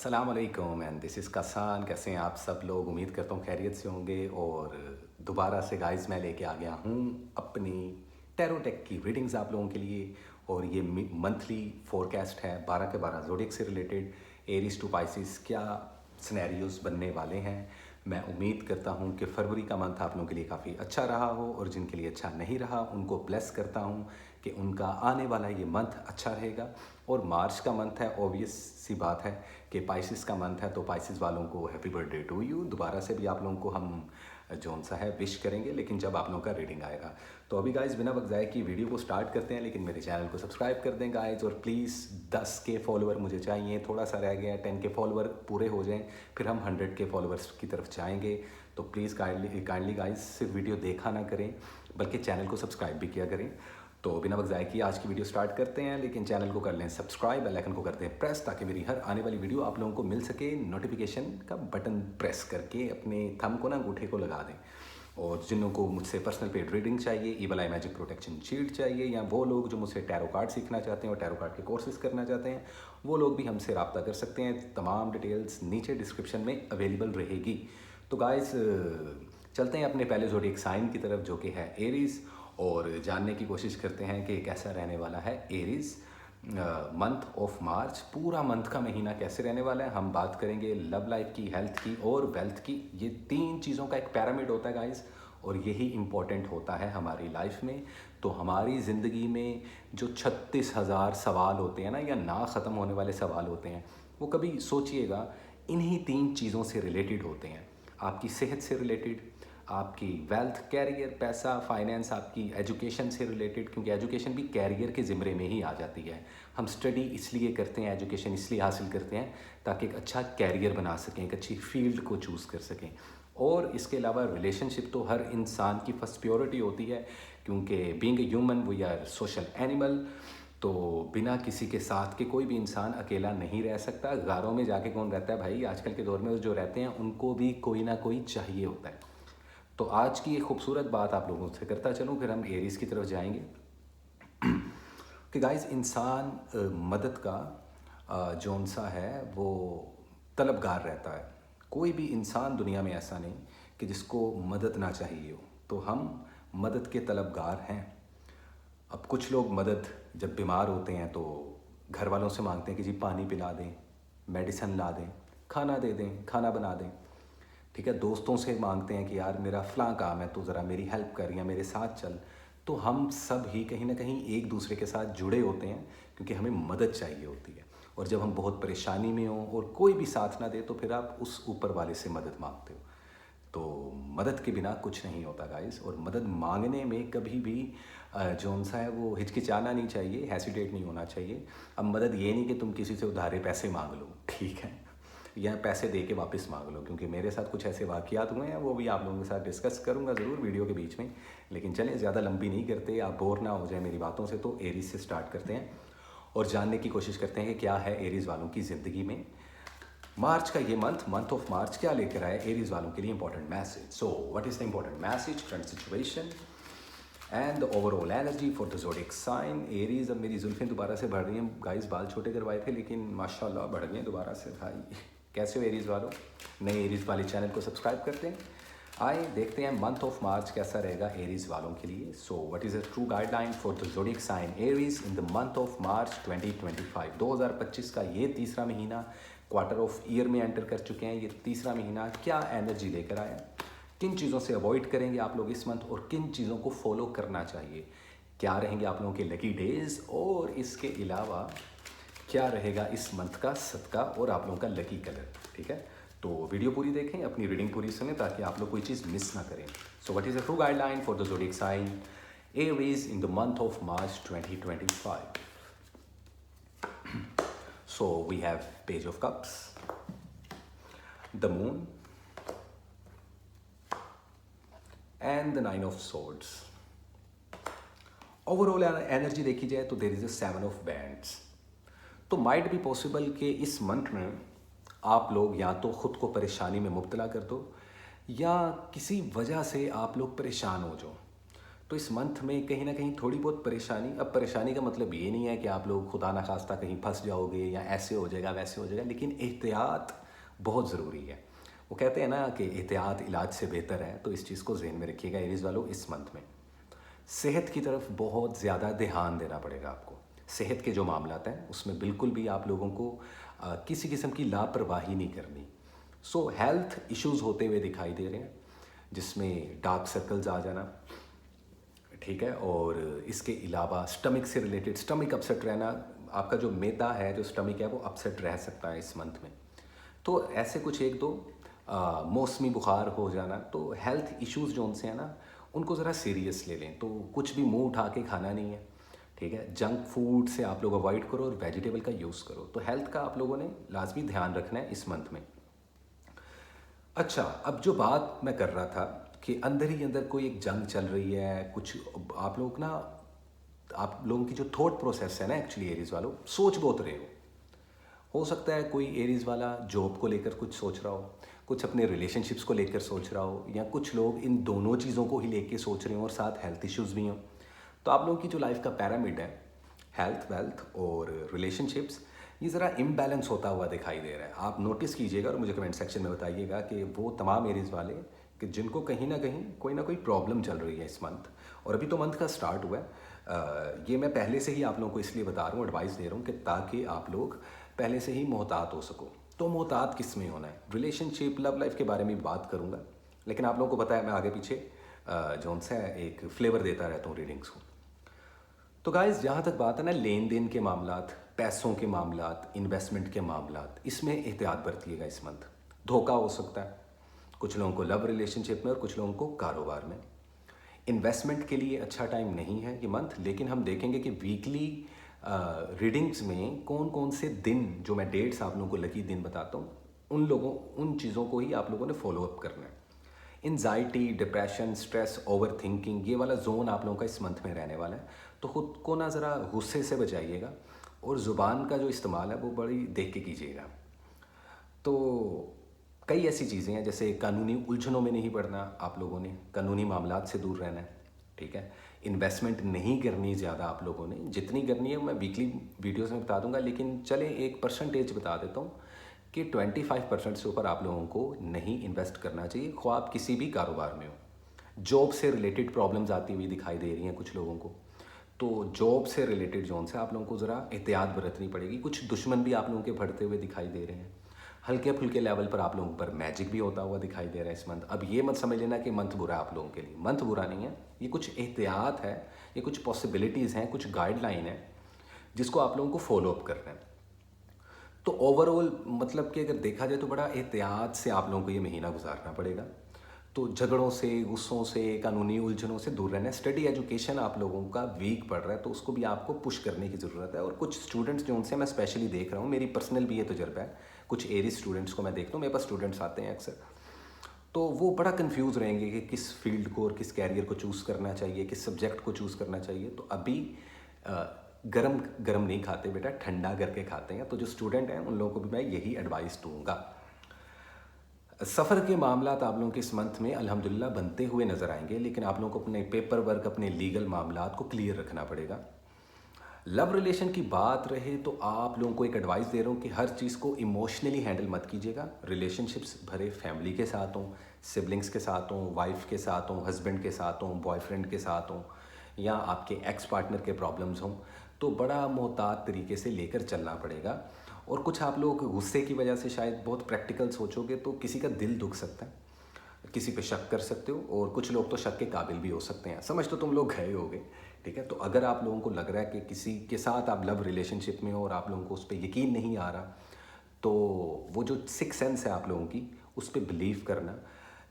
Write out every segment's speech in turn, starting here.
अस्सलाम वालेकुम and this is कसान। कैसे हैं आप सब लोग? उम्मीद करता हूँ खैरियत से होंगे। और दोबारा से गाइस मैं लेके आ गया हूँ अपनी टैरोटेक की रीडिंग्स आप लोगों के लिए। और ये मंथली फोरकास्ट है 12 के 12 ज़ोडिएक से रिलेटेड। एरीज टू पाइसिस क्या सिनेरियोज बनने वाले हैं। मैं उम्मीद करता हूँ कि फरवरी का मंथ आप लोगों के लिए काफ़ी अच्छा रहा हो, और जिनके लिए अच्छा नहीं रहा उनको ब्लेस करता हूँ कि उनका आने वाला ये मंथ अच्छा रहेगा। और मार्च का मंथ है, ऑब्वियस सी बात है कि पाइसिस का मंथ है, तो पाइसिस वालों को हैप्पी बर्थडे टू यू। दोबारा से भी आप लोगों को हम जोन सा है विश करेंगे, लेकिन जब आप लोगों का रीडिंग आएगा। तो अभी गाइज बिना वक्त ज़ाया की वीडियो को स्टार्ट करते हैं, लेकिन मेरे चैनल को सब्सक्राइब कर दें गाइज। और प्लीज़ 10 के फॉलोअर मुझे चाहिए, थोड़ा सा रह गया, 10 के फॉलोअर पूरे हो जाएं, फिर हम 100 के फॉलोअर्स की तरफ जाएंगे। तो प्लीज़ काइंडली गाइज सिर्फ वीडियो देखा ना करें, बल्कि चैनल को सब्सक्राइब भी किया करें। तो बिना वक्त ज़ाया किए आज की वीडियो स्टार्ट करते हैं, लेकिन चैनल को कर लें सब्सक्राइब, बेल आइकन को करते हैं प्रेस, ताकि मेरी हर आने वाली वीडियो आप लोगों को मिल सके। नोटिफिकेशन का बटन प्रेस करके अपने थंब को ना अंगूठे को लगा दें। और जिन लोगों को मुझसे पर्सनल पेड रीडिंग चाहिए, ईवल आई मैजिक प्रोटेक्शन शील्ड चाहिए, या वो लोग जो मुझसे टैरो कार्ड सीखना चाहते हैं और टैरो कार्ड के कोर्सेज करना चाहते हैं, वो लोग भी हमसे रब्ता कर सकते हैं। तमाम डिटेल्स नीचे डिस्क्रिप्शन में अवेलेबल रहेगी। तो गाइस चलते हैं अपने पहले ज़ोडिएक साइन की तरफ, जो कि है एरीज़, और जानने की कोशिश करते हैं कि कैसा रहने वाला है एरीज़ मंथ ऑफ मार्च। पूरा मंथ का महीना कैसे रहने वाला है। हम बात करेंगे लव लाइफ की, हेल्थ की और वेल्थ की। ये तीन चीज़ों का एक पिरामिड होता है गाइस, और यही इम्पोर्टेंट होता है हमारी लाइफ में। तो हमारी ज़िंदगी में जो 36,000 सवाल होते हैं ना, या ना ख़त्म होने वाले सवाल होते हैं, वो कभी सोचिएगा इन्हीं तीन चीज़ों से रिलेटेड होते हैं। आपकी सेहत से रिलेटेड, आपकी वेल्थ, कैरियर, पैसा, फाइनेंस, आपकी एजुकेशन से रिलेटेड, क्योंकि एजुकेशन भी कैरियर के ज़िम्मे में ही आ जाती है। हम स्टडी इसलिए करते हैं, एजुकेशन इसलिए हासिल करते हैं ताकि एक अच्छा कैरियर बना सकें, एक अच्छी फील्ड को चूज़ कर सकें। और इसके अलावा रिलेशनशिप तो हर इंसान की फर्स्ट प्योरिटी होती है, क्योंकि being a human we are social animal. तो बिना किसी के साथ के कोई भी इंसान अकेला नहीं रह सकता। गारों में जाके कौन रहता है भाई? आजकल के दौर में जो रहते हैं उनको भी कोई ना कोई चाहिए होता है। तो आज की एक खूबसूरत बात आप लोगों से करता चलूँ, फिर हम एरीज़ की तरफ जाएंगे। कि गाइस इंसान मदद का जौन सा है वो तलबगार रहता है। कोई भी इंसान दुनिया में ऐसा नहीं कि जिसको मदद ना चाहिए हो। तो हम मदद के तलबगार हैं। अब कुछ लोग मदद जब बीमार होते हैं तो घर वालों से मांगते हैं कि जी पानी पिला दें, मेडिसिन ला दें, खाना दे दें, खाना बना दें। ठीक है, दोस्तों से मांगते हैं कि यार मेरा फ़लाँ काम है, तो ज़रा मेरी हेल्प कर, या मेरे साथ चल। तो हम सब ही कहीं ना कहीं एक दूसरे के साथ जुड़े होते हैं, क्योंकि हमें मदद चाहिए होती है। और जब हम बहुत परेशानी में हों और कोई भी साथ ना दे, तो फिर आप उस ऊपर वाले से मदद मांगते हो। तो मदद के बिना कुछ नहीं होता गाइस। और मदद मांगने में कभी भी जौन सा है वो हिचकिचाना नहीं चाहिए, हेसिटेट नहीं होना चाहिए। अब मदद ये नहीं कि तुम किसी से उधारे पैसे मांग लो, ठीक है, या पैसे दे के वापस मांग लो, क्योंकि मेरे साथ कुछ ऐसे वाक़यात हुए हैं, वो भी आप लोगों के साथ डिस्कस करूंगा ज़रूर वीडियो के बीच में। लेकिन चलें, ज़्यादा लंबी नहीं करते, आप बोर ना हो जाए मेरी बातों से। तो एरीज़ से स्टार्ट करते हैं और जानने की कोशिश करते हैं कि क्या है एरीज़ वालों की ज़िंदगी में मार्च का ये मंथ ऑफ मार्च क्या लेकर आए एरीज़ वालों के लिए important message. So what is the important message, current situation and the overall energy for the zodiac sign Aries. अब मेरी जुल्फ़ें दोबारा से बढ़ रही हैं गाइस, बाल छोटे करवाए थे लेकिन माशाल्लाह बढ़ गए दोबारा से भाई। कैसे हो एरीज़ वालों? नए एरीज़ वाले चैनल को सब्सक्राइब करते हैं। आए देखते हैं मंथ ऑफ मार्च कैसा रहेगा एरीज़ वालों के लिए। So what is a true guideline for the zodiac sign Aries in the month of March 2025। 2025 का ये तीसरा महीना क्वार्टर ऑफ ईयर में एंटर कर चुके हैं। ये तीसरा महीना क्या एनर्जी लेकर आया, किन चीज़ों से अवॉइड करेंगे आप लोग इस मंथ, और किन चीज़ों को फॉलो करना चाहिए, क्या रहेंगे आप लोगों के लकी डेज, और इसके अलावा क्या रहेगा इस मंथ का सदका और आप लोगों का लकी कलर। ठीक है, तो वीडियो पूरी देखें, अपनी रीडिंग पूरी सुनें, ताकि आप लोग कोई चीज़ मिस ना करें। So what is a true guideline for the zodiac sign Aries in the month of March 2025। So we have Page of Cups, the Moon, and the Nine of Swords. Overall energy देखी जाए तो there is a 7 of bands. तो might be possible कि इस month में आप लोग या तो ख़ुद को परेशानी में मुब्तला कर दो, या किसी वजह से आप लोग परेशान हो जाओ। तो तो इस मंथ में कहीं ना कहीं थोड़ी बहुत परेशानी। अब परेशानी का मतलब ये नहीं है कि आप लोग खुदा ना खास्ता कहीं फंस जाओगे या ऐसे हो जाएगा वैसे हो जाएगा, लेकिन एहतियात बहुत ज़रूरी है। वो कहते हैं ना कि एहतियात इलाज से बेहतर है, तो इस चीज़ को जहन में रखिएगा एरीज़ वालों। इस मंथ में सेहत की तरफ बहुत ज़्यादा ध्यान देना पड़ेगा आपको। सेहत के जो मामलात हैं उसमें बिल्कुल भी आप लोगों को किसी किस्म की लापरवाही नहीं करनी। सो हेल्थ इश्यूज़ होते हुए दिखाई दे रहे हैं, जिसमें डार्क सर्कल्स आ जाना, ठीक है। और इसके अलावा स्टमक से रिलेटेड, स्टमक अपसेट रहना, आपका जो मैदा है, जो स्टमक है, वो अपसेट रह सकता है इस मंथ में। तो ऐसे कुछ एक दो मौसमी बुखार हो जाना। तो हेल्थ इश्यूज़ जो उनसे हैं ना, उनको ज़रा सीरियस ले लें। तो कुछ भी मुंह उठा के खाना नहीं है, ठीक है। जंक फूड से आप लोग अवॉइड करो और वेजिटेबल का यूज़ करो। तो हेल्थ का आप लोगों ने लाजमी ध्यान रखना है इस मंथ में। अच्छा, अब जो बात मैं कर रहा था कि अंदर ही अंदर कोई एक जंग चल रही है, कुछ आप लोग ना, आप लोगों की जो थॉट प्रोसेस है ना, एक्चुअली एरीज वालों, सोच बहुत रहे हो सकता है कोई एरीज वाला जॉब को लेकर कुछ सोच रहा हो, कुछ अपने रिलेशनशिप्स को लेकर सोच रहा हो, या कुछ लोग इन दोनों चीज़ों को ही लेकर सोच रहे हो और साथ हेल्थ इश्यूज़ भी हों। तो आप लोगों की जो लाइफ का पैरामिड है, हेल्थ, वेल्थ और रिलेशनशिप्स, ये ज़रा इम्बैलेंस होता हुआ दिखाई दे रहा है। आप नोटिस कीजिएगा और मुझे कमेंट सेक्शन में बताइएगा कि वो तमाम एरीज वाले कि जिनको कहीं ना कोई प्रॉब्लम चल रही है इस मंथ। और अभी तो मंथ का स्टार्ट हुआ है। ये मैं पहले से ही आप लोगों को इसलिए बता रहा हूँ, एडवाइस दे रहा हूँ कि ताकि आप लोग पहले से ही मोहतात हो सको। तो मोहतात किस में होना है? रिलेशनशिप, लव लाइफ के बारे में भी बात करूँगा, लेकिन आप लोगों को पता है मैं आगे पीछे जो उनसे एक फ्लेवर देता रहता हूँ रीडिंग्स को। तो गाइस, जहाँ तक बात है ना लेन देन के मामलात, पैसों के मामलात, इन्वेस्टमेंट के मामलात, इसमें एहतियात बरतिएगा इस मंथ। धोखा हो सकता है कुछ लोगों को लव रिलेशनशिप में और कुछ लोगों को कारोबार में। इन्वेस्टमेंट के लिए अच्छा टाइम नहीं है ये मंथ, लेकिन हम देखेंगे कि वीकली रीडिंग्स में कौन कौन से दिन, जो मैं डेट्स आप लोगों को लकी दिन बताता हूँ, उन चीज़ों को ही आप लोगों ने फॉलो अप करना है। Anxiety, depression, stress, over thinking, ये वाला जोन आप लोगों का इस मंथ में रहने वाला है। तो ख़ुद को ना ज़रा गुस्से से बचाइएगा और ज़ुबान का जो इस्तेमाल है वो बड़ी देख के कीजिएगा। तो कई ऐसी चीज़ें हैं, जैसे कानूनी उलझनों में नहीं पड़ना, आप लोगों ने कानूनी मामलात से दूर रहना है, ठीक है। इन्वेस्टमेंट नहीं करनी ज़्यादा आप लोगों ने, जितनी करनी है मैं वीकली वीडियोस में बता दूंगा, लेकिन चले एक परसेंटेज बता देता हूँ कि 25% से ऊपर आप लोगों को नहीं इन्वेस्ट करना चाहिए, ख्वाह आप किसी भी कारोबार में हो। जॉब से रिलेटेड प्रॉब्लम्स आती हुई दिखाई दे रही हैं कुछ लोगों को, तो जॉब से रिलेटेड जोन से आप लोगों को ज़रा एहतियात बरतनी पड़ेगी। कुछ दुश्मन भी आप लोगों के बढ़ते हुए दिखाई दे रहे हैं। हल्के फुल्के लेवल पर आप लोगों पर मैजिक भी होता हुआ दिखाई दे रहा है इस मंथ। अब ये मत समझ लेना कि मंथ बुरा है आप लोगों के लिए, मंथ बुरा नहीं है, ये कुछ एहतियात है, ये कुछ पॉसिबिलिटीज़ हैं, कुछ गाइडलाइन है जिसको आप लोगों को फॉलो अप करना है। तो ओवरऑल मतलब कि अगर देखा जाए तो बड़ा एहतियात से आप लोगों को ये महीना गुजारना पड़ेगा। तो झगड़ों से, गुस्सों से, कानूनी उलझनों से दूर रहना है। स्टडी एजुकेशन आप लोगों का वीक पड़ रहा है, तो उसको भी आपको पुश करने की ज़रूरत है। और कुछ स्टूडेंट्स जो उनसे मैं स्पेशली देख रहा हूँ, मेरी पर्सनल भी ये तजर्बा है, कुछ एरीज स्टूडेंट्स को मैं देखता हूँ, मेरे पास स्टूडेंट्स आते हैं अक्सर, तो वो बड़ा कंफ्यूज रहेंगे कि किस फील्ड को और किस कैरियर को चूज़ करना चाहिए, किस सब्जेक्ट को चूज़ करना चाहिए। तो अभी गरम गरम नहीं खाते बेटा, ठंडा करके खाते हैं। तो जो स्टूडेंट हैं उन लोगों को भी मैं यही एडवाइस दूंगा। सफ़र के मामलात आप लोगों के इस मंथ में अल्हम्दुलिल्लाह बनते हुए नज़र आएंगे, लेकिन आप लोगों को अपने पेपर वर्क, अपने लीगल मामलात को क्लियर रखना पड़ेगा। लव रिलेशन की बात रहे तो आप लोगों को एक एडवाइस दे रहा हूँ कि हर चीज़ को इमोशनली हैंडल मत कीजिएगा। रिलेशनशिप्स भरे फैमिली के साथ हों, सिबलिंग्स के साथ हों, वाइफ के साथ हों, हस्बैंड के साथ हों, बॉयफ्रेंड के साथ हों, या आपके एक्स पार्टनर के प्रॉब्लम्स हों, तो बड़ा मोहतात तरीके से लेकर चलना पड़ेगा। और कुछ आप लोग गुस्से की वजह से शायद बहुत प्रैक्टिकल सोचोगे तो किसी का दिल दुख सकता है, किसी पे शक कर सकते हो, और कुछ लोग तो शक के काबिल भी हो सकते हैं। समझ तो तुम लोग गए होगे, ठीक है। तो अगर आप लोगों को लग रहा है कि किसी के साथ आप लव रिलेशनशिप में हो और आप लोगों को उस पर यकीन नहीं आ रहा, तो वो जो सिक्स सेंस है आप लोगों की, उस पर बिलीव करना।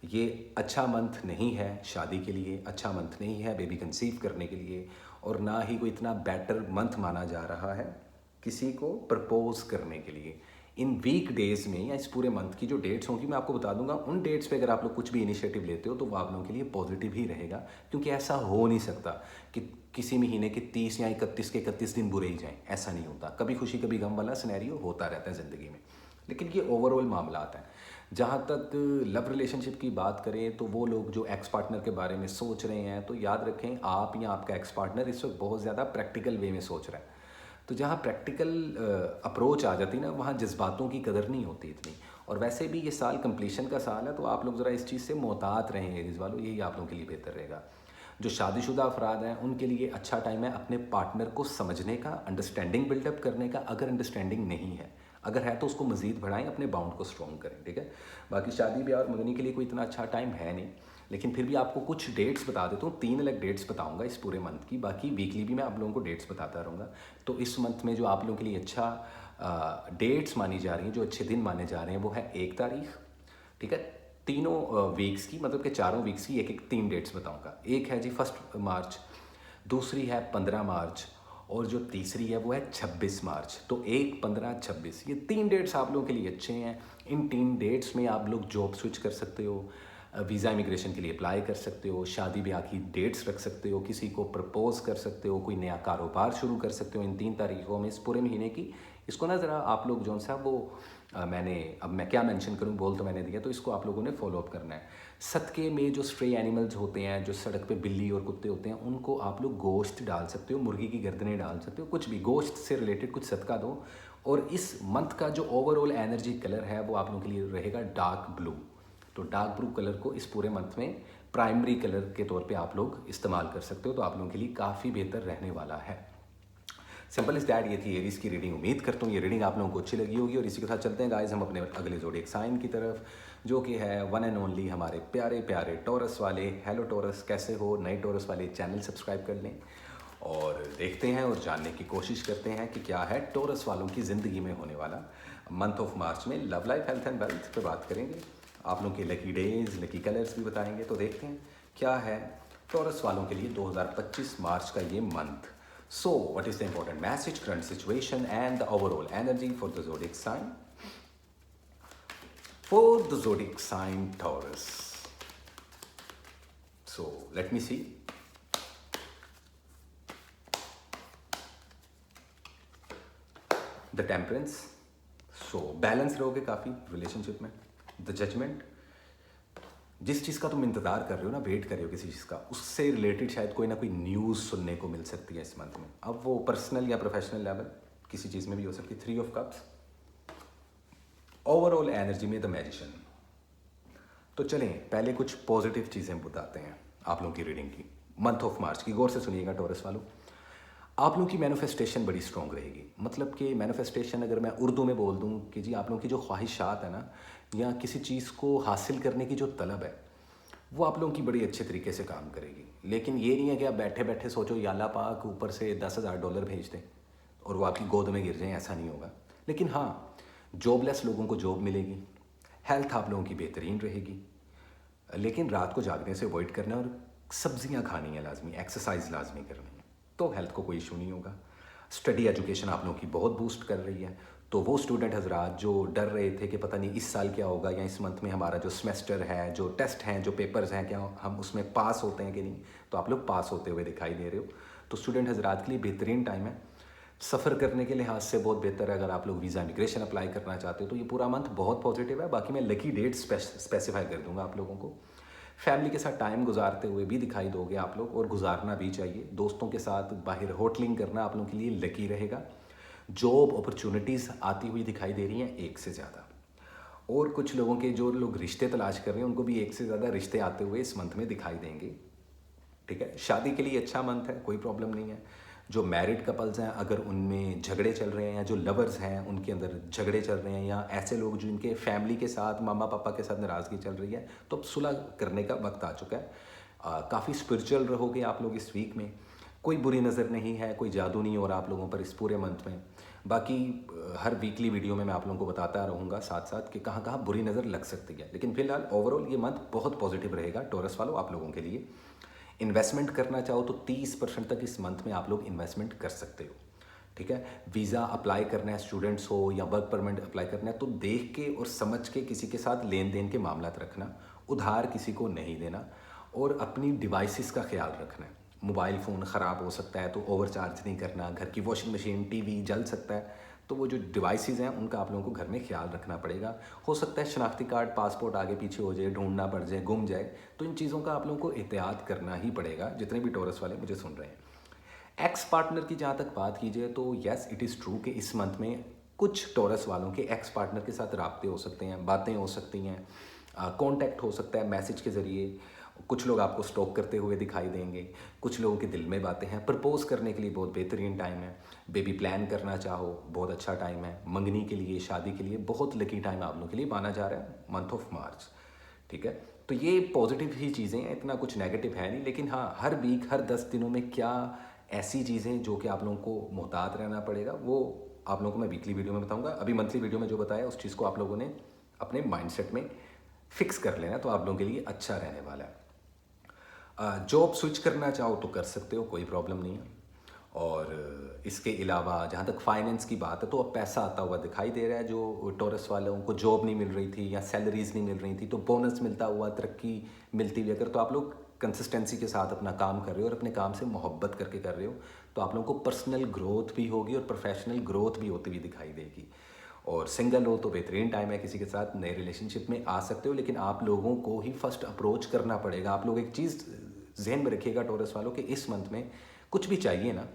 ये अच्छा मंथ नहीं है शादी के लिए, अच्छा मंथ नहीं है बेबी कंसीव करने के लिए, और ना ही कोई इतना बेटर मंथ माना जा रहा है किसी को प्रपोज करने के लिए। इन वीक डेज़ में या इस पूरे मंथ की जो डेट्स होंगी मैं आपको बता दूंगा, उन डेट्स पे अगर आप लोग कुछ भी इनिशिएटिव लेते हो तो वो आप लोगों के लिए पॉजिटिव ही रहेगा, क्योंकि ऐसा हो नहीं सकता कि किसी महीने के 30 या 31 के 31 दिन बुरे ही जाएं। ऐसा नहीं होता, कभी खुशी कभी गम वाला सिनेरियो होता रहता है ज़िंदगी में। लेकिन ये ओवरऑल मामलात हैं। जहाँ तक लव रिलेशनशिप की बात करें तो वो लोग जो एक्स पार्टनर के बारे में सोच रहे हैं, तो याद रखें आप या आपका एक्स पार्टनर इस वक्त बहुत ज़्यादा प्रैक्टिकल वे में सोच रहा है। तो जहाँ प्रैक्टिकल अप्रोच आ जाती ना, वहाँ जज्बातों की कदर नहीं होती इतनी। और वैसे भी ये साल कंप्लीशन का साल है, तो आप लोग ज़रा इस चीज़ से मोहतात रहें एरीज़ वालों, यही आप लोगों के लिए बेहतर रहेगा। जो शादीशुदा अफराद हैं उनके लिए अच्छा टाइम है अपने पार्टनर को समझने का, अंडरस्टैंडिंग बिल्डअप करने का। अगर अंडरस्टैंडिंग नहीं है, अगर है तो उसको मज़ीद बढ़ाएं, अपने बाउंड को स्ट्रॉन्ग करें, ठीक है। बाकी शादी ब्याह और मंगनी के लिए कोई इतना अच्छा टाइम है नहीं, लेकिन फिर भी आपको कुछ डेट्स बता देता हूँ। 3 अलग डेट्स बताऊँगा इस पूरे मंथ की, बाकी वीकली भी मैं आप लोगों को डेट्स बताता रहूँगा। तो इस मंथ में जो आप लोगों के लिए अच्छा डेट्स मानी जा रही हैं, जो अच्छे दिन माने जा रहे हैं, वो है 1 तारीख, ठीक है। तीनों वीक्स की, मतलब कि चारों वीक्स की एक एक 3 डेट्स बताऊंगा। एक है जी 1 मार्च, दूसरी है 15 मार्च, और जो तीसरी है वो है 26 मार्च। तो 1, 15, 26 ये 3 डेट्स आप लोगों के लिए अच्छे हैं। इन 3 डेट्स में आप लोग जॉब स्विच कर सकते हो, वीज़ा इमिग्रेशन के लिए अप्लाई कर सकते हो, शादी ब्याह की डेट्स रख सकते हो, किसी को प्रपोज कर सकते हो, कोई नया कारोबार शुरू कर सकते हो इन 3 तारीखों में, इस पूरे महीने की। इसको ना ज़रा आप लोग जो सा वो मैंने, अब मैं क्या मेंशन करूं, बोल तो मैंने दिया, तो इसको आप लोगों ने फॉलो अप करना है। सदक़े में जो स्ट्रे एनिमल्स होते हैं, जो सड़क पे बिल्ली और कुत्ते होते हैं, उनको आप लोग गोश्त डाल सकते हो, मुर्गी की गर्दनें डाल सकते हो, कुछ भी गोश्त से रिलेटेड कुछ सदका दो। और इस मंथ का जो ओवरऑल एनर्जी कलर है वो आप लोगों के लिए रहेगा डार्क ब्लू। तो डार्क ब्लू कलर को इस पूरे मंथ में प्राइमरी कलर के तौर पे आप लोग इस्तेमाल कर सकते हो, तो आप लोगों के लिए काफ़ी बेहतर रहने वाला है। Simple is that. ये थी एरीज की रीडिंग। उम्मीद करता हूँ ये रीडिंग आप लोगों को अच्छी लगी होगी। और इसी के साथ चलते हैं गाइस हम अपने अगले ज़ोडिएक साइन की तरफ, जो कि है वन एंड ओनली हमारे प्यारे प्यारे टॉरस वाले। हेलो टॉरस, कैसे हो? नए टॉरस वाले चैनल सब्सक्राइब कर लें और देखते हैं और जानने की कोशिश करते हैं कि क्या है टॉरस वालों की ज़िंदगी में होने वाला मंथ ऑफ मार्च में। Love life, health and wealth पे बात करेंगे, आप लोगों के लकी डेज, लकी कलर्स भी बताएंगे। तो देखते हैं क्या है टॉरस वालों के लिए 2025 मार्च का ये month. So, what is the important message, current situation, and the overall energy for the zodiac sign? For the zodiac sign Taurus. So, let me see. The Temperance. So, balance रहोगे काफ़ी relationship में. The Judgment. जिस चीज़ का तुम इंतज़ार कर रहे हो ना, वेट कर रहे हो किसी चीज़ का, उससे रिलेटेड शायद कोई ना कोई न्यूज़ सुनने को मिल सकती है इस मंथ में। अब वो पर्सनल या प्रोफेशनल लेवल किसी चीज़ में भी हो सकती है। 3 ऑफ कप्स। ओवरऑल एनर्जी में द मैजिशियन। तो चलें पहले कुछ पॉजिटिव चीज़ें बताते हैं आप लोगों की रीडिंग की मंथ ऑफ मार्च की। गौर से सुनिएगा टॉरस वालों, आप लोगों की मैनिफेस्टेशन बड़ी स्ट्रॉन्ग रहेगी। मतलब कि मैनिफेस्टेशन अगर मैं उर्दू में बोल दूं कि जी आप लोगों की जो ख्वाहिशात है ना, या किसी चीज़ को हासिल करने की जो तलब है, वो आप लोगों की बड़ी अच्छे तरीके से काम करेगी। लेकिन ये नहीं है कि आप बैठे बैठे सोचो या अल्लाह पाक ऊपर से $10,000 भेज दें और वो आपकी गोद में गिर जाएं, ऐसा नहीं होगा। लेकिन हाँ, जॉबलेस लोगों को जॉब मिलेगी, हेल्थ आप लोगों की बेहतरीन रहेगी, लेकिन रात को जागने से अवॉइड करना, और सब्जियां खानी है लाजमी, एक्सरसाइज लाजमी करनी है, तो हेल्थ को कोई इशू नहीं होगा। स्टडी एजुकेशन आप लोगों की बहुत बूस्ट कर रही है। तो वो स्टूडेंट हजरात जो डर रहे थे कि पता नहीं इस साल क्या होगा, या इस मंथ में हमारा जो सेमेस्टर है, जो टेस्ट हैं, जो पेपर्स हैं, क्या हम उसमें पास होते हैं कि नहीं, तो आप लोग पास होते हुए दिखाई दे रहे हो। तो स्टूडेंट हजरात के लिए बेहतरीन टाइम है। सफ़र करने के लिहाज से बहुत बेहतर है। अगर आप लोग वीज़ा इमिग्रेशन अप्लाई करना चाहते हो तो ये पूरा मंथ बहुत पॉजिटिव है। बाकी मैं लकी डेट स्पेसिफाई कर दूंगा आप लोगों को। फैमिली के साथ टाइम गुजारते हुए भी दिखाई दोगे आप लोग, और गुजारना भी चाहिए। दोस्तों के साथ बाहर होटलिंग करना आप लोगों के लिए लकी रहेगा। जॉब अपॉर्चुनिटीज़ आती हुई दिखाई दे रही हैं एक से ज़्यादा, और कुछ लोगों के जो लोग रिश्ते तलाश कर रहे हैं उनको भी एक से ज़्यादा रिश्ते आते हुए इस मंथ में दिखाई देंगे, ठीक है। शादी के लिए अच्छा मंथ है, कोई प्रॉब्लम नहीं है। जो मैरिड कपल्स हैं अगर उनमें झगड़े चल रहे हैं, या जो लवर्स हैं उनके अंदर झगड़े चल रहे हैं, या ऐसे लोग जो इनके फैमिली के साथ, मामा पापा के साथ नाराज़गी चल रही है, तो अब सुलह करने का वक्त आ चुका है। काफ़ी स्पिरिचुअल रहोगे आप लोग इस वीक में। कोई बुरी नज़र नहीं है, कोई जादू नहीं हो रहा आप लोगों पर इस पूरे मंथ में। बाकी हर वीकली वीडियो में मैं आप लोगों को बताता रहूँगा साथ साथ कि कहाँ कहाँ बुरी नज़र लग सकती है। लेकिन फिलहाल ओवरऑल ये मंथ बहुत पॉजिटिव रहेगा टॉरस वालों आप लोगों के लिए। इन्वेस्टमेंट करना चाहो तो 30% तक इस मंथ में आप लोग इन्वेस्टमेंट कर सकते हो, ठीक है। वीज़ा अप्लाई करना है, स्टूडेंट्स हो या वर्क परमिट अप्लाई करना है, तो देख के और समझ के किसी के साथ लेन देन के मामलात रखना, उधार किसी को नहीं देना, और अपनी डिवाइसेस का ख्याल रखना है। मोबाइल फ़ोन ख़राब हो सकता है तो ओवर चार्ज नहीं करना, घर की वॉशिंग मशीन, टीवी जल सकता है, तो तो वो जो डिवाइसेस हैं उनका आप लोगों को घर में ख्याल रखना पड़ेगा। हो सकता है शनाख्ती कार्ड, पासपोर्ट आगे पीछे हो जाए, ढूंढना पड़ जाए, गुम जाए, तो इन चीज़ों का आप लोगों को एहतियात करना ही पड़ेगा, जितने भी टॉरस वाले मुझे सुन रहे हैं। एक्स पार्टनर की जहाँ तक बात कीजिए तो येस इट इज़ ट्रू कि इस मंथ में कुछ टॉरस वालों के एक्स पार्टनर के साथ राब्ते हो सकते हैं, बातें हो सकती हैं, कांटेक्ट हो सकता है मैसेज के ज़रिए। कुछ लोग आपको स्टॉक करते हुए दिखाई देंगे, कुछ लोगों के दिल में बातें हैं। प्रपोज करने के लिए बहुत बेहतरीन टाइम है, बेबी प्लान करना चाहो बहुत अच्छा टाइम है, मंगनी के लिए, शादी के लिए बहुत लकी टाइम आप लोगों के लिए माना जा रहा है मंथ ऑफ मार्च। ठीक है, तो ये पॉजिटिव ही चीज़ें हैं, इतना कुछ नेगेटिव है नहीं। लेकिन हाँ, हर वीक, हर 10 दिनों में क्या ऐसी चीज़ें जो कि आप लोगों को मुहतात रहना पड़ेगा, वो आप लोगों को मैं वीकली वीडियो में बताऊंगा। अभी मंथली वीडियो में जो बताया उस चीज़ को आप लोगों ने अपने माइंडसेट में फिक्स कर लेना, तो आप लोगों के लिए अच्छा रहने वाला है। जॉब स्विच करना चाहो तो कर सकते हो, कोई प्रॉब्लम नहीं है। और इसके अलावा जहाँ तक फाइनेंस की बात है, तो अब पैसा आता हुआ दिखाई दे रहा है। जो टॉरस वालों को जॉब नहीं मिल रही थी या सैलरीज नहीं मिल रही थी, तो बोनस मिलता हुआ, तरक्की मिलती हुई, अगर तो आप लोग कंसिस्टेंसी के साथ अपना काम कर रहे हो और अपने काम से मोहब्बत करके कर रहे हो, तो आप लोगों को पर्सनल ग्रोथ भी होगी और प्रोफेशनल ग्रोथ भी होती हुई दिखाई देगी। और सिंगल हो तो बेहतरीन टाइम है, किसी के साथ नए रिलेशनशिप में आ सकते हो, लेकिन आप लोगों को ही फर्स्ट अप्रोच करना पड़ेगा। आप लोग एक चीज़ जहन में रखिएगा टॉरस वालों, कि इस मंथ में कुछ भी चाहिए ना,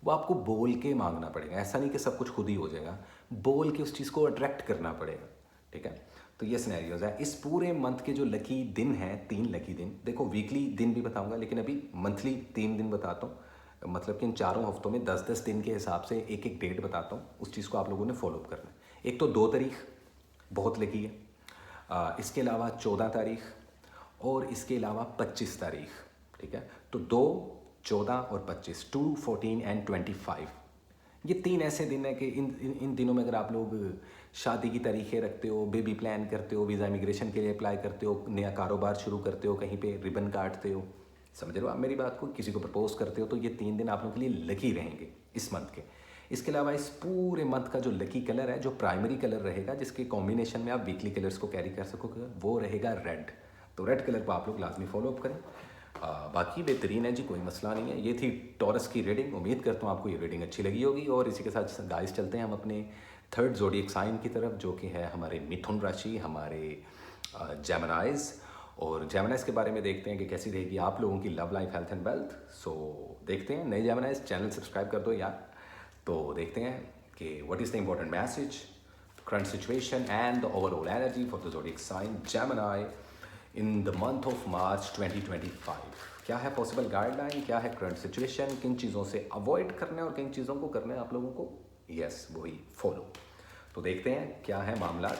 वो आपको बोल के मांगना पड़ेगा। ऐसा नहीं कि सब कुछ खुद ही हो जाएगा, बोल के उस चीज़ को अट्रैक्ट करना पड़ेगा। ठीक है, तो ये सिनेरियोज है। इस पूरे मंथ के जो लकी दिन हैं, 3 लकी दिन, देखो वीकली दिन भी बताऊंगा, लेकिन अभी मंथली 3 दिन बताता हूँ। मतलब कि इन चारों हफ्तों में 10-10 दिन के हिसाब से एक एक डेट बताता हूँ, उस चीज़ को आप लोगों ने फॉलोअप करना है। एक तो 2 तारीख बहुत लकी है, इसके अलावा 14 तारीख, और इसके अलावा 25 तारीख। ठीक है, तो 2, 14 और 25, 2, 14 एंड 25, ये 3 ऐसे दिन हैं कि इन दिनों में अगर आप लोग शादी की तारीखें रखते हो, बेबी प्लान करते हो, वीज़ा इमिग्रेशन के लिए अप्लाई करते हो, नया कारोबार शुरू करते हो, कहीं पे रिबन काटते हो, समझ रहे हो आप मेरी बात को, किसी को प्रपोज करते हो, तो ये 3 दिन आप लोगों के लिए लकी रहेंगे इस मंथ के। इसके अलावा इस पूरे मंथ का जो लकी कलर है, जो प्राइमरी कलर रहेगा, जिसके कॉम्बिनेशन में आप वीकली कलर्स को कैरी कर सकोगे, वो रहेगा रेड। तो रेड कलर को आप लोग लाजमी फॉलोअप करें। बाकी बेहतरीन है जी, कोई मसला नहीं है। ये थी टॉरस की रीडिंग, उम्मीद करता हूँ आपको ये रीडिंग अच्छी लगी होगी। और इसी के साथ गाइस चलते हैं हम अपने थर्ड ज़ोडिएक साइन की तरफ, जो कि है हमारे मिथुन राशि, हमारे जेमिनाइज। और जेमिनाइज के बारे में देखते हैं कि कैसी रहेगी आप लोगों की love life, health and wealth. So देखते हैं, नए जेमिनाइज चैनल सब्सक्राइब कर दो यार। तो देखते हैं कि what is the important message, current situation and the overall energy for the zodiac sign Gemini in the month of March 2025। क्या है पॉसिबल गाइडलाइन, क्या है करंट सिचुएशन, किन चीज़ों से अवॉइड करना है और किन चीज़ों को करना है आप लोगों को यस वही फॉलो। तो देखते हैं क्या है मामला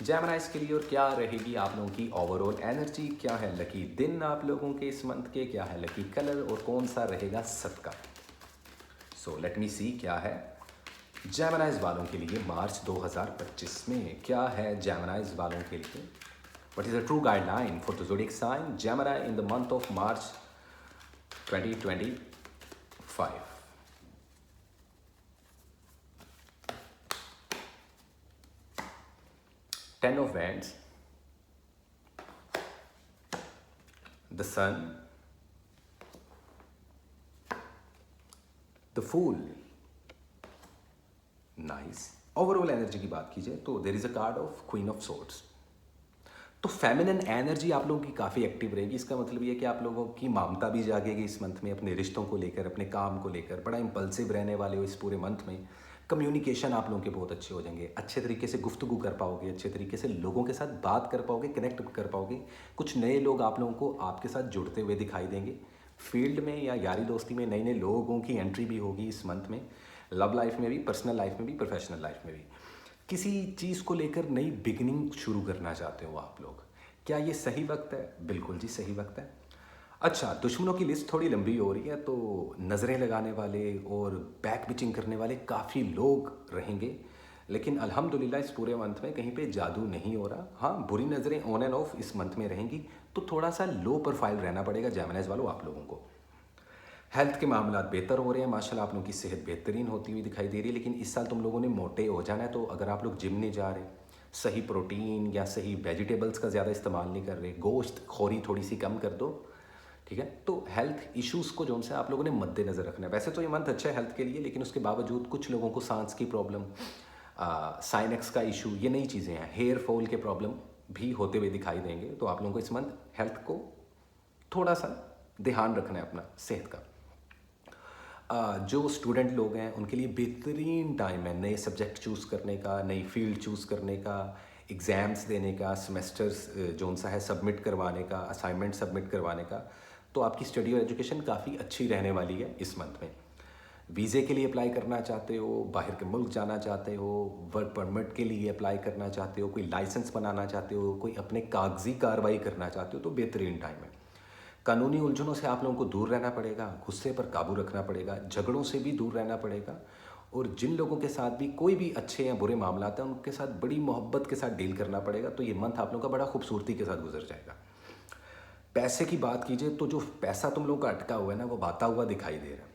जेमिनाइज के लिए और क्या रहेगी आप लोगों की ओवरऑल एनर्जी, क्या है लकी दिन आप लोगों के इस मंथ के, क्या है लकी कलर और कौन सा रहेगा सदका। सो लेट मी सी क्या है जेमिनाइज वालों के लिए मार्च 2025 में, क्या है जेमिनाइज वालों के लिए। What is the true guideline for the zodiac sign Gemini in the month of March 2025? Ten of Wands, the Sun, the Fool. Nice. Overall energy की बात कीजिए तो there is a card of queen of swords. तो feminine energy आप लोगों की काफ़ी active रहेगी। इसका मतलब ये है कि आप लोगों की ममता भी जागेगी इस मंथ में, अपने रिश्तों को लेकर, अपने काम को लेकर। बड़ा इंपल्सिव रहने वाले हो इस पूरे मंथ में। कम्युनिकेशन आप लोगों के बहुत अच्छे हो जाएंगे, अच्छे तरीके से गुफ्तगू कर पाओगे, अच्छे तरीके से लोगों के साथ बात कर पाओगे, कनेक्ट कर पाओगे। कुछ नए लोग आप लोगों को आपके साथ जुड़ते हुए दिखाई देंगे। फील्ड में या यारी दोस्ती में नए नए लोगों की एंट्री भी होगी इस मंथ में, लव लाइफ में भी, पर्सनल लाइफ में भी, प्रोफेशनल लाइफ में भी। किसी चीज़ को लेकर नई बिगनिंग शुरू करना चाहते हो आप लोग, क्या ये सही वक्त है? बिल्कुल जी सही वक्त है। अच्छा, दुश्मनों की लिस्ट थोड़ी लंबी हो रही है, तो नज़रें लगाने वाले और बैक बिचिंग करने वाले काफ़ी लोग रहेंगे, लेकिन अल्हम्दुलिल्लाह इस पूरे मंथ में कहीं पे जादू नहीं हो रहा। हाँ, बुरी नज़रें ऑन एंड ऑफ इस मंथ में रहेंगी, तो थोड़ा सा लो प्रोफाइल रहना पड़ेगा जेमिनाइज वालों आप लोगों को। हेल्थ के मामला बेहतर हो रहे हैं माशाल्लाह, आप लोगों की सेहत बेहतरीन होती हुई दिखाई दे रही है। लेकिन इस साल तुम लोगों ने मोटे हो जाना है, तो अगर आप लोग जिम नहीं जा रहे, सही प्रोटीन या सही वेजिटेबल्स का ज़्यादा इस्तेमाल नहीं कर रहे, गोश्त खोरी थोड़ी सी कम कर दो, ठीक है। तो हेल्थ इश्यूज़ को जो उनसे आप लोगों ने मद्देनज़र रखना है। वैसे तो ये मंथ अच्छा है हेल्थ के लिए, लेकिन उसके बावजूद कुछ लोगों को सांस की प्रॉब्लम, साइन एक्स का इशू, ये नई चीज़ें हैं। हेयर फॉल के प्रॉब्लम भी होते हुए दिखाई देंगे। तो आप लोगों को इस मंथ हेल्थ को थोड़ा सा ध्यान रखना है अपना सेहत का। जो स्टूडेंट लोग हैं उनके लिए बेहतरीन टाइम है नए सब्जेक्ट चूज़ करने का, नई फील्ड चूज़ करने का, एग्ज़ाम्स देने का, सेमेस्टर्स जो सा है सबमिट करवाने का, असाइनमेंट सबमिट करवाने का। तो आपकी स्टडी और एजुकेशन काफ़ी अच्छी रहने वाली है इस मंथ में। वीज़े के लिए अप्लाई करना चाहते हो, बाहर के मुल्क जाना चाहते हो, वर्क परमिट के लिए अप्लाई करना चाहते हो, कोई लाइसेंस बनाना चाहते हो, कोई अपने कागजी कार्रवाई करना चाहते हो, तो बेहतरीन टाइम है। कानूनी उलझनों से आप लोगों को दूर रहना पड़ेगा, गुस्से पर काबू रखना पड़ेगा, झगड़ों से भी दूर रहना पड़ेगा। और जिन लोगों के साथ भी कोई भी अच्छे या बुरे मामला हैं उनके साथ बड़ी मोहब्बत के साथ डील करना पड़ेगा। तो ये मंथ आप लोगों का बड़ा खूबसूरती के साथ गुजर जाएगा। पैसे की बात कीजिए तो जो पैसा तुम लोगों का अटका हुआ है ना, वो बाता हुआ दिखाई दे रहा है।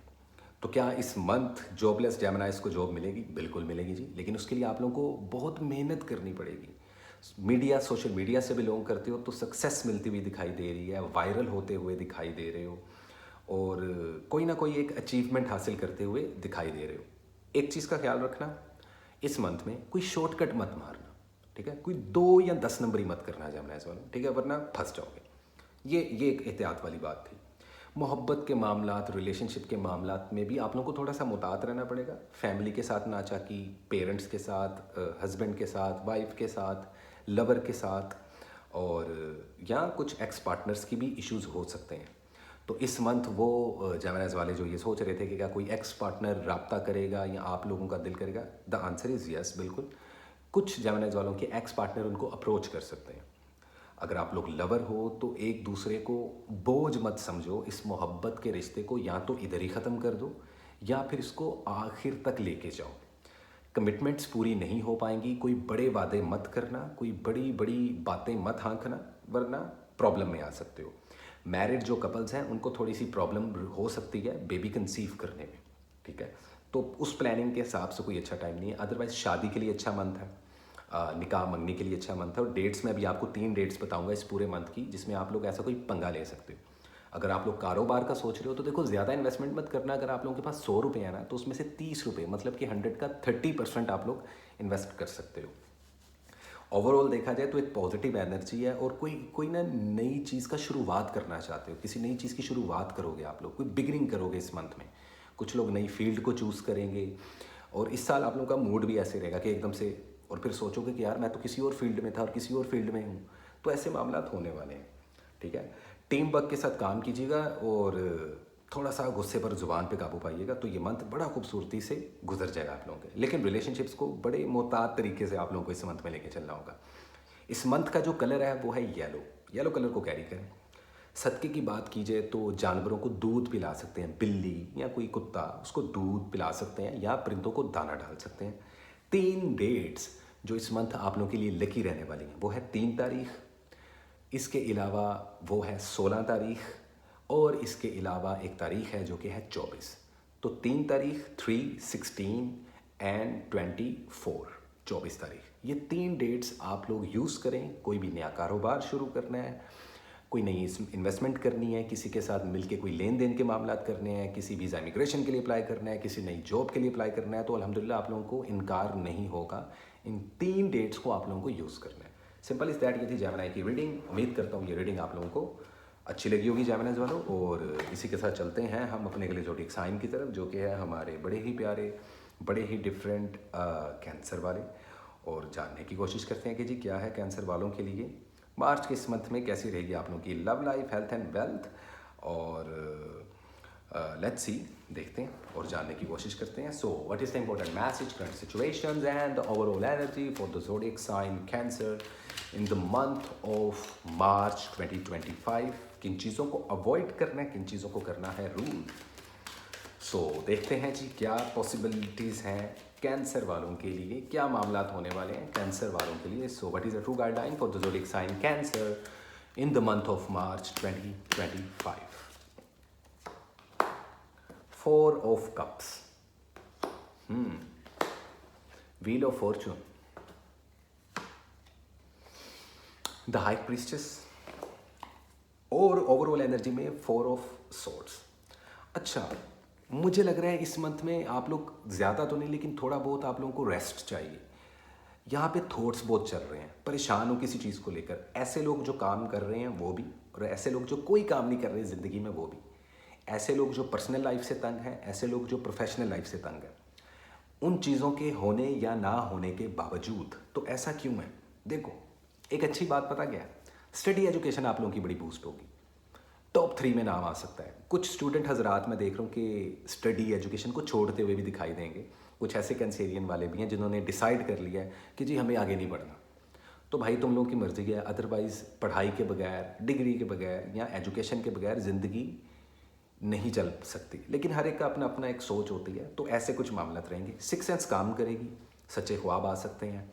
तो क्या इस मंथ जॉबलेस जेमिनाइज को जॉब मिलेगी? बिल्कुल मिलेगी जी, लेकिन उसके लिए आप लोगों को बहुत मेहनत करनी पड़ेगी। मीडिया, सोशल मीडिया से बिलोंग करते हो तो सक्सेस मिलती हुई दिखाई दे रही है, वायरल होते हुए दिखाई दे रहे हो, और कोई ना कोई एक अचीवमेंट हासिल करते हुए दिखाई दे रहे हो। एक चीज़ का ख्याल रखना, इस मंथ में कोई शॉर्टकट मत मारना, ठीक है? कोई 2 या 10 नंबरी मत करना जेमिनाइज वालों, ठीक है? वरना फंस जाओगे। ये एक एहतियात वाली बात थी। मोहब्बत के मामलात, रिलेशनशिप के मामलात में भी आप लोगों को थोड़ा सा मुतात रहना पड़ेगा। फैमिली के साथ नाचाकी, पेरेंट्स के साथ, हस्बैंड के साथ, वाइफ के साथ, लवर के साथ, और या कुछ एक्स पार्टनर्स की भी इश्यूज हो सकते हैं। तो इस मंथ वो जेमिनाइज वाले जो ये सोच रहे थे कि क्या कोई एक्स पार्टनर राब्ता करेगा या आप लोगों का दिल करेगा, द आंसर इज़ यस, बिल्कुल। कुछ जेमिनाइज वालों के एक्स पार्टनर उनको अप्रोच कर सकते हैं। अगर आप लोग लवर हो तो एक दूसरे को बोझ मत समझो, इस मोहब्बत के रिश्ते को या तो इधर ही ख़त्म कर दो या फिर इसको आखिर तक लेके जाओ। कमिटमेंट्स पूरी नहीं हो पाएंगी, कोई बड़े वादे मत करना, कोई बड़ी बड़ी बातें मत हाँकना, वरना प्रॉब्लम में आ सकते हो। मैरिड जो कपल्स हैं उनको थोड़ी सी प्रॉब्लम हो सकती है बेबी कंसीव करने में, ठीक है? तो उस प्लानिंग के हिसाब से कोई अच्छा टाइम नहीं है। अदरवाइज शादी के लिए अच्छा मंथ है, निकाह मंगनी के लिए अच्छा मंथ है। और डेट्स में भी आपको 3 डेट्स बताऊंगा इस पूरे मंथ की, जिसमें आप लोग ऐसा कोई पंगा ले सकते हो। अगर आप लोग कारोबार का सोच रहे हो तो देखो, ज़्यादा इन्वेस्टमेंट मत करना। अगर आप लोगों के पास 100 रुपये है ना, तो उसमें से 30 रुपये, मतलब कि 100 का 30% आप लोग इन्वेस्ट कर सकते हो। ओवरऑल देखा जाए तो एक पॉजिटिव एनर्जी है। और कोई कोई ना नई चीज़ का शुरुआत करना चाहते हो, किसी नई चीज़ की शुरुआत करोगे आप लोग, कोई बिगिनिंग करोगे इस मंथ में। कुछ लोग नई फील्ड को चूज़ करेंगे, और इस साल आप लोगों का मूड भी ऐसे रहेगा कि एकदम से, और फिर सोचोगे कि यार मैं तो किसी और फील्ड में था और किसी और फील्ड में हूँ। तो ऐसे मामला होने वाले हैं, ठीक है? टीम वर्क के साथ काम कीजिएगा और थोड़ा सा गुस्से पर ज़ुबान पे काबू पाइएगा, तो ये मंथ बड़ा खूबसूरती से गुजर जाएगा आप लोगों के। लेकिन रिलेशनशिप्स को बड़े मोहतात तरीके से आप लोगों को इस मंथ में लेके चलना होगा। इस मंथ का जो कलर है वो है येलो। येलो कलर को कैरी करें। सदक़े की बात की जाए तो जानवरों को दूध पिला सकते हैं, बिल्ली या कोई कुत्ता, उसको दूध पिला सकते हैं, या परिंदों को दाना डाल सकते हैं। 3 डेट्स जो इस मंथ आप लोगों के लिए लकी रहने वाली हैं वो है 3 तारीख, इसके अलावा वो है 16 तारीख, और इसके अलावा एक तारीख है जो कि है 24। तो 3 तारीख, 3, 16 एंड 24, 24 तारीख, ये 3 डेट्स आप लोग यूज़ करें। कोई भी नया कारोबार शुरू करना है, कोई नई इन्वेस्टमेंट करनी है, किसी के साथ मिलके कोई लेन देन के मामलात करने हैं, किसी वीज़ा इमिग्रेशन के लिए अप्लाई करना है, किसी नई जॉब के लिए अप्लाई करना है, तो अल्हम्दुलिल्लाह आप लोगों को इनकार नहीं होगा। इन 3 डेट्स को आप लोगों को यूज़ करना है। सिंपल इस दैट। ये थी जेमिनी की रीडिंग। उम्मीद करता हूँ ये रीडिंग आप लोगों को अच्छी लगी होगी जेमिनीज वालों। और इसी के साथ चलते हैं हम अपने अगले ज़ोडिएक साइन की तरफ, जो कि है हमारे बड़े ही प्यारे, बड़े ही डिफरेंट कैंसर वाले। और जानने की कोशिश करते हैं कि जी क्या है कैंसर वालों के लिए मार्च के इस मंथ में, कैसी रहेगी आप लोगों की love life, health and wealth. और लेट्स सी, देखते हैं और जानने की कोशिश करते हैं। So what is the important message, current situations and the overall energy for the zodiac sign Cancer in the month of March 2025। किन चीज़ों को अवॉइड करना है, किन चीज़ों को करना है रूल। सो देखते हैं जी क्या पॉसिबिलिटीज़ हैं कैंसर वालों के लिए, क्या मामलात होने वाले हैं कैंसर वालों के लिए। So what is a true guideline for the zodiac sign Cancer in the month of March 2025। 4 of Cups, Wheel of Fortune, The High Priestess, और ओवरऑल एनर्जी में 4 of Swords। अच्छा, मुझे लग रहा है इस मंथ में आप लोग ज़्यादा तो नहीं, लेकिन थोड़ा बहुत आप लोगों को रेस्ट चाहिए। यहाँ पे थॉट्स बहुत चल रहे हैं, परेशान हो किसी चीज़ को लेकर। ऐसे लोग जो काम कर रहे हैं वो भी, और ऐसे लोग जो कोई काम नहीं कर रहे ज़िंदगी में वो भी। ऐसे लोग जो पर्सनल लाइफ से तंग हैं, ऐसे लोग जो प्रोफेशनल लाइफ से तंग हैं। उन चीज़ों के होने या ना होने के बावजूद तो ऐसा क्यों है? देखो, एक अच्छी बात पता क्या है, स्टडी एजुकेशन आप लोगों की बड़ी बूस्ट होगी, टॉप 3 में नाम आ सकता है। कुछ स्टूडेंट हजरात मैं देख रहा हूँ कि स्टडी एजुकेशन को छोड़ते हुए भी दिखाई देंगे। कुछ ऐसे कैंसेरियन वाले भी हैं जिन्होंने डिसाइड कर लिया है कि जी हमें आगे नहीं बढ़ना। तो भाई तुम लोगों की मर्ज़ी है, अदरवाइज़ पढ़ाई के बगैर, डिग्री के बगैर या एजुकेशन के बगैर ज़िंदगी नहीं चल सकती। लेकिन हर एक का अपना अपना एक सोच होती है, तो ऐसे कुछ मामलात रहेंगे। सिक्स सेंस काम करेगी, सच्चे ख्वाब आ सकते हैं,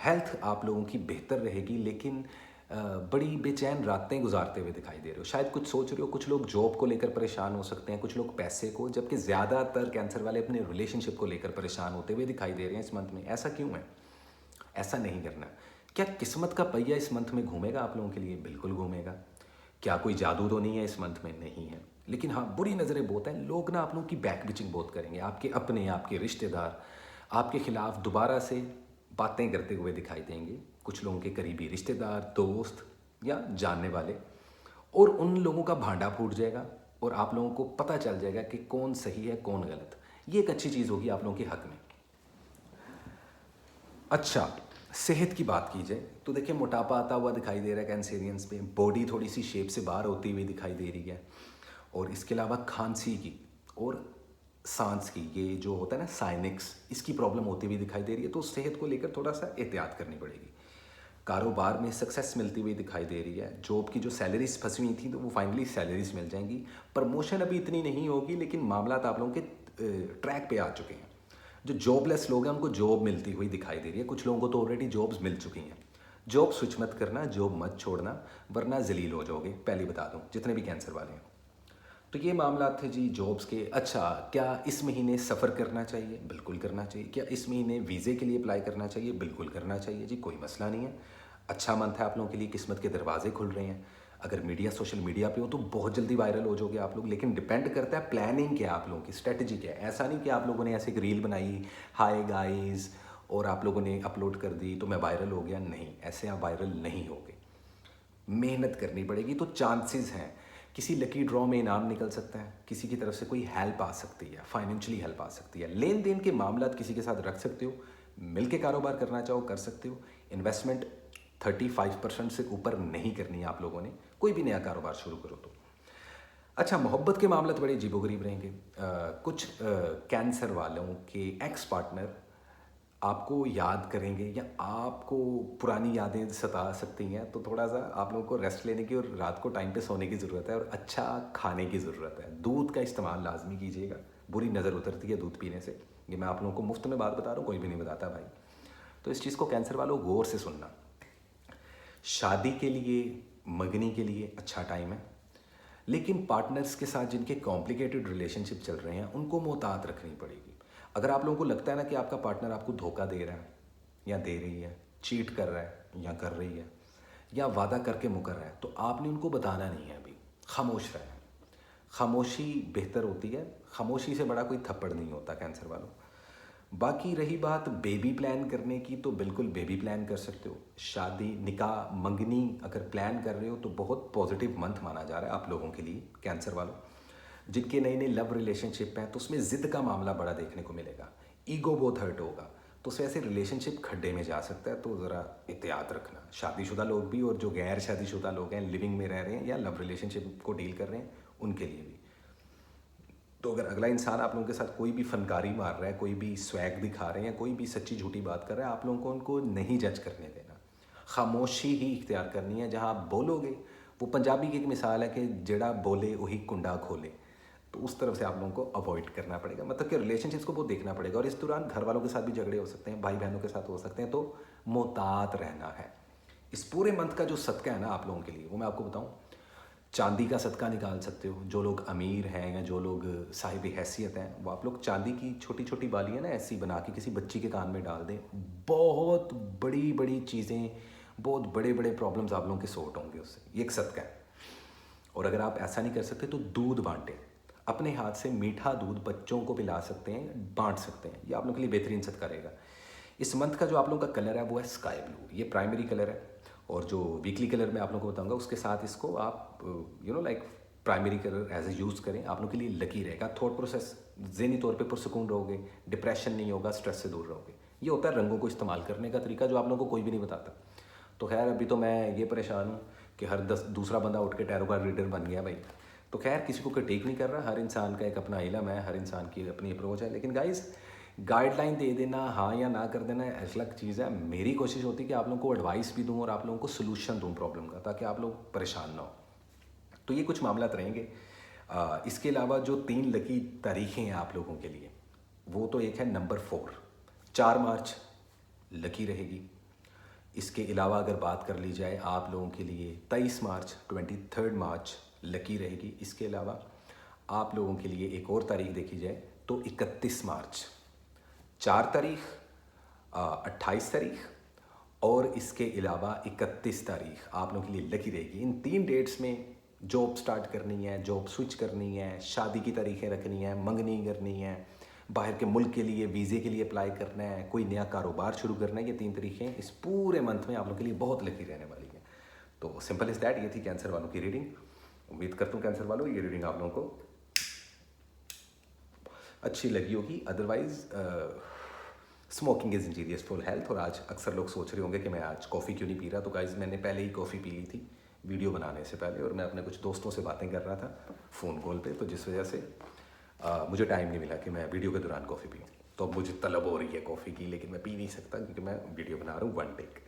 हेल्थ आप लोगों की बेहतर रहेगी, लेकिन बड़ी बेचैन रातें गुजारते हुए दिखाई दे रहे हो। शायद कुछ सोच रहे हो, कुछ लोग जॉब को लेकर परेशान हो सकते हैं, कुछ लोग पैसे को, जबकि ज़्यादातर कैंसर वाले अपने रिलेशनशिप को लेकर परेशान होते हुए दिखाई दे रहे हैं इस मंथ में। ऐसा क्यों है? ऐसा नहीं करना। क्या किस्मत का पहिया इस मंथ में घूमेगा आप लोगों के लिए? बिल्कुल घूमेगा। क्या कोई जादू तो नहीं है इस मंथ में? नहीं है। लेकिन हाँ, बुरी नज़रें बहुत हैं। लोग ना आप लोगों की बैक बिचिंग बहुत करेंगे। आपके अपने, आपके रिश्तेदार आपके खिलाफ दोबारा से बातें करते हुए दिखाई देंगे। कुछ लोगों के करीबी रिश्तेदार, दोस्त या जानने वाले, और उन लोगों का भांडा फूट जाएगा और आप लोगों को पता चल जाएगा कि कौन सही है कौन गलत। ये एक अच्छी चीज़ होगी आप लोगों के हक में। अच्छा, सेहत की बात की जाए तो देखिए, मोटापा आता हुआ दिखाई दे रहा है कैंसेरियंस पे, बॉडी थोड़ी सी शेप से बाहर होती हुई दिखाई दे रही है, और इसके अलावा खांसी की और सांस की, ये जो होता है ना साइनिक्स, इसकी प्रॉब्लम होती हुई दिखाई दे रही है। तो सेहत को लेकर थोड़ा सा एहतियात करनी पड़ेगी। कारोबार में सक्सेस मिलती हुई दिखाई दे रही है। जॉब की जो सैलरीज फंसी हुई थी तो वो फाइनली सैलरीज मिल जाएंगी। प्रमोशन अभी इतनी नहीं होगी, लेकिन मामला आप लोगों के ट्रैक पे आ चुके हैं। जो जॉबलेस लोग हैं उनको जॉब मिलती हुई दिखाई दे रही है। कुछ लोगों को तो ऑलरेडी जॉब्स मिल चुकी हैं। जॉब स्विच मत करना, जॉब मत छोड़ना, वरना जलील हो जाओगे, पहले बता दूं, जितने भी कैंसर वाले हैं। तो ये मामला थे जी जॉब्स के। अच्छा, क्या इस महीने सफ़र करना चाहिए? बिल्कुल करना चाहिए। क्या इस महीने वीज़े के लिए अप्लाई करना चाहिए? बिल्कुल करना चाहिए जी, कोई मसला नहीं है। अच्छा मंथ है आप लोगों के लिए, किस्मत के दरवाजे खुल रहे हैं। अगर मीडिया, सोशल मीडिया पे हो तो बहुत जल्दी वायरल हो जाओगे आप लोग, लेकिन डिपेंड करता है प्लानिंग क्या है आप लोगों की, स्ट्रेटजी क्या है। ऐसा नहीं कि आप लोगों ने ऐसे एक रील बनाई, हाय गाइस, और आप लोगों ने अपलोड कर दी तो मैं वायरल हो गया। नहीं, ऐसे आप वायरल नहीं होगे। मेहनत करनी पड़ेगी। तो चांसेस हैं, किसी लकी ड्रॉ में इनाम निकल सकता है, किसी की तरफ से कोई हेल्प आ सकती है, फाइनेंशियली हेल्प आ सकती है। लेन देन के मामला किसी के साथ रख सकते हो, मिल के कारोबार करना चाहो कर सकते हो। इन्वेस्टमेंट 35% से ऊपर नहीं करनी है आप लोगों ने, कोई भी नया कारोबार शुरू करो तो। अच्छा, मोहब्बत के मामले तो बड़े अजीबोगरीब रहेंगे। कुछ कैंसर वालों के एक्स पार्टनर आपको याद करेंगे या आपको पुरानी यादें सता सकती हैं, तो थोड़ा सा आप लोगों को रेस्ट लेने की और रात को टाइम पे सोने की ज़रूरत है, और अच्छा खाने की ज़रूरत है। दूध का इस्तेमाल लाजमी कीजिएगा, बुरी नज़र उतरती है दूध पीने से। ये मैं आप लोगों को मुफ्त में बात बता रहा हूँ, कोई भी नहीं बताता भाई। तो इस चीज़ को कैंसर वालों गौर से सुनना। शादी के लिए, मंगनी के लिए अच्छा टाइम है, लेकिन पार्टनर्स के साथ जिनके कॉम्प्लिकेटेड रिलेशनशिप चल रहे हैं उनको मोहतात रखनी पड़ेगी। अगर आप लोगों को लगता है ना कि आपका पार्टनर आपको धोखा दे रहा है या दे रही है, चीट कर रहा है या कर रही है, या वादा करके मुकर रहा है, तो आपने उनको बताना नहीं है अभी, खामोश रहना है। खामोशी बेहतर होती है, खामोशी से बड़ा कोई थप्पड़ नहीं होता कैंसर वालों। बाकी रही बात बेबी प्लान करने की, तो बिल्कुल बेबी प्लान कर सकते हो। शादी, निकाह, मंगनी अगर प्लान कर रहे हो तो बहुत पॉजिटिव मंथ माना जा रहा है आप लोगों के लिए कैंसर वालों। जिनके नए नए लव रिलेशनशिप हैं तो उसमें ज़िद का मामला बड़ा देखने को मिलेगा, ईगो बहुत हर्ट होगा, तो उससे ऐसे रिलेशनशिप खड्डे में जा सकता है। तो ज़रा एहतियात रखना, शादीशुदा लोग भी और जो गैर शादीशुदा लोग हैं, लिविंग में रह रहे हैं या लव रिलेशनशिप को डील कर रहे हैं, उनके लिए भी। तो अगर अगला इंसान आप लोगों के साथ कोई भी फनकारी मार रहा है, कोई भी स्वैग दिखा रहे हैं, कोई भी सच्ची झूठी बात कर रहा है, आप लोगों को उनको नहीं जज करने देना, खामोशी ही इख्तियार करनी है। जहाँ आप बोलोगे, वो पंजाबी की एक मिसाल है कि जेड़ा बोले वही कुंडा खोले, तो उस तरफ से आप लोगों को अवॉइड करना पड़ेगा। मतलब कि रिलेशनशिप्स को बहुत देखना पड़ेगा, और इस दौरान घर वालों के साथ भी झगड़े हो सकते हैं, भाई बहनों के साथ हो सकते हैं, तो मोहतात रहना है। इस पूरे मंथ का जो सदका है ना आप लोगों के लिए, वो मैं आपको बताऊं, चांदी का सदका निकाल सकते हो। जो लोग अमीर हैं या जो लोग साहिब हैसियत हैं, वो आप लोग चांदी की छोटी छोटी बालियाँ ना ऐसी बना के किसी बच्ची के कान में डाल दें, बहुत बड़ी बड़ी चीज़ें, बहुत बड़े बड़े प्रॉब्लम्स आप लोगों के सॉर्ट होंगे उससे। ये एक सदका है। और अगर आप ऐसा नहीं कर सकते तो दूध बांटें, अपने हाथ से मीठा दूध बच्चों को पिला सकते हैं, बांट सकते हैं, ये आप लोगों के लिए बेहतरीन सदका रहेगा। इस मंथ का जो आप लोगों का कलर है वो है स्काई ब्लू, ये प्राइमरी कलर है। और जो वीकली कलर मैं आप लोगों को बताऊंगा उसके साथ इसको आप like primary colour as a use करें, आप लोगों के लिए लकी रहेगा। थॉट प्रोसेस ज़हनी तौर पे पुरसकून रहोगे, डिप्रेशन नहीं होगा, स्ट्रेस से दूर रहोगे। ये होता है रंगों को इस्तेमाल करने का तरीका जो आप लोगों को कोई भी नहीं बताता। तो खैर अभी तो मैं ये परेशान हूँ कि हर दूसरा बंदा उठ के टैरो कार्ड रीडर बन गया भाई। तो खैर किसी को क्रिटिक नहीं कर रहा, हर इंसान का एक अपना इलम है, हर इंसान की अपनी अप्रोच है। लेकिन गाइस गाइडलाइन दे देना, हाँ या ना कर देना अलग चीज़ है। मेरी कोशिश होती है कि आप लोगों को एडवाइस भी दूँ और आप लोगों को सोल्यूशन दूँ प्रॉब्लम का, ताकि आप लोग परेशान ना हो। तो ये कुछ मामला रहेंगे। इसके अलावा जो 3 लकी तारीखें हैं आप लोगों के लिए, वो तो एक है नंबर 4, 4 मार्च लकी रहेगी। इसके अलावा अगर बात कर ली जाए आप लोगों के लिए 23 मार्च 23 मार्च लकी रहेगी। इसके अलावा आप लोगों के लिए एक और तारीख देखी जाए तो 31 मार्च, 4 तारीख, 28 तारीख और इसके अलावा 31 तारीख आप लोगों के लिए लकी रहेगी। इन 3 डेट्स में जॉब स्टार्ट करनी है, जॉब स्विच करनी है, शादी की तारीखें रखनी है, मंगनी करनी है, बाहर के मुल्क के लिए वीज़े के लिए अप्लाई करना है, कोई नया कारोबार शुरू करना है, ये 3 तारीखें इस पूरे मंथ में आप लोगों के लिए बहुत लकी रहने वाली हैं। तो सिंपल इज़ दैट, ये थी कैंसर वालों की रीडिंग। उम्मीद करता हूँ कैंसर वालों ये रीडिंग आप लोगों को अच्छी लगी होगी। Otherwise smoking is injurious for health. और आज अक्सर लोग सोच रहे होंगे कि मैं आज कॉफ़ी क्यों नहीं पी रहा। तो गाइज़ मैंने पहले ही कॉफ़ी पी ली थी वीडियो बनाने से पहले, और मैं अपने कुछ दोस्तों से बातें कर रहा था फ़ोन कॉल पे, तो जिस वजह से मुझे टाइम नहीं मिला कि मैं वीडियो के दौरान कॉफ़ी पीऊँ। तो अब मुझे तलब हो रही है कॉफ़ी की, लेकिन मैं पी नहीं सकता क्योंकि मैं वीडियो बना रहा हूँ 1 टेक।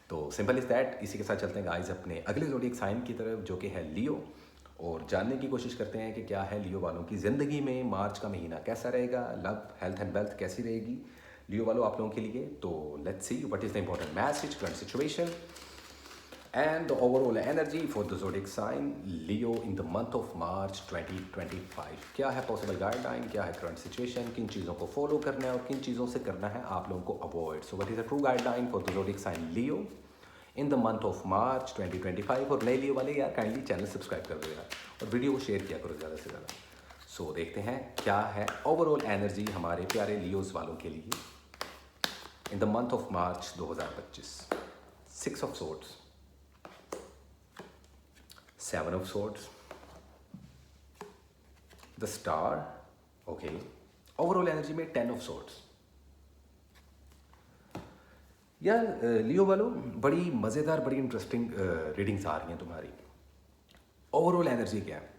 तो सिंपल इज़ दैट। इसी के साथ चलते हैं गाइज़ अपने अगले ज़ोडिएक साइन की तरफ, जो कि है लियो, और जानने की कोशिश करते हैं कि क्या है लियो वालों की ज़िंदगी में मार्च का महीना कैसा रहेगा, लव, हेल्थ एंड वेल्थ कैसी रहेगी लियो वालों आप लोगों के लिए। तो let's see what is the important message, current situation and the overall energy for the zodiac sign Leo in the month of March 2025। क्या है पॉसिबल गाइडलाइन, क्या है करंट सिचुएशन, किन चीज़ों को फॉलो करना है और किन चीज़ों से करना है आप लोगों को avoid. So what is the true guideline for the zodiac sign Leo in the month of March 2025। और नए लियो वाले यार काइंडली चैनल सब्सक्राइब कर दो यार, और वीडियो को शेयर किया करो ज़्यादा से ज़्यादा। सो देखते हैं क्या है ओवरऑल एनर्जी हमारे प्यारे लियोज़ वालों के लिए in the month of March 2025। 6 of swords, 7 of swords, the star, okay, overall energy में 10 of swords। यार लियो वालों बड़ी मज़ेदार, बड़ी इंटरेस्टिंग रीडिंग्स आ रही हैं तुम्हारी। ओवरऑल एनर्जी क्या है,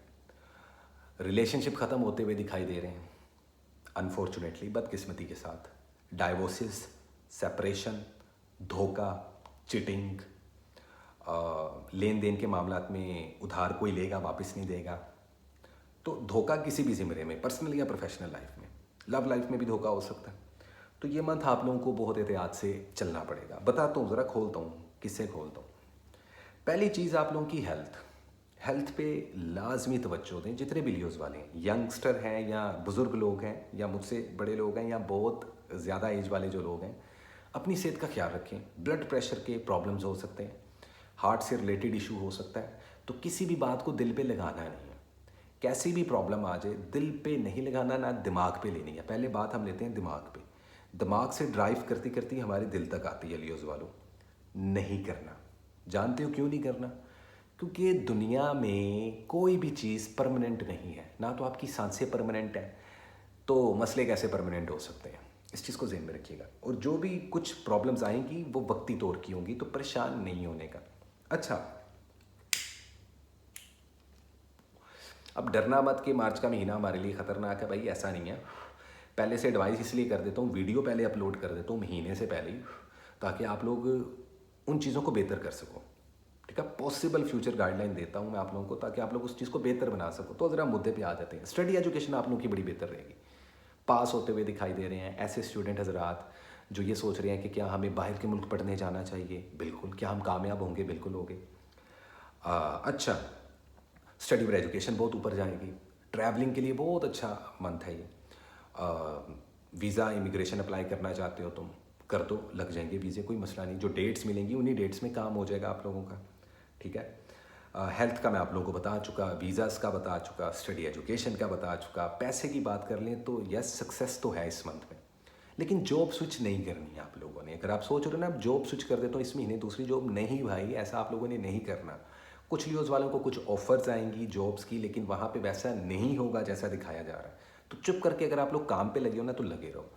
रिलेशनशिप ख़त्म होते हुए दिखाई दे रहे हैं अनफॉर्चुनेटली, बदकिस्मती के साथ। डाइवोर्सिस, सेपरेशन, धोखा, चिटिंग, लेन देन के मामलात में उधार कोई लेगा वापस नहीं देगा। तो धोखा किसी भी ज़िम्मे में, पर्सनल या प्रोफेशनल लाइफ में, लव लाइफ में भी धोखा हो सकता है। तो ये मंथ आप लोगों को बहुत एहतियात से चलना पड़ेगा। बताता हूँ, ज़रा खोलता हूँ, किससे खोलता हूँ। पहली चीज़ आप लोगों की हेल्थ पे लाजमी तवज्जो दें। जितने भी लियोज़ वाले हैं, यंगस्टर हैं या बुज़ुर्ग लोग हैं या मुझसे बड़े लोग हैं या बहुत ज़्यादा एज वाले जो लोग हैं, अपनी सेहत का ख्याल रखें। ब्लड प्रेशर के प्रॉब्लम्स हो सकते हैं, हार्ट से रिलेटेड इशू हो सकता है। तो किसी भी बात को दिल पे लगाना नहीं है। कैसी भी प्रॉब्लम आ जाए दिल पे नहीं लगाना, ना दिमाग पे लेनी है। पहले बात हम लेते हैं दिमाग पे। दिमाग से ड्राइव करती करती हमारे दिल तक आती है लियोज़ वालों। नहीं करना। जानते हो क्यों नहीं करना? क्योंकि दुनिया में कोई भी चीज़ परमानेंट नहीं है। ना तो आपकी सांसें परमानेंट हैं, तो मसले कैसे परमानेंट हो सकते हैं? इस चीज़ को ज़हन में रखिएगा। और जो भी कुछ प्रॉब्लम्स आएंगी वो वक्ती तौर की होंगी, तो परेशान नहीं होने का। अच्छा, अब डरना मत कि मार्च का महीना हमारे लिए ख़तरनाक है। भाई ऐसा नहीं है। पहले से एडवाइस इसलिए कर देता हूँ, वीडियो पहले अपलोड कर देता हूँ महीने से पहले ही, ताकि आप लोग उन चीज़ों को बेहतर कर सको। ठीक है, पॉसिबल फ्यूचर गाइडलाइन देता हूँ मैं आप लोगों को, ताकि आप लोग उस चीज़ को बेहतर बना सको। तो ज़रा मुद्दे पे आ जाते हैं। स्टडी एजुकेशन आप लोगों की बड़ी बेहतर रहेगी। पास होते हुए दिखाई दे रहे हैं ऐसे स्टूडेंट हजरात जो ये सोच रहे हैं कि क्या हमें बाहर के मुल्क पढ़ने जाना चाहिए। बिल्कुल। क्या हम कामयाब होंगे? बिल्कुल होंगे। अच्छा, स्टडी और एजुकेशन बहुत ऊपर जाएगी। ट्रैवलिंग के लिए बहुत अच्छा मंथ है ये। वीज़ा, इमिग्रेशन अप्लाई करना चाहते हो तुम, कर दो, लग जाएंगे वीज़े, कोई मसला नहीं। जो डेट्स मिलेंगी उन्हीं डेट्स में काम हो जाएगा आप लोगों का। ठीक है। हेल्थ का मैं आप लोगों को बता चुका, वीज़ाज़ का बता चुका, स्टडी एजुकेशन का बता चुका। पैसे की बात कर लें तो यस, सक्सेस तो है इस मंथ में, लेकिन जॉब स्विच नहीं करनी है आप लोगों ने। अगर आप सोच रहे हो ना अब जॉब स्विच कर देता हूँ इस महीने दूसरी जॉब, नहीं भाई, ऐसा आप लोगों ने नहीं करना। कुछ लियोज वालों को कुछ ऑफर्स आएंगी जॉब्स की, लेकिन वहाँ पे वैसा नहीं होगा जैसा दिखाया जा रहा है। तो चुप करके अगर आप लोग काम पे लगे हो ना तो लगे रहो।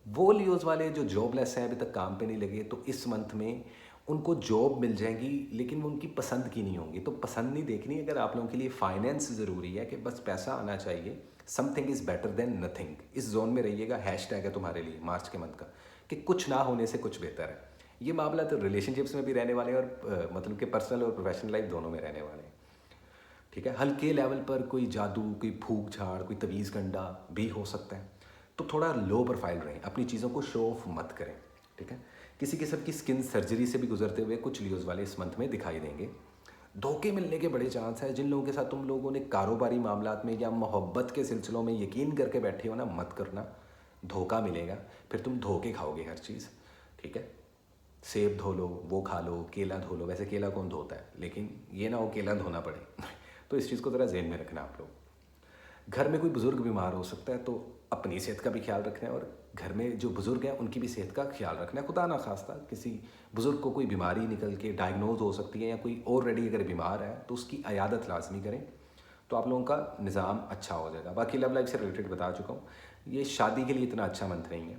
वो लियोज वाले जो जॉबलेस हैं, अभी तक काम पे नहीं लगे, तो इस मंथ में उनको जॉब मिल जाएगी, लेकिन वो उनकी पसंद की नहीं होंगी। तो पसंद नहीं देखनी। अगर आप लोगों के लिए फाइनेंस ज़रूरी है कि बस पैसा आना चाहिए, something is better than nothing, इस जोन में रहिएगा। हैशटैग है तुम्हारे लिए मार्च के मंथ का कि कुछ ना होने से कुछ बेहतर है। ये मामला तो रिलेशनशिप्स में भी रहने वाले हैं और मतलब कि पर्सनल और प्रोफेशनल लाइफ दोनों में रहने वाले हैं। ठीक है, हल्के लेवल पर कोई जादू, कोई फूक झाड़, कोई तवीज़ गंडा भी हो सकता है। तो थोड़ा लो प्रोफाइल रहें, अपनी चीज़ों को शो ऑफ मत करें। ठीक है, किसी किस्म की स्किन सर्जरी से भी गुजरते हुए कुछ लियोज वाले इस मंथ में दिखाई देंगे। धोखे मिलने के बड़े चांस है। जिन लोगों के साथ तुम लोगों ने कारोबारी मामलात में या मोहब्बत के सिलसिलों में यकीन करके बैठे हो ना, मत करना, धोखा मिलेगा, फिर तुम धोखे खाओगे हर चीज़। ठीक है, सेब धो लो, वो खा लो, केला धो लो। वैसे केला कौन धोता है, लेकिन ये ना हो केला धोना पड़े तो इस चीज़ को ज़रा ज़हन में रखना आप लोग। घर में कोई बुज़ुर्ग बीमार हो सकता है, तो अपनी सेहत का भी ख्याल रखना है, और घर में जो बुज़ुर्ग हैं उनकी भी सेहत का ख्याल रखना है। खुदा ना खास्ता किसी बुज़ुर्ग को कोई बीमारी निकल के डायग्नोज हो सकती है, या कोई ऑलरेडी अगर बीमार है तो उसकी अयादत लाजमी करें, तो आप लोगों का निज़ाम अच्छा हो जाएगा। बाकी लव लाइफ से रिलेटेड बता चुका हूँ। ये शादी के लिए इतना अच्छा मंथ नहीं है,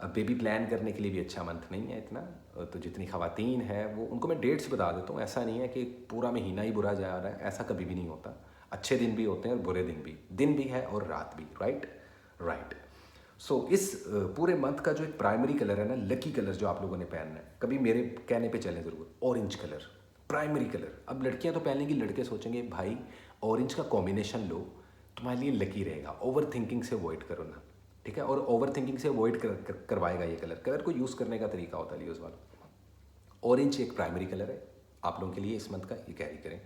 बेबी प्लान करने के लिए भी अच्छा मंथ नहीं है इतना। तो जितनी ख़वातीन है वो, उनको मैं डेट्स बता देता हूँ। ऐसा नहीं है कि पूरा महीना ही बुरा जा रहा है, ऐसा कभी भी नहीं होता। अच्छे दिन भी होते हैं और बुरे दिन भी है और रात भी। राइट। सो इस पूरे मंथ का जो एक प्राइमरी कलर है ना, लकी कलर जो आप लोगों ने पहनना है, कभी मेरे कहने पे चलें ज़रूर, ऑरेंज कलर प्राइमरी कलर। अब लड़कियां तो पहनेंगी, लड़के सोचेंगे भाई ऑरेंज का कॉम्बिनेशन लो, तुम्हारे लिए लकी रहेगा। ओवर थिंकिंग से अवॉइड करो ना। ठीक है, और ओवर थिंकिंग से अवॉइड करवाएगा ये कलर। कलर को यूज़ करने का तरीका होता है लियोज वाला। ऑरेंज एक प्राइमरी कलर है आप लोगों के लिए इस मंथ का, ये कैरी करें।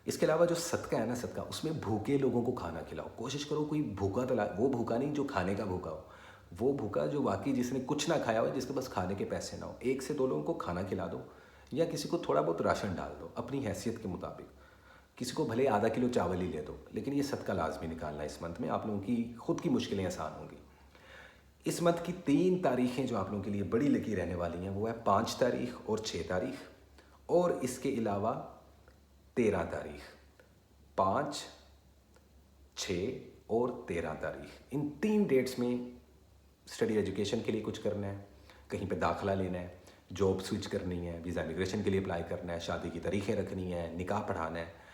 इसके अलावा जो सदका है ना, सदका, उसमें भूखे लोगों को खाना खिलाओ। कोशिश करो कोई भूखा तो वो भूखा नहीं जो खाने का भूखा हो, वो भूखा जो वाकई जिसने कुछ ना खाया हो, जिसके पास खाने के पैसे ना हो। 1 से 2 लोगों को खाना खिला दो, या किसी को थोड़ा बहुत राशन डाल दो अपनी हैसियत के मुताबिक। किसी को भले आधा किलो चावल ही ले दो, लेकिन ये सदका लाजमी निकालना इस मंथ में। आप लोगों की खुद की मुश्किलें आसान होंगी। इस मंथ की 3 तारीखें जो आप लोगों के लिए बड़ी लकी रहने वाली हैं, वो है 5 तारीख और 6 तारीख, और इसके अलावा 13 तारीख। 5, 6 और 13 तारीख, इन 3 डेट्स में स्टडी एजुकेशन के लिए कुछ करना है, कहीं पे दाखिला लेना है, जॉब स्विच करनी है, वीज़ा इमिग्रेशन के लिए अप्लाई करना है, शादी की तारीखें रखनी है, निकाह पढ़ाना है,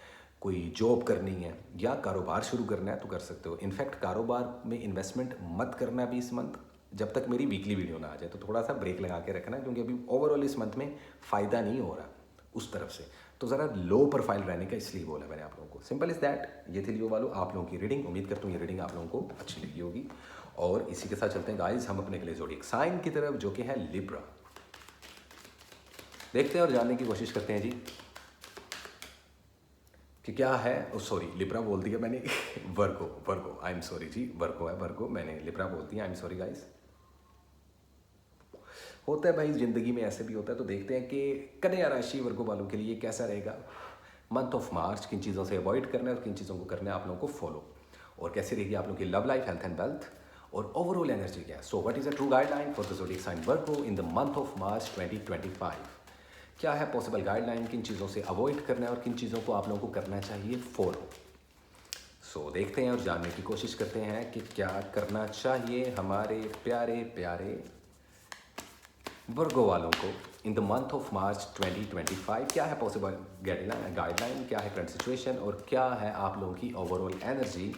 कोई जॉब करनी है, या कारोबार शुरू करना है तो कर सकते हो। इनफैक्ट कारोबार में इन्वेस्टमेंट मत करना भी इस मंथ, जब तक मेरी वीकली वीडियो ना आ जाए। तो थोड़ा सा ब्रेक लगा के रखना, क्योंकि अभी ओवरऑल इस मंथ में फ़ायदा नहीं हो रहा उस तरफ से। तो ज़रा लो प्रोफाइल रहने का इसलिए बोला मैंने आप लोगों को। Simple is that. ये थी लियो वालों आप लोगों की रीडिंग। उम्मीद करता हूँ ये रीडिंग आप लोगों को अच्छी लगी होगी। और इसी के साथ चलते हैं गाइस हम अपने अगले ज़ोडिएक साइन की तरफ, जो कि है लिब्रा। देखते हैं और जानने की कोशिश करते हैं जी कि क्या है। सॉरी, लिब्रा बोल दिया मैंने वर्गो, आई एम सॉरी जी, वर्गो है, वर्गो, मैंने लिब्रा बोल दिया, आई एम सॉरी गाइस। होता है भाई, ज़िंदगी में ऐसे भी होता है। तो देखते हैं कि कन्या राशि वर्गो वालों के लिए कैसा रहेगा मंथ ऑफ मार्च। किन चीज़ों से अवॉइड करना है और किन चीज़ों को करना है आप लोगों को फॉलो, और कैसे रहेगी आप लोगों की love life, health and wealth, और ओवरऑल एनर्जी क्या है। So what is a true guideline for the zodiac sign Virgo in the month of March 2025। क्या है पॉसिबल गाइडलाइन, किन चीज़ों से अवॉइड करना है और किन चीज़ों को आप लोगों को करना चाहिए फॉलो। सो देखते हैं और जानने की कोशिश करते हैं कि क्या करना चाहिए हमारे प्यारे प्यारे वर्गो वालों को इन द मंथ ऑफ मार्च 2025। क्या है पॉसिबल गाइडलाइन, क्या है करंट सिचुएशन, और क्या है आप लोगों की overall energy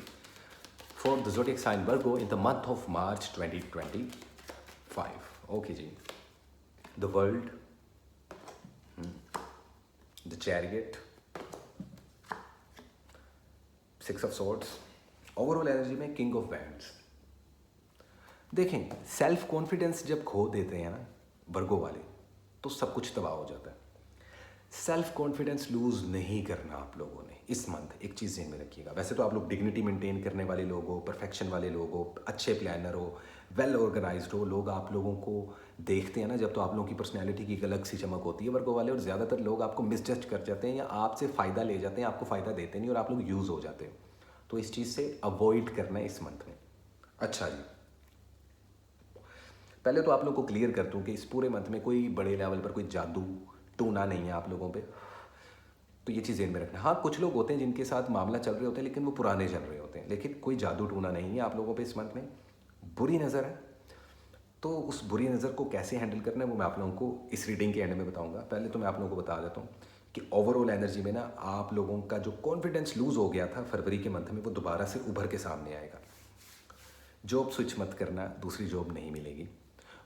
for the zodiac sign Virgo in the month of March 2025। Okay जी। The world, the chariot, 6 of swords, overall energy में किंग ऑफ वैंड्स। देखें, सेल्फ कॉन्फिडेंस जब खो देते हैं ना वर्गो वाले, तो सब कुछ तबाह हो जाता है। सेल्फ कॉन्फिडेंस लूज़ नहीं करना आप लोगों ने इस मंथ। एक चीज़ ध्यान में रखिएगा, वैसे तो आप लोग डिग्निटी मेंटेन करने वाले लोग हो, परफेक्शन वाले लोग हो, अच्छे प्लानर हो, वेल ऑर्गेनाइज्ड हो। लोग आप लोगों को देखते हैं ना जब, तो आप लोगों की पर्सनैलिटी की एक अलग सी चमक होती है वर्गो वाले। और ज़्यादातर लोग आपको मिसजस्ट कर जाते हैं या आपसे फ़ायदा ले जाते हैं, आपको फ़ायदा देते नहीं और आप लोग यूज़ हो जाते हो। तो इस चीज़ से अवॉइड करना है इस मंथ में। अच्छा जी, पहले तो आप लोगों को क्लियर कर दूँ कि इस पूरे मंथ में कोई बड़े लेवल पर कोई जादू टूना नहीं है आप लोगों पे, तो ये चीज़ ध्यान में रखना। हाँ, कुछ लोग होते हैं जिनके साथ मामला चल रहे होते हैं लेकिन वो पुराने चल रहे होते हैं, लेकिन कोई जादू टूना नहीं है आप लोगों पे इस मंथ में। बुरी नज़र है तो उस बुरी नज़र को कैसे हैंडल करना है वो मैं आप लोगों को इस रीडिंग के एंड में बताऊंगा। पहले तो मैं आप लोगों को बता देता हूँ कि ओवरऑल एनर्जी में ना आप लोगों का जो कॉन्फिडेंस लूज़ हो गया था फरवरी के मंथ में, वो दोबारा से उभर के सामने आएगा। जॉब स्विच मत करना, दूसरी जॉब नहीं मिलेगी।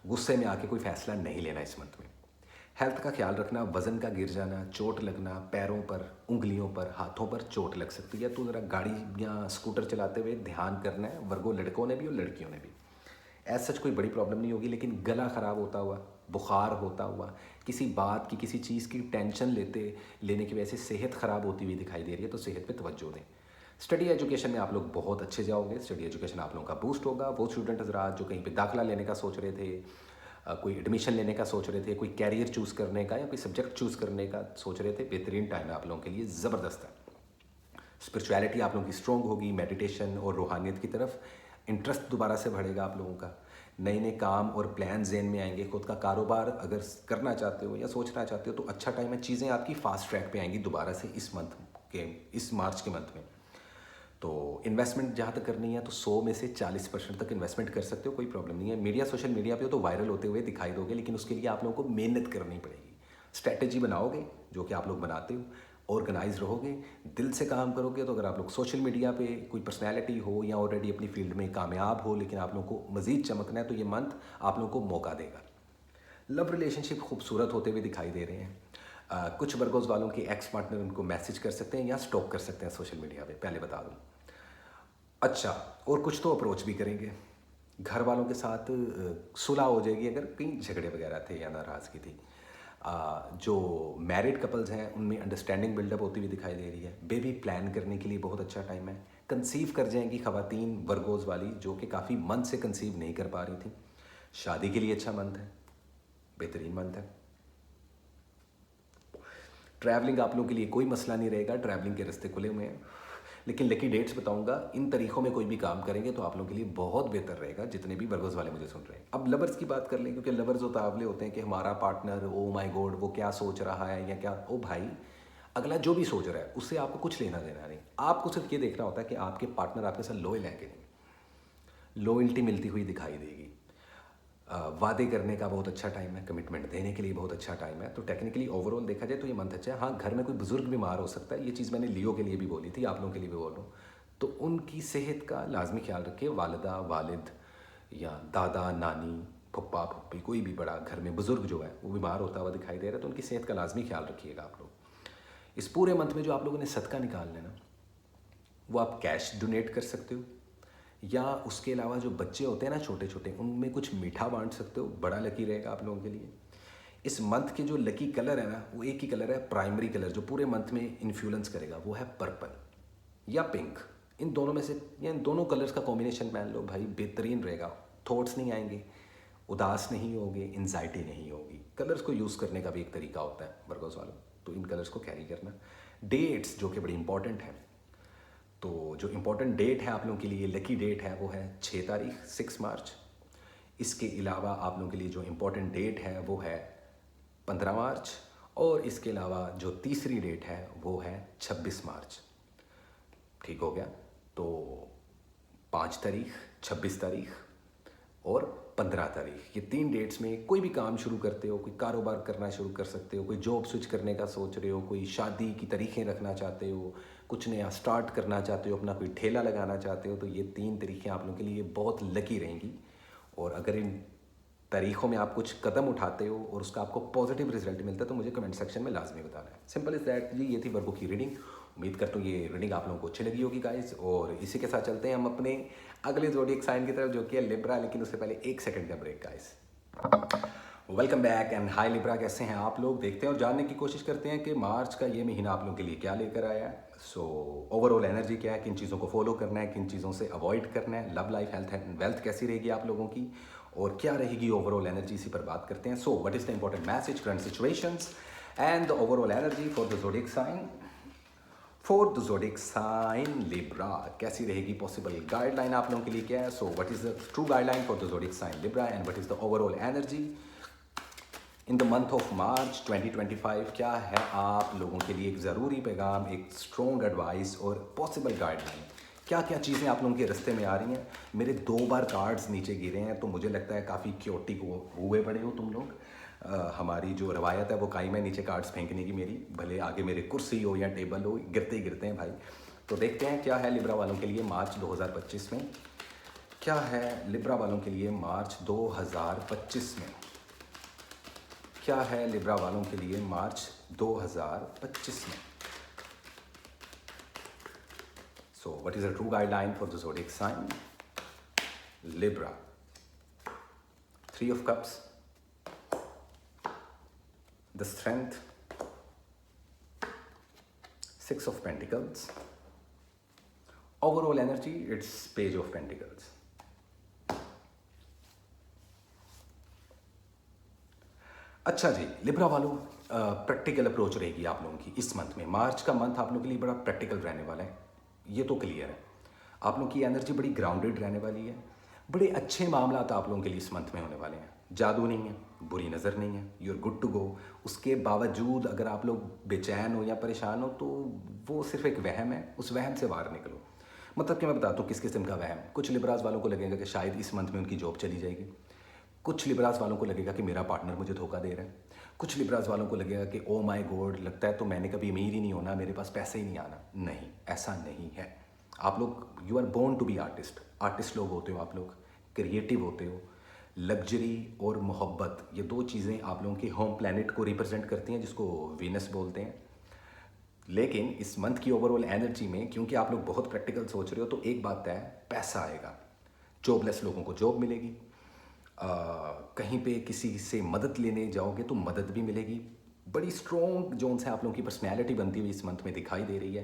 गुस्से में आके कोई फैसला नहीं लेना इस मंथ में। हेल्थ का ख्याल रखना, वज़न का गिर जाना, चोट लगना, पैरों पर, उंगलियों पर, हाथों पर चोट लग सकती है, तो ज़रा गाड़ी या स्कूटर चलाते हुए ध्यान करना है, वर्गो लड़कों ने भी और लड़कियों ने भी। ऐसा सच कोई बड़ी प्रॉब्लम नहीं होगी, लेकिन गला ख़राब होता हुआ, बुखार होता हुआ, किसी बात की, किसी चीज़ की टेंशन लेने की वजह से सेहत ख़राब होती हुई दिखाई दे रही है, तो सेहत पे तवज्जो दें। स्टडी एजुकेशन में आप लोग बहुत अच्छे जाओगे, स्टडी एजुकेशन आप लोगों का बूस्ट होगा। वो स्टूडेंट हज़रात जो कहीं पे दाखिला लेने का सोच रहे थे, कोई एडमिशन लेने का सोच रहे थे, कोई कैरियर चूज़ करने का या कोई सब्जेक्ट चूज़ करने का सोच रहे थे, बेहतरीन टाइम है आप लोगों के लिए, ज़बरदस्त है। स्पिरिचुअलिटी आप लोगों की स्ट्रॉन्ग होगी, मेडिटेशन और रूहानियत की तरफ इंटरेस्ट दोबारा से बढ़ेगा आप लोगों का। नए नए काम और प्लान ज़हन में आएंगे। खुद का कारोबार अगर करना चाहते हो या सोचना चाहते हो तो अच्छा टाइम है। चीज़ें आपकी फास्ट ट्रैक पे आएंगी दोबारा से इस मार्च के मंथ में। तो इन्वेस्टमेंट जहाँ तक करनी है तो 100 में से 40% तक इन्वेस्टमेंट कर सकते हो, कोई प्रॉब्लम नहीं है। मीडिया, सोशल मीडिया पे हो तो वायरल होते हुए दिखाई दोगे, लेकिन उसके लिए आप लोगों को मेहनत करनी पड़ेगी। स्ट्रैटेजी बनाओगे जो कि आप लोग बनाते हो, ऑर्गेनाइज रहोगे, दिल से काम करोगे, तो अगर आप लोग सोशल मीडिया पे कोई पर्सनैलिटी हो या ऑलरेडी अपनी फील्ड में कामयाब हो लेकिन आप लोगों को मज़ीद चमकना है, तो ये मंथ आप लोगों को मौका देगा। लव रिलेशनशिप खूबसूरत होते हुए दिखाई दे रहे हैं। कुछ वर्गोज वालों के एक्स पार्टनर उनको मैसेज कर सकते हैं या स्टॉक कर सकते हैं सोशल मीडिया पे, पहले बता दूं। अच्छा, और कुछ तो अप्रोच भी करेंगे। घर वालों के साथ सुलह हो जाएगी अगर कहीं झगड़े वगैरह थे या नाराज़गी थी। जो मैरिड कपल्स हैं उनमें अंडरस्टैंडिंग बिल्डअप होती हुई दिखाई दे रही है। बेबी प्लान करने के लिए बहुत अच्छा टाइम है। कंसीव कर जाएंगी खवातीन वर्गोज वाली जो कि काफ़ी मंथ से कंसीव नहीं कर पा रही थी। शादी के लिए अच्छा मंथ है, बेहतरीन मंथ है। ट्रैवलिंग आप लोगों के लिए कोई मसला नहीं रहेगा, ट्रैवलिंग के रास्ते खुले हुए हैं। लेकिन लकी डेट्स बताऊंगा, इन तरीक़ों में कोई भी काम करेंगे तो आप लोगों के लिए बहुत बेहतर रहेगा, जितने भी वर्गोस वाले मुझे सुन रहे हैं। अब लवर्स की बात कर लें, क्योंकि लवर्स उतावले होते हैं कि हमारा पार्टनर, ओ माय गॉड, वो क्या सोच रहा है या क्या। ओ भाई, अगला जो भी सोच रहा है उससे आपको कुछ लेना देना नहीं। आपको सिर्फ ये देखना होता है कि आपके पार्टनर आपके साथ लॉयल है कि नहीं। लॉयल्टी मिलती हुई दिखाई देगी। वादे करने का बहुत अच्छा टाइम है, कमिटमेंट देने के लिए बहुत अच्छा टाइम है। तो टेक्निकली ओवरऑल देखा जाए तो ये मंथ अच्छा है। हाँ, घर में कोई बुजुर्ग बीमार हो सकता है, ये चीज़ मैंने लियो के लिए भी बोली थी, आप लोगों के लिए भी बोल रहा हूँ। तो उनकी सेहत का लाजमी ख्याल रखिए। वालिदा, वालिद या दादा, नानी, पप्पा, पप्पी, कोई भी बड़ा घर में बुजुर्ग जो है वो बीमार होता हुआ दिखाई दे रहा है, तो उनकी सेहत का लाजमी ख्याल रखिएगा आप लोग। इस पूरे मंथ में जो आप लोगों ने सदका निकाल लेना, वो आप कैश डोनेट कर सकते हो, या उसके अलावा जो बच्चे होते हैं ना छोटे छोटे, उनमें कुछ मीठा बांट सकते हो, बड़ा लकी रहेगा आप लोगों के लिए। इस मंथ के जो लकी कलर है ना, वो एक ही कलर है, प्राइमरी कलर जो पूरे मंथ में इन्फ्लुएंस करेगा, वो है पर्पल या पिंक। इन दोनों में से या इन दोनों कलर्स का कॉम्बिनेशन पहन लो भाई, बेहतरीन रहेगा। थॉट्स नहीं आएंगे, उदास नहीं होगे, एंजाइटी नहीं होगी। कलर्स को यूज़ करने का भी एक तरीका होता है वर्गोस वालों, तो इन कलर्स को कैरी करना। डेट्स जो कि बड़ी इंपॉर्टेंट है, तो जो इम्पोर्टेंट डेट है आप लोगों के लिए, लकी डेट है, वो है 6 तारीख, 6 मार्च। इसके अलावा आप लोगों के लिए जो इम्पोर्टेंट डेट है वो है 15 मार्च, और इसके अलावा जो तीसरी डेट है वो है 26 मार्च। ठीक हो गया। तो 5 तारीख, 26 तारीख और 15 तारीख, ये 3 डेट्स में कोई भी काम शुरू करते हो, कोई कारोबार करना शुरू कर सकते हो, कोई जॉब स्विच करने का सोच रहे हो, कोई शादी की तारीखें रखना चाहते हो, कुछ नया स्टार्ट करना चाहते हो, अपना कोई ठेला लगाना चाहते हो, तो ये 3 तारीखें आप लोगों के लिए बहुत लकी रहेंगी। और अगर इन तारीखों में आप कुछ कदम उठाते हो और उसका आपको पॉजिटिव रिजल्ट मिलता है तो मुझे कमेंट सेक्शन में लाजमी बताना है। सिंपल इज़ दैट जी। ये थी वर्गों की रीडिंग। उम्मीद करता हूँ ये रीडिंग आप लोगों को अच्छी लगी होगी गाइस। और इसी के साथ चलते हैं हम अपने अगले ज़ोडिएक साइन की तरफ, जो कि है लिब्रा। लेकिन उससे पहले 1 सेकंड का break guys. Welcome back and hi Libra, कैसे हैं आप लोग। देखते हैं और जानने की कोशिश करते हैं कि मार्च का ये महीना आप लोगों के लिए क्या लेकर आया है। सो ओवरऑल एनर्जी क्या है, किन चीज़ों को फॉलो करना है, किन चीज़ों से अवॉइड करना है, love life, health and wealth कैसी रहेगी आप लोगों की, और क्या रहेगी ओवरऑल एनर्जी, इसी पर बात करते हैं। So what is the important message, current situations and the overall energy for the zodiac sign for the zodiac sign Libra, कैसी रहेगी पॉसिबल गाइडलाइन आप लोगों के लिए क्या है? So what is the true guideline for the zodiac sign Libra and what is the overall energy in the month of March 2025? क्या है आप लोगों के लिए एक ज़रूरी पैगाम, एक स्ट्रॉन्ग एडवाइस और पॉसिबल गाइडलाइन? क्या क्या चीज़ें आप लोगों के रास्ते में आ रही हैं? मेरे 2 बार कार्ड्स नीचे गिरे हैं, तो मुझे लगता है काफ़ी क्योटिक हुए पड़े हो तुम लोग। हमारी जो रवायत है वो कायम है नीचे कार्ड्स फेंकने की मेरी, भले आगे मेरे कुर्सी हो या टेबल हो, गिरते ही गिरते हैं भाई। तो देखते हैं क्या है लिब्रा वालों के लिए मार्च 2025 में, क्या है लिब्रा वालों के लिए मार्च 2025 में, क्या है लिब्रा वालों के लिए मार्च 2025 में। So what is a true guideline for the zodiac sign Libra? 3 of Cups, the Strength, 6 of Pentacles. Overall energy, it's Page of Pentacles. अच्छा जी, लिब्रा वालों, प्रैक्टिकल अप्रोच रहेगी आप लोगों की इस मंथ में। मार्च का मंथ आप लोगों के लिए बड़ा प्रैक्टिकल रहने वाला है, ये तो क्लियर है। आप लोगों की एनर्जी बड़ी ग्राउंडेड रहने वाली है, बड़े अच्छे मामला आप लोगों के लिए इस मंथ में होने वाले हैं। जादू नहीं है, बुरी नज़र नहीं है, you are good to go. उसके बावजूद अगर आप लोग बेचैन हो या परेशान हो तो वो सिर्फ एक वहम है, उस वहम से बाहर निकलो। मतलब कि मैं बताता हूँ किस किस्म का वहम। कुछ लिब्रास वालों को लगेगा कि शायद इस मंथ में उनकी जॉब चली जाएगी। कुछ लिब्रास वालों को लगेगा कि मेरा पार्टनर मुझे धोखा दे रहा है। कुछ लिब्रास वालों को लगेगा कि ओ माय गॉड, लगता है तो मैंने कभी अमीर ही नहीं होना, मेरे पास पैसे ही नहीं आना। नहीं, ऐसा नहीं है। आप लोग, you are born to be artist. Artist लोग होते हो आप लोग, क्रिएटिव होते हो। लग्जरी और मोहब्बत, ये 2 चीज़ें आप लोगों के होम प्लैनेट को रिप्रेजेंट करती हैं, जिसको वीनस बोलते हैं। लेकिन इस मंथ की ओवरऑल एनर्जी में, क्योंकि आप लोग बहुत प्रैक्टिकल सोच रहे हो, तो एक बात है, पैसा आएगा। जॉबलेस लोगों को जॉब मिलेगी। कहीं पे किसी से मदद लेने जाओगे तो मदद भी मिलेगी। बड़ी स्ट्रॉन्ग जोन से आप लोगों की पर्सनैलिटी बनती हुई इस मंथ में दिखाई दे रही है।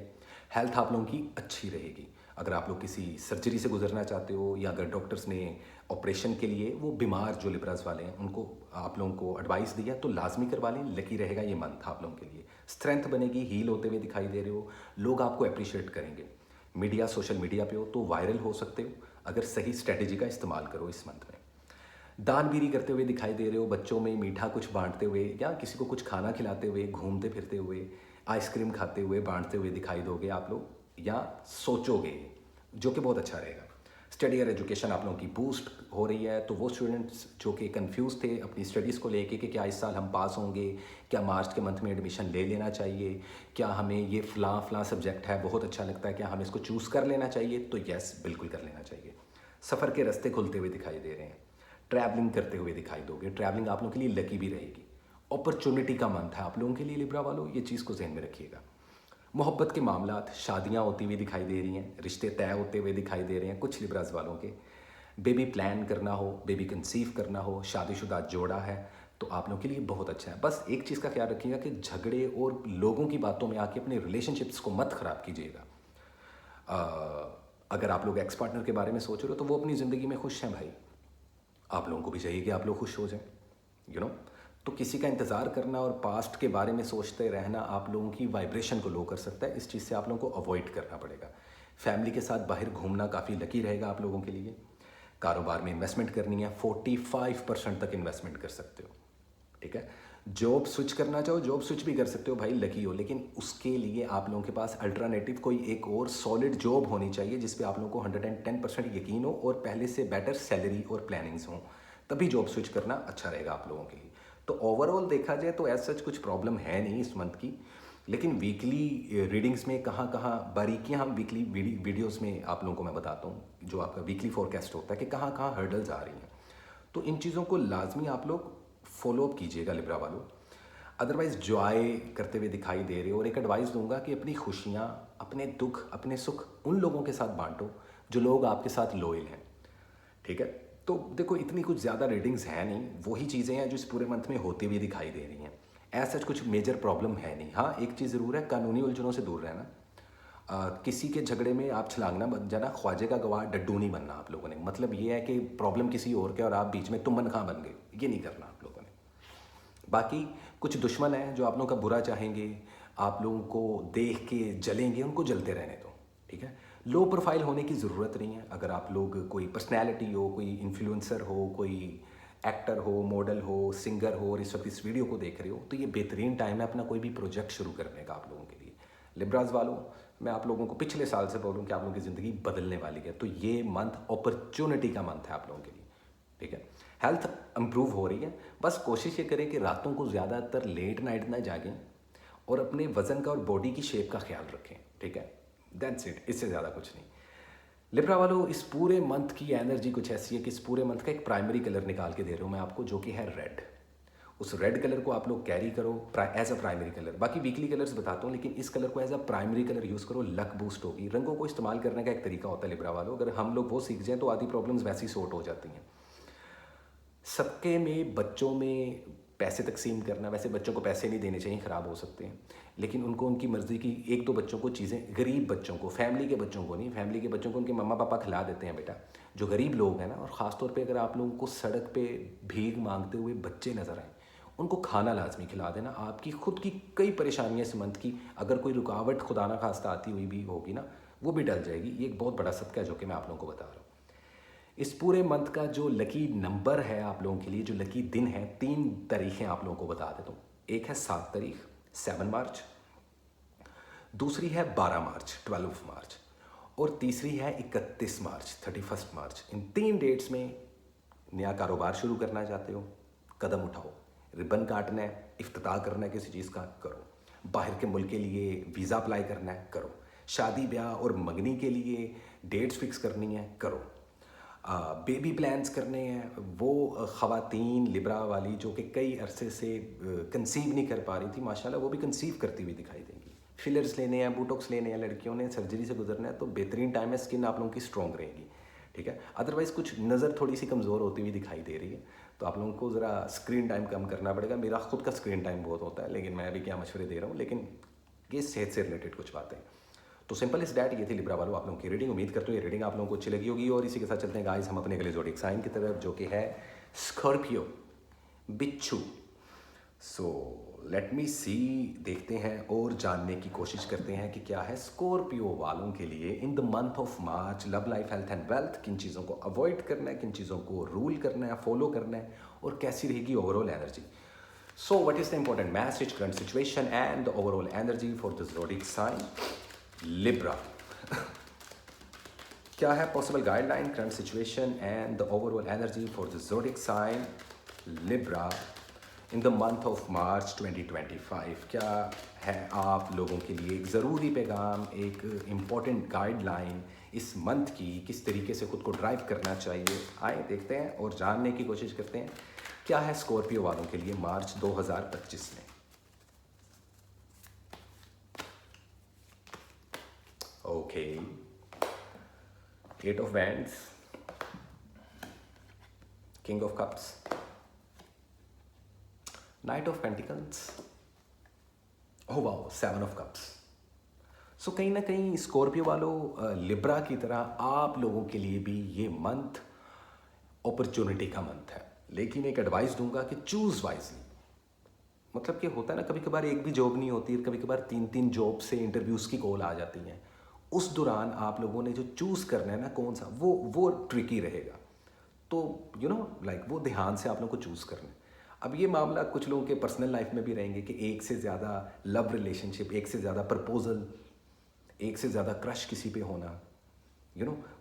हेल्थ आप लोगों की अच्छी रहेगी। अगर आप लोग किसी सर्जरी से गुजरना चाहते हो, या अगर डॉक्टर्स ने ऑपरेशन के लिए वो बीमार जो लिब्रास वाले हैं उनको आप लोगों को एडवाइस दिया तो लाजमी करवा लें। लकी रहेगा ये मंथ आप लोगों के लिए। स्ट्रेंथ बनेगी, हील होते हुए दिखाई दे रहे हो। लोग आपको अप्रिशिएट करेंगे। मीडिया, सोशल मीडिया पे हो तो वायरल हो सकते हो अगर सही स्ट्रेटेजी का इस्तेमाल करो इस मंथ में। दानबीरी करते हुए दिखाई दे रहे हो, बच्चों में मीठा कुछ बांटते हुए, या किसी को कुछ खाना खिलाते हुए, घूमते फिरते हुए, आइसक्रीम खाते हुए, बांटते हुए दिखाई दोगे आप लोग, या सोचोगे, जो कि बहुत अच्छा रहेगा। स्टडी और एजुकेशन आप लोगों की बूस्ट हो रही है। तो वो स्टूडेंट्स जो कि कंफ्यूज थे अपनी स्टडीज़ को लेके कि क्या इस साल हम पास होंगे, क्या मार्च के मंथ में एडमिशन ले लेना चाहिए, क्या हमें ये फ़लाँ सब्जेक्ट है बहुत अच्छा लगता है, क्या हमें इसको चूज़ कर लेना चाहिए, तो यस, बिल्कुल कर लेना चाहिए। सफ़र के रास्ते खुलते हुए दिखाई दे रहे हैं। ट्रैवलिंग करते हुए दिखाई दोगे। ट्रैवलिंग आप लोगों के लिए लकी भी रहेगी। अपॉर्चुनिटी का मंथ है आप लोगों के लिए लिब्रा वालों, ये चीज़ को ज़हन में रखिएगा। मोहब्बत के मामलात, शादियाँ होती हुई दिखाई दे रही हैं, रिश्ते तय होते हुए दिखाई दे रहे हैं कुछ लिब्रास वालों के। बेबी प्लान करना हो, बेबी कंसीव करना हो, शादीशुदा जोड़ा है तो आप लोगों के लिए बहुत अच्छा है। बस एक चीज़ का ख्याल रखिएगा कि झगड़े और लोगों की बातों में आके अपने रिलेशनशिप्स को मत ख़राब कीजिएगा। अगर आप लोग एक्स पार्टनर के बारे में सोच रहे हो तो वो अपनी ज़िंदगी में खुश हैं भाई। आप लोगों को भी चाहिए कि आप लोग खुश हो जाएं, यू नो। तो किसी का इंतज़ार करना और पास्ट के बारे में सोचते रहना आप लोगों की वाइब्रेशन को लो कर सकता है। इस चीज़ से आप लोगों को अवॉइड करना पड़ेगा। फैमिली के साथ बाहर घूमना काफ़ी लकी रहेगा आप लोगों के लिए। कारोबार में इन्वेस्टमेंट करनी है, 45% तक इन्वेस्टमेंट कर सकते हो, ठीक है। जॉब स्विच करना चाहो, जॉब स्विच भी कर सकते हो भाई, लकी हो। लेकिन उसके लिए आप लोगों के पास अल्टरनेटिव कोई एक और सॉलिड जॉब होनी चाहिए जिस पे आप लोगों को 110% यकीन हो और पहले से बेटर सैलरी और प्लानिंग्स हों, तभी जॉब स्विच करना अच्छा रहेगा आप लोगों के लिए। तो ओवरऑल देखा जाए तो एज सच कुछ प्रॉब्लम है नहीं इस मंथ की। लेकिन वीकली रीडिंग्स में कहाँ कहाँ बारीकियाँ हम वीकली वीडियोज़ में आप लोगों को मैं बताता हूँ, जो आपका वीकली फोरकास्ट होता है कि कहाँ कहाँ हर्डल्स आ रही हैं। तो इन चीज़ों को लाजमी आप लोग फॉलो अप कीजिएगा लिब्रा वालों। अदरवाइज़ जॉय करते हुए दिखाई दे रहे हो। और एक एडवाइस दूंगा कि अपनी खुशियाँ, अपने दुख, अपने सुख उन लोगों के साथ बांटो जो लोग आपके साथ लॉयल हैं, ठीक है। तो देखो, इतनी कुछ ज़्यादा रीडिंग्स हैं नहीं, वही चीज़ें हैं जो इस पूरे मंथ में होती हुई दिखाई दे रही हैं। ऐसा कुछ मेजर प्रॉब्लम है नहीं। हाँ, एक चीज़ ज़रूर है, कानूनी उलझनों से दूर रहना। किसी के झगड़े में आप छलांगना बन जाना, ख्वाजे का गवाह डड्डू नहीं बनना आप लोगों ने। मतलब ये है कि प्रॉब्लम किसी और के और आप बीच में तुम बन खां बन गए, ये नहीं करना आप लोगों ने। बाकी कुछ दुश्मन हैं जो आप लोगों का बुरा चाहेंगे, आप लोगों को देख के जलेंगे, उनको जलते रहने दो, ठीक है। लो प्रोफाइल होने की ज़रूरत नहीं है। अगर आप लोग कोई पर्सनैलिटी हो, कोई इन्फ्लुएंसर हो, कोई एक्टर हो, मॉडल हो, सिंगर हो और इस वक्त इस वीडियो को देख रहे हो, तो ये बेहतरीन टाइम है अपना कोई भी प्रोजेक्ट शुरू करने का आप लोगों के लिए। लिब्राज वालों, मैं आप लोगों को पिछले साल से बोलूँ कि आप लोगों की ज़िंदगी बदलने वाली है, तो ये मंथ अपॉर्चुनिटी का मंथ है आप लोगों के लिए, ठीक है। हेल्थ इम्प्रूव हो रही है, बस कोशिश ये करें कि रातों को ज़्यादातर लेट नाइट ना जागें और अपने वज़न का और बॉडी की शेप का ख्याल रखें, ठीक है। दैट्स इट, इससे ज़्यादा कुछ नहीं। लिब्रा वालों, इस पूरे मंथ की एनर्जी कुछ ऐसी है कि इस पूरे मंथ का एक प्राइमरी कलर निकाल के दे रहा हूँ मैं आपको, जो कि है रेड। उस रेड कलर को आप लोग कैरी करो एज अ प्राइमरी कलर। बाकी वीकली कलर्स बताता हूँ, लेकिन इस कलर को as a primary colour use करो, लक बूस्ट होगी। रंगों को इस्तेमाल करने का एक तरीका होता है लिब्रा वालों, अगर हम लोग वो सीख जाएँ तो आधी प्रॉब्लम्स वैसी सॉर्ट हो जाती हैं। सबके में बच्चों में पैसे तकसीम करना, वैसे बच्चों को पैसे नहीं देने चाहिए, ख़राब हो सकते हैं, लेकिन उनको उनकी मर्ज़ी की एक दो बच्चों को चीज़ें, गरीब बच्चों को, फैमिली के बच्चों को नहीं, फैमिली के बच्चों को उनके मम्मा पापा खिला देते हैं बेटा। जो गरीब लोग हैं ना, और ख़ास तौर पे अगर आप लोगों को सड़क पे भीख मांगते हुए बच्चे नज़र आए, उनको खाना लाजमी खिला देना। आपकी खुद की कई परेशानियाँ इस मंथ की, अगर कोई रुकावट खुदा ना खास्ता आती हुई भी होगी ना, वो भी टल जाएगी। ये एक बहुत बड़ा सदका है जो कि मैं आप लोगों को बता रहा हूँ। इस पूरे मंथ का जो लकी नंबर है आप लोगों के लिए, जो लकी दिन है, 3 तारीखें आप लोगों को बता देता हूँ। एक है 7 तारीख 7 मार्च, दूसरी है 12 मार्च 12 मार्च, और तीसरी है 31 मार्च 31 मार्च। इन 3 डेट्स में नया कारोबार शुरू करना चाहते हो, कदम उठाओ। रिबन काटना है, इफ्तिताह करना है किसी चीज़ का, करो। बाहर के मुल्क के लिए वीज़ा अप्लाई करना है, करो। शादी ब्याह और मंगनी के लिए डेट्स फिक्स करनी है, करो। बेबी प्लान्स करने हैं, वो ख़वातीन लिब्रा वाली जो कि कई अरसे से कंसीव नहीं कर पा रही थी, माशाल्लाह वो भी कंसीव करती हुई दिखाई देंगी। फिलर्स लेने हैं, बूटॉक्स लेने हैं, लड़कियों ने सर्जरी से गुजरना है, तो बेहतरीन टाइम है, स्किन आप लोगों की स्ट्रॉन्ग रहेगी, ठीक है। अदरवाइज़ कुछ नज़र थोड़ी सी कमज़ोर होती हुई दिखाई दे रही है, तो आप लोगों को ज़रा स्क्रीन टाइम कम करना पड़ेगा। मेरा खुद का स्क्रीन टाइम बहुत होता है, लेकिन मैं अभी क्या मशवरे दे रहा हूँ, लेकिन ये सेहत से रिलेटेड कुछ बातें। तो सिंपल इस डैट, ये थी लिब्रा वालों आप लोगों की रीडिंग। उम्मीद करते हो ये रीडिंग आप लोगों को अच्छी लगी होगी, और इसी के साथ चलते हैं गाइस हम अपने अगले ज़ोडिएक साइन की तरफ, जो कि है स्कॉर्पियो, बिच्छू। सो लेट मी सी, देखते हैं और जानने की कोशिश करते हैं कि क्या है स्कॉर्पियो वालों के लिए in the month of March. Love life, health and wealth, किन चीज़ों को अवॉइड करना है, किन चीज़ों को रूल करना है, फॉलो करना है, और कैसी रहेगी overall energy. So what is the important message, current situation and the overall energy for the zodiac sign Libra? क्या है possible guideline, current situation and the overall energy for the zodiac sign Libra in the month of March 2025? क्या है आप लोगों के लिए एक ज़रूरी पैगाम, एक इम्पॉर्टेंट गाइडलाइन इस मंथ की, किस तरीके से खुद को ड्राइव करना चाहिए? आए देखते हैं और जानने की कोशिश करते हैं क्या है स्कॉर्पियो वालों के लिए मार्च 2025 में। Okay, 8 of wands, king of cups, knight of pentacles, oh wow, 7 of cups. So कहीं ना कहीं स्कॉर्पियो वालों, लिब्रा की तरह आप लोगों के लिए भी ये मंथ अपॉर्चुनिटी का मंथ है, लेकिन एक एडवाइस दूंगा कि चूज़ वाइजली। मतलब कि होता है ना, कभी कभार एक भी जॉब नहीं होती, कभी कभार 3 जॉब से इंटरव्यूज़ की कॉल आ जाती हैं। उस दौरान आप लोगों ने जो चूज़ करना है ना, कौन सा, वो ट्रिकी रहेगा। तो लाइक वो ध्यान से आप लोगों को चूज़ करना है। अब ये मामला कुछ लोगों के पर्सनल लाइफ में भी रहेंगे कि एक से ज़्यादा लव रिलेशनशिप, एक से ज़्यादा प्रपोजल, एक से ज़्यादा क्रश किसी पे होना,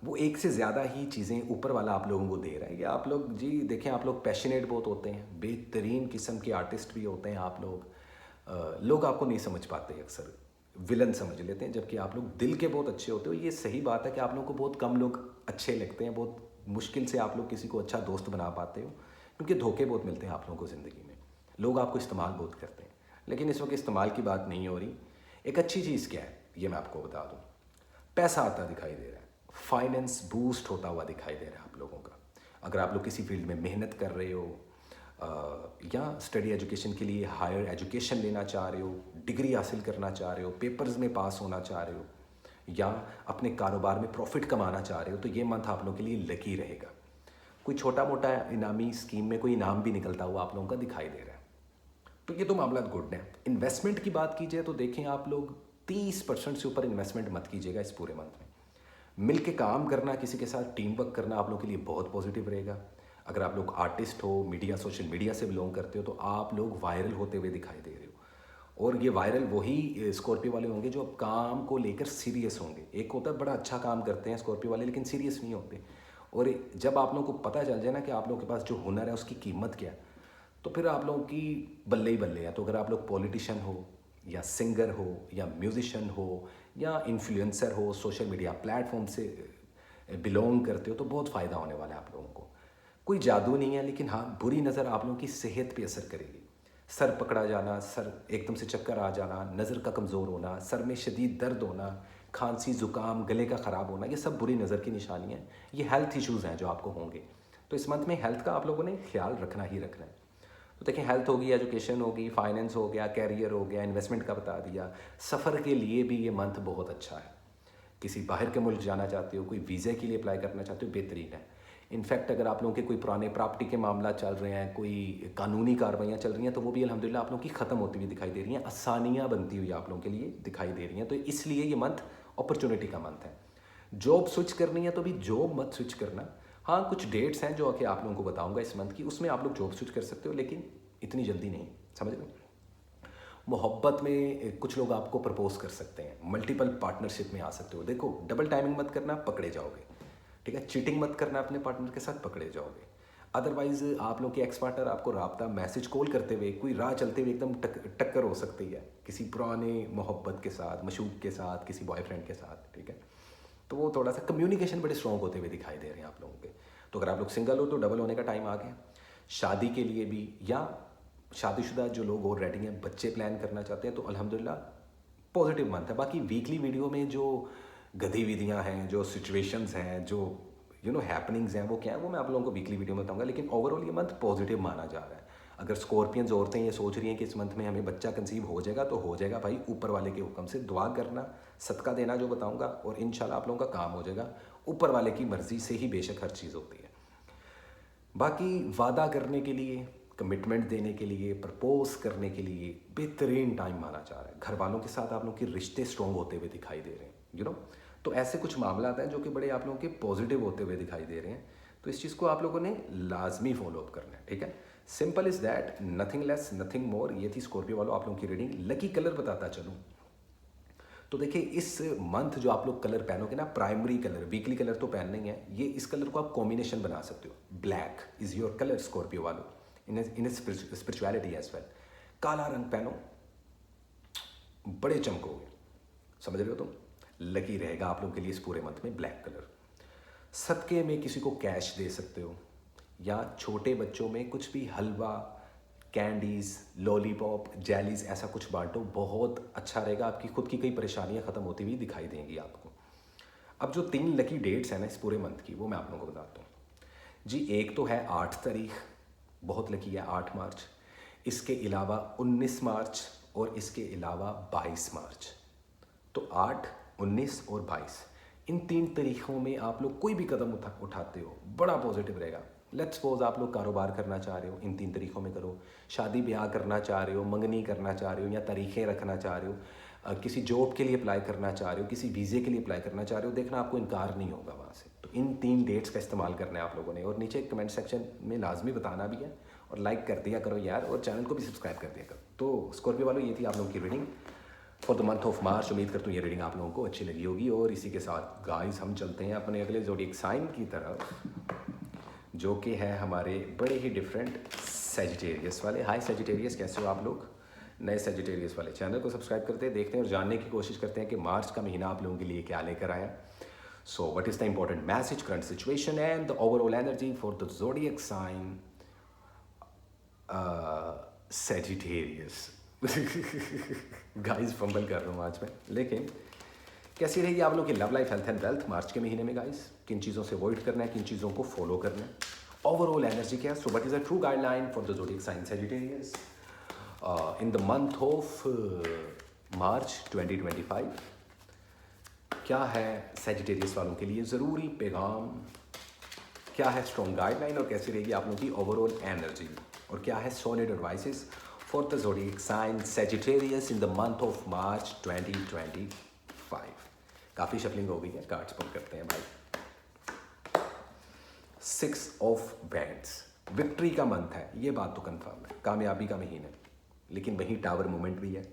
वो एक से ज़्यादा ही चीज़ें ऊपर वाला आप लोगों को दे रहा है। या आप लोग जी देखें, आप लोग पैशनेट बहुत होते हैं, बेहतरीन किस्म के आर्टिस्ट भी होते हैं आप लोग। लोग आपको नहीं समझ पाते, अक्सर विलन समझ लेते हैं, जबकि आप लोग दिल के बहुत अच्छे होते हो। ये सही बात है कि आप लोगों को बहुत कम लोग अच्छे लगते हैं, बहुत मुश्किल से आप लोग किसी को अच्छा दोस्त बना पाते हो, क्योंकि धोखे बहुत मिलते हैं आप लोगों को ज़िंदगी में। लोग आपको इस्तेमाल बहुत करते हैं, लेकिन इस वक्त इस्तेमाल की बात नहीं हो रही। एक अच्छी चीज़ क्या है ये मैं आपको बता दूँ, पैसा आता दिखाई दे रहा है, फाइनेंस बूस्ट होता हुआ दिखाई दे रहा है आप लोगों का। अगर आप लोग किसी फील्ड में मेहनत कर रहे हो, या स्टडी एजुकेशन के लिए हायर एजुकेशन लेना चाह रहे हो, डिग्री हासिल करना चाह रहे हो, पेपर्स में पास होना चाह रहे हो, या अपने कारोबार में प्रॉफिट कमाना चाह रहे हो, तो ये मंथ आप लोगों के लिए लकी रहेगा। कोई छोटा मोटा इनामी स्कीम में कोई इनाम भी निकलता हुआ आप लोगों का दिखाई दे रहा है। तो ये तो मामला गुड है। इन्वेस्टमेंट की बात की जाए तो देखें आप लोग 30% से ऊपर इन्वेस्टमेंट मत कीजिएगा इस पूरे मंथ में। मिल के काम करना, किसी के साथ टीम वर्क करना आप लोग के लिए बहुत पॉजिटिव रहेगा। अगर आप लोग आर्टिस्ट हो, मीडिया सोशल मीडिया से बिलोंग करते हो, तो आप लोग वायरल होते हुए दिखाई दे रहे हो। और ये वायरल वही स्कॉर्पियो वाले होंगे जो अब काम को लेकर सीरियस होंगे। एक होता है बड़ा अच्छा काम करते हैं स्कॉर्पियो वाले लेकिन सीरियस नहीं होते। और जब आप लोगों को पता चल जाए ना कि आप लोगों के पास जो हुनर है उसकी कीमत क्या है, तो फिर आप लोगों की बल्ले ही बल्ले है। तो अगर आप लोग पॉलिटिशियन हो या सिंगर हो या म्यूजिशियन हो या इन्फ्लुएंसर हो, सोशल मीडिया प्लेटफॉर्म से बिलोंग करते हो, तो बहुत फ़ायदा होने वाला है आप लोगों को। कोई जादू नहीं है, लेकिन हाँ बुरी नज़र आप लोगों की सेहत पे असर करेगी। सर पकड़ा जाना, सर एकदम से चक्कर आ जाना, नज़र का कमज़ोर होना, सर में शदीद दर्द होना, खांसी ज़ुकाम, गले का ख़राब होना, ये सब बुरी नज़र की निशानी है। ये हेल्थ इश्यूज़ हैं जो आपको होंगे। तो इस मंथ में हेल्थ का आप लोगों ने ख्याल रखना ही रखना है। तो देखिए, हेल्थ होगी, एजुकेशन होगी, फाइनेंस हो गया, कैरियर हो गया, इन्वेस्टमेंट का बता दिया। सफ़र के लिए भी ये मंथ बहुत अच्छा है। किसी बाहर के मुल्क जाना चाहते हो, कोई वीज़े के लिए अप्लाई करना चाहते हो, बेहतरीन है। इनफैक्ट अगर आप लोगों के कोई पुराने प्रॉपर्टी के मामला चल रहे हैं, कोई कानूनी कार्रवाइयाँ चल रही हैं, तो वो भी अल्हम्दुलिल्लाह आप लोगों की ख़त्म होती हुई दिखाई दे रही हैं। आसानियाँ बनती हुई आप लोगों के लिए दिखाई दे रही हैं। तो इसलिए ये मंथ अपॉर्चुनिटी का मंथ है। जॉब स्विच करनी है तो भी जॉब मत स्विच करना। हाँ, कुछ डेट्स हैं जो कि आप लोगों को बताऊंगा इस मंथ की, उसमें आप लोग जॉब स्विच कर सकते हो, लेकिन इतनी जल्दी नहीं। समझ रहे हो? मोहब्बत में कुछ लोग आपको प्रपोज कर सकते हैं, मल्टीपल पार्टनरशिप में आ सकते हो। देखो, डबल टाइमिंग मत करना, पकड़े जाओगे। ठीक है, चीटिंग मत करना अपने पार्टनर के साथ, पकड़े जाओगे। अदरवाइज आप लोग के एक्स पार्टनर आपको राब्ता मैसेज कॉल करते हुए, कोई राह चलते हुए एकदम टक्कर हो सकती है किसी पुराने मोहब्बत के साथ, मशूक के साथ, किसी बॉयफ्रेंड के साथ। ठीक है, तो वो थोड़ा सा कम्युनिकेशन बड़े स्ट्रॉन्ग होते हुए दिखाई दे रहे हैं आप लोगों के। तो अगर आप लोग सिंगल हो तो डबल होने का टाइम आ गया। शादी के लिए भी, या शादीशुदा जो लोग ऑलरेडी हैं, बच्चे प्लान करना चाहते हैं, तो अल्हम्दुलिल्लाह पॉजिटिव मंथ है। बाकी वीकली वीडियो में जो गतिविधियाँ हैं, जो सिचुएशंस हैं, जो हैपनिंग्स हैं, वो क्या है, वो मैं आप लोगों को वीकली वीडियो में बताऊंगा। लेकिन ओवरऑल ये मंथ पॉजिटिव माना जा रहा है। अगर स्कॉर्पियंस औरतें ये सोच रही हैं कि इस मंथ में हमें बच्चा कंसीव हो जाएगा, तो हो जाएगा भाई, ऊपर वाले के हुक्म से। दुआ करना, सदका देना जो बताऊंगा, और इंशाल्लाह आप लोगों का काम हो जाएगा। ऊपर वाले की मर्ज़ी से ही बेशक हर चीज़ होती है। बाकी वादा करने के लिए, कमिटमेंट देने के लिए, प्रपोज करने के लिए बेहतरीन टाइम माना जा रहा है। घर वालों के साथ आप लोग के रिश्ते स्ट्रॉन्ग होते हुए दिखाई दे रहे हैं, तो ऐसे कुछ मामला हैं जो कि बड़े आप लोगों के पॉजिटिव होते हुए दिखाई दे रहे हैं। तो इस चीज़ को आप लोगों ने लाजमी फॉलोअप करना है। ठीक है, simple is that, nothing less nothing more. ये थी स्कॉर्पियो वालों आप लोगों की रीडिंग। लकी कलर बताता चलूँ तो देखिए, इस मंथ जो आप लोग कलर पहनोगे ना, प्राइमरी कलर, वीकली कलर तो पहनना ही है, ये इस कलर को आप कॉम्बिनेशन बना सकते हो। Black is your colour Scorpio वालों, इन स्पिरिचुअलिटी एज वेल। काला रंग पहनो, बड़े चमकोगे। समझ रहे हो तुम? लकी रहेगा आप लोग के लिए इस पूरे मंथ में ब्लैक कलर। सदके में किसी को कैश दे सकते हो, या छोटे बच्चों में कुछ भी हलवा, कैंडीज़, लॉलीपॉप, जेलीज़, ऐसा कुछ बांटो, बहुत अच्छा रहेगा। आपकी खुद की कई परेशानियां ख़त्म होती हुई दिखाई देंगी आपको। अब जो 3 लकी डेट्स हैं ना इस पूरे मंथ की, वो मैं आप लोगों को बताता हूँ जी। एक तो है 8 तारीख, बहुत लकी है, 8 मार्च। इसके अलावा 19 मार्च और इसके अलावा 22 मार्च। तो 8, 19 और 22, इन 3 तारीखों में आप लोग कोई भी कदम उठाते हो, बड़ा पॉजिटिव रहेगा। लेट्स सपोज आप लोग कारोबार करना चाह रहे हो, इन 3 तारीखों में करो। शादी ब्याह करना चाह रहे हो, मंगनी करना चाह रहे हो, या तारीखें रखना चाह रहे हो, किसी जॉब के लिए अप्लाई करना चाह रहे हो, किसी वीज़े के लिए अप्लाई करना चाह रहे हो, देखना आपको इनकार नहीं होगा वहाँ से। तो इन 3 डेट्स का इस्तेमाल करना है आप लोगों ने। और नीचे कमेंट सेक्शन में लाजमी बताना भी है, और लाइक कर दिया करो यार, और चैनल को भी सब्सक्राइब कर दिया करो। तो स्कॉर्पियो वालों, ये थी आप लोगों की reading for the month of मार्च। उम्मीद करता हूँ ये रीडिंग आप लोगों को अच्छी लगी होगी। और इसी के साथ गाइस हम चलते हैं अपने अगले ज़ोडिएक साइन की तरफ, जो कि है हमारे बड़े ही डिफरेंट सैजिटेरियस वाले। हाय सैजिटेरियस, कैसे हो आप लोग? नए सैजिटेरियस वाले चैनल को सब्सक्राइब करते हैं, देखते हैं और जानने की कोशिश करते हैं कि मार्च का महीना आप लोगों के लिए क्या लेकर आया। So what is the important message, current situation and the overall energy for the zodiac sign Sagittarius. Guys fumble कर रहा हूँ आज मैं, लेकिन कैसी रहेगी आप लोग की love life, health and wealth March के महीने में गाइस? किन चीज़ों से अवॉइड करना है, किन चीज़ों को फॉलो करना है, ओवरऑल एनर्जी क्या है? So what is a true guideline for the zodiac sign Sagittarius in the month of March 2025? क्या है सैजिटेरियस वालों के लिए ज़रूरी पैगाम, क्या है स्ट्रॉन्ग गाइडलाइन, और कैसी रहेगी आप लोगों की ओवरऑल एनर्जी, और क्या है solid advices Fourth zodiac sign Sagittarius in the month of March 2025. काफ़ी शफलिंग हो गई है, कार्ड्स पुल करते हैं भाई। 6 ऑफ बैंड्स, विक्ट्री का मंथ है, ये बात तो कंफर्म है, कामयाबी का महीना है, लेकिन वहीं टावर मोमेंट भी है,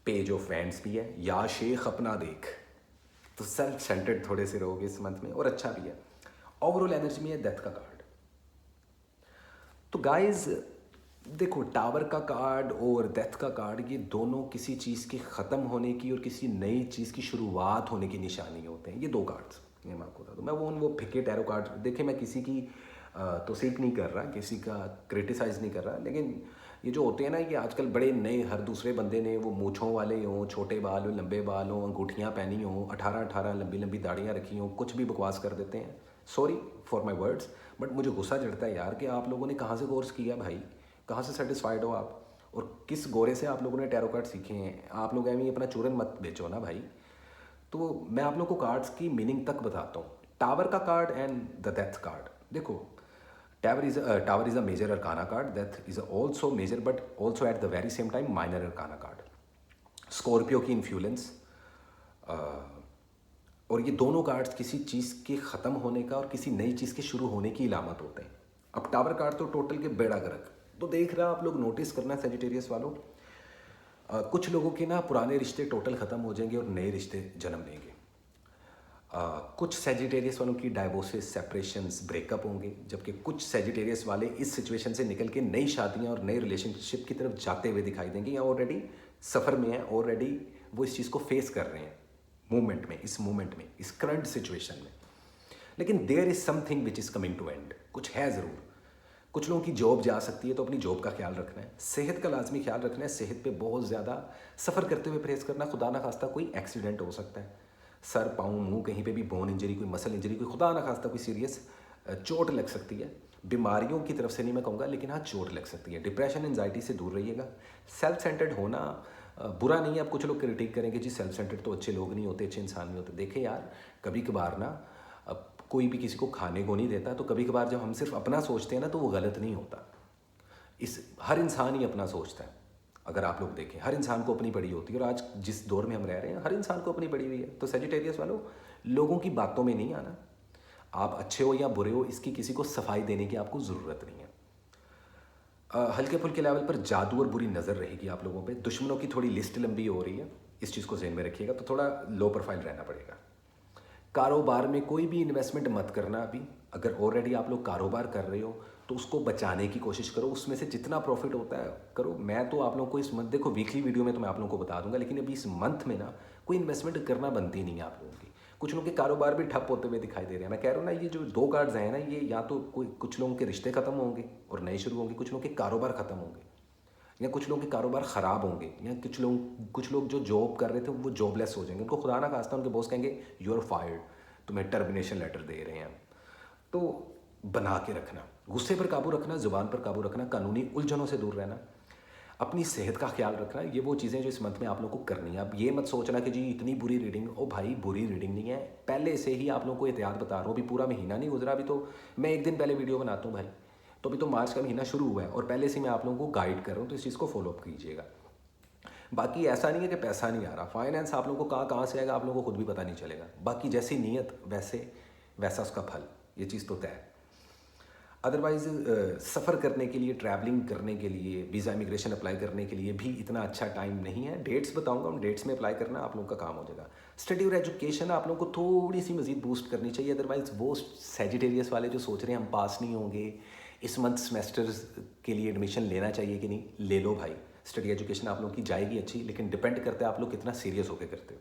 पेज ऑफ वैंड्स भी है, या शेख अपना देख, तो सेल्फ सेंटर्ड थोड़े से रहोगे इस मंथ में, और अच्छा भी है। ओवरऑल एनर्जी में है डेथ का कार्ड। तो गाइज देखो, टावर का कार्ड और डेथ का कार्ड, ये दोनों किसी चीज़ के ख़त्म होने की और किसी नई चीज़ की शुरुआत होने की निशानी होते हैं। ये दो कार्ड्स, ये मैं आपको बता दूँ। मैं वो फिक्के टैरो कार्ड देखे, मैं किसी की तौसीफ नहीं कर रहा, किसी का क्रिटिसाइज़ नहीं कर रहा, लेकिन ये जो होते हैं ना, ये आजकल बड़े नए, हर दूसरे बंदे ने वो मूँछों वाले हों, छोटे बाल हो, लंबे बाल हों, अंगूठियाँ पहनी हों, 18-18 लंबी लंबी दाढ़ियाँ रखी हों, कुछ भी बकवास कर देते हैं। Sorry for my words, but मुझे गुस्सा चढ़ता है यार कि आप लोगों ने कहाँ से कोर्स किया भाई, कहाँ से सेटिस्फाइड हो आप, और किस गोरे से आप लोगों ने टैरो कार्ड सीखे हैं। आप लोग ऐਵੇਂ ही अपना चूरन मत बेचो ना भाई। तो मैं आप लोगों को कार्ड्स की मीनिंग तक बताता हूँ। टावर का card and the death card, देखो, tower is a major arcana card, death is also major but also at the very same time minor arcana card. Scorpio की इन्फ्लुएंस, और ये दोनों कार्ड्स किसी चीज़ के ख़त्म होने का और किसी नई चीज़ के शुरू होने की इलामत होते हैं। अब टावर कार्ड तो टोटल के बेड़ा गर्क, तो देख रहा आप लोग, नोटिस करना सेजिटेरियस वालों, कुछ लोगों के ना पुराने रिश्ते टोटल ख़त्म हो जाएंगे और नए रिश्ते जन्म लेंगे। कुछ सेजिटेरियस वालों की डाइवोर्सेस, सेपरेशंस, ब्रेकअप होंगे, जबकि कुछ सेजिटेरियस वाले इस सिचुएशन से निकल के नई शादियां और नए रिलेशनशिप की तरफ जाते हुए दिखाई देंगे, या ऑलरेडी सफ़र में है, ऑलरेडी वो इस चीज़ को फेस कर रहे हैं मूवमेंट में, इस मूवमेंट में, इस करंट सिचुएशन में। लेकिन there is something which is coming to end, कुछ है ज़रूर। कुछ लोगों की जॉब जा सकती है, तो अपनी जॉब का ख्याल रखना है, सेहत का लाजमी ख्याल रखना है, सेहत पे बहुत ज़्यादा सफ़र करते हुए परहेज़ करना। खुदा ना खास्ता कोई एक्सीडेंट हो सकता है, सर, पाँव, मुंह, कहीं पे भी बोन इंजरी, कोई मसल इंजरी, कोई खुदा ना खास्ता कोई सीरियस चोट लग सकती है। बीमारियों की तरफ से नहीं मैं कहूँगा, लेकिन हाँ चोट लग सकती है। डिप्रेशन, एंजाइटी से दूर रहिएगा। सेल्फ सेंटर्ड होना बुरा नहीं है। अब कुछ लोग क्रिटिक करेंगे जी सेल्फ सेंटर्ड तो अच्छे लोग नहीं होते, अच्छे इंसान नहीं होते। देखें यार, कभी कभार ना, अब कोई भी किसी को खाने को नहीं देता, तो कभी कभार जब हम सिर्फ अपना सोचते हैं ना, तो वो गलत नहीं होता। हर इंसान ही अपना सोचता है। अगर आप लोग देखें, हर इंसान को अपनी पड़ी होती है, और आज जिस दौर में हम रह रहे हैं, हर इंसान को अपनी पड़ी हुई है। तो सेजिटेरियस वालों, लोगों की बातों में नहीं आना। आप अच्छे हो या बुरे हो, इसकी किसी को सफाई देने की आपको ज़रूरत नहीं है। हल्के फुल्के लेवल पर जादू और बुरी नज़र रहेगी आप लोगों पे। दुश्मनों की थोड़ी लिस्ट लंबी हो रही है, इस चीज़ को ज़हन में रखिएगा। तो थोड़ा लो प्रोफाइल रहना पड़ेगा। कारोबार में कोई भी इन्वेस्टमेंट मत करना अभी। अगर ऑलरेडी आप लोग कारोबार कर रहे हो, तो उसको बचाने की कोशिश करो, उसमें से जितना प्रॉफिट होता है करो। मैं तो आप लोगों को इस मंथ, देखो वीकली वीडियो में तो मैं आप लोगों को बता दूंगा, लेकिन अभी इस मंथ में ना कोई इन्वेस्टमेंट करना बनती नहीं है आप लोगों की। कुछ लोगों के कारोबार भी ठप होते हुए दिखाई दे रहे हैं। मैं कह रहा हूँ ना, ये जो दो कार्ड्स हैं ना, ये या तो कोई, कुछ लोगों के रिश्ते खत्म होंगे और नए शुरू होंगे, कुछ लोगों के कारोबार खत्म होंगे, या कुछ लोगों के कारोबार ख़राब होंगे, या कुछ लोग जो जॉब कर रहे थे वो जॉबलेस हो जाएंगे। उनको खुदा ना खास्ता उनके बॉस कहेंगे यू आर फायर्ड, तुम्हें टर्मिनेशन लेटर दे रहे हैं। तो बना के रखना, गुस्से पर काबू रखना, ज़ुबान पर काबू रखना, कानूनी उलझनों से दूर रहना, अपनी सेहत का ख्याल रखना। ये वो चीज़ें जो इस मंथ में आप लोगों को करनी है। अब ये मत सोचना कि जी इतनी बुरी रीडिंग, ओ भाई बुरी रीडिंग नहीं है, पहले से ही आप लोगों को एहतियात बता रहा हूँ। अभी पूरा महीना नहीं गुजरा, अभी तो मैं एक दिन पहले वीडियो बनाता हूँ भाई, तो अभी तो मार्च का महीना शुरू हुआ है और पहले से मैं आप लोगों को गाइड कर रहा हूँ, तो इस चीज़ को फॉलोअप कीजिएगा। बाकी ऐसा नहीं है कि पैसा नहीं आ रहा, फाइनेंस आप लोगों को कहाँ से आएगा आप लोगों को खुद भी पता नहीं चलेगा। बाकी जैसी नीयत वैसा उसका फल, ये चीज़ तो तय है। अदरवाइज़ सफ़र करने के लिए, ट्रैवलिंग करने के लिए, वीज़ा इमिग्रेशन अप्लाई करने के लिए भी इतना अच्छा टाइम नहीं है। डेट्स बताऊंगा, उन डेट्स में अप्लाई करना आप लोगों का काम हो जाएगा। स्टडी और एजुकेशन आप लोगों को थोड़ी सी मज़ीद बूस्ट करनी चाहिए। अदरवाइज़ वो सेजिटेरियस वाले जो सोच रहे हैं हम पास नहीं होंगे, इस मंथ सेमेस्टर्स के लिए एडमिशन लेना चाहिए कि नहीं, ले लो भाई। स्टडी एजुकेशन आप लोगों की जाएगी अच्छी, लेकिन डिपेंड करता है आप लोग कितना सीरियस होकर करते हो।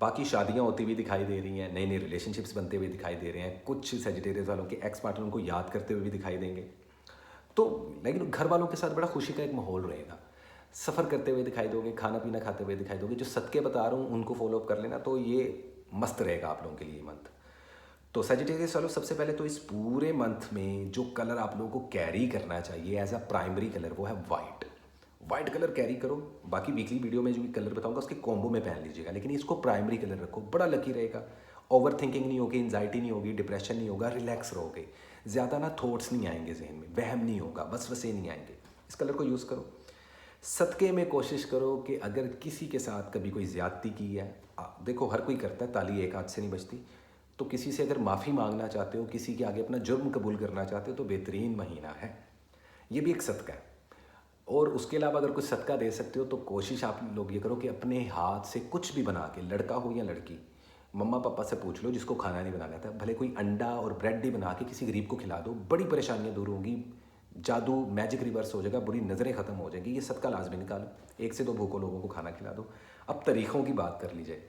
बाकी शादियां होती हुई दिखाई दे रही हैं, नए नए रिलेशनशिप्स बनते हुए दिखाई दे रहे हैं। कुछ सेजिटेरियस वालों के एक्स पार्टनर उनको याद करते हुए भी दिखाई देंगे। तो लेकिन घर वालों के साथ बड़ा खुशी का एक माहौल रहेगा। सफ़र करते हुए दिखाई दोगे, खाना पीना खाते हुए दिखाई दोगे। जो सदके बता रहा हूँ उनको फॉलोअप कर लेना, तो ये मस्त रहेगा आप लोगों के लिए मंथ। तो सेजिटेरियस वालों, सबसे पहले तो इस पूरे मंथ में जो कलर आप लोगों को कैरी करना चाहिए एज अ प्राइमरी कलर, वो है वाइट। वाइट कलर कैरी करो। बाकी वीकली वीडियो में जो भी कलर बताऊंगा उसके कॉम्बो में पहन लीजिएगा, लेकिन इसको प्राइमरी कलर रखो, बड़ा लकी रहेगा। ओवर थिंकिंग नहीं होगी, एंजाइटी नहीं होगी, डिप्रेशन नहीं होगा, रिलैक्स रहोगे। ज़्यादा ना थॉट्स नहीं आएंगे जहन में, वहम नहीं होगा, वसवसे नहीं आएंगे। इस कलर को यूज़ करो। सदक़े में कोशिश करो कि अगर किसी के साथ कभी कोई ज़्यादती की है, देखो हर कोई करता है, ताली एक हाथ से नहीं बजती, तो किसी से अगर माफ़ी मांगना चाहते हो, किसी के आगे अपना जुर्म कबूल करना चाहते हो, तो बेहतरीन महीना है। ये भी एक सदका है। और उसके अलावा अगर कुछ सदका दे सकते हो तो कोशिश आप लोग ये करो कि अपने हाथ से कुछ भी बना के, लड़का हो या लड़की, मम्मा पापा से पूछ लो जिसको खाना नहीं बनाना आता, भले कोई अंडा और ब्रेड ही बना के किसी गरीब को खिला दो, बड़ी परेशानियां दूर होंगी, जादू मैजिक रिवर्स हो जाएगा, बुरी नज़रें ख़त्म हो जाएंगी। ये सदका लाजमी निकालो, 1 से 2 भूखों लोगों को खाना खिला दो। अब तारीख़ों की बात कर लीजिए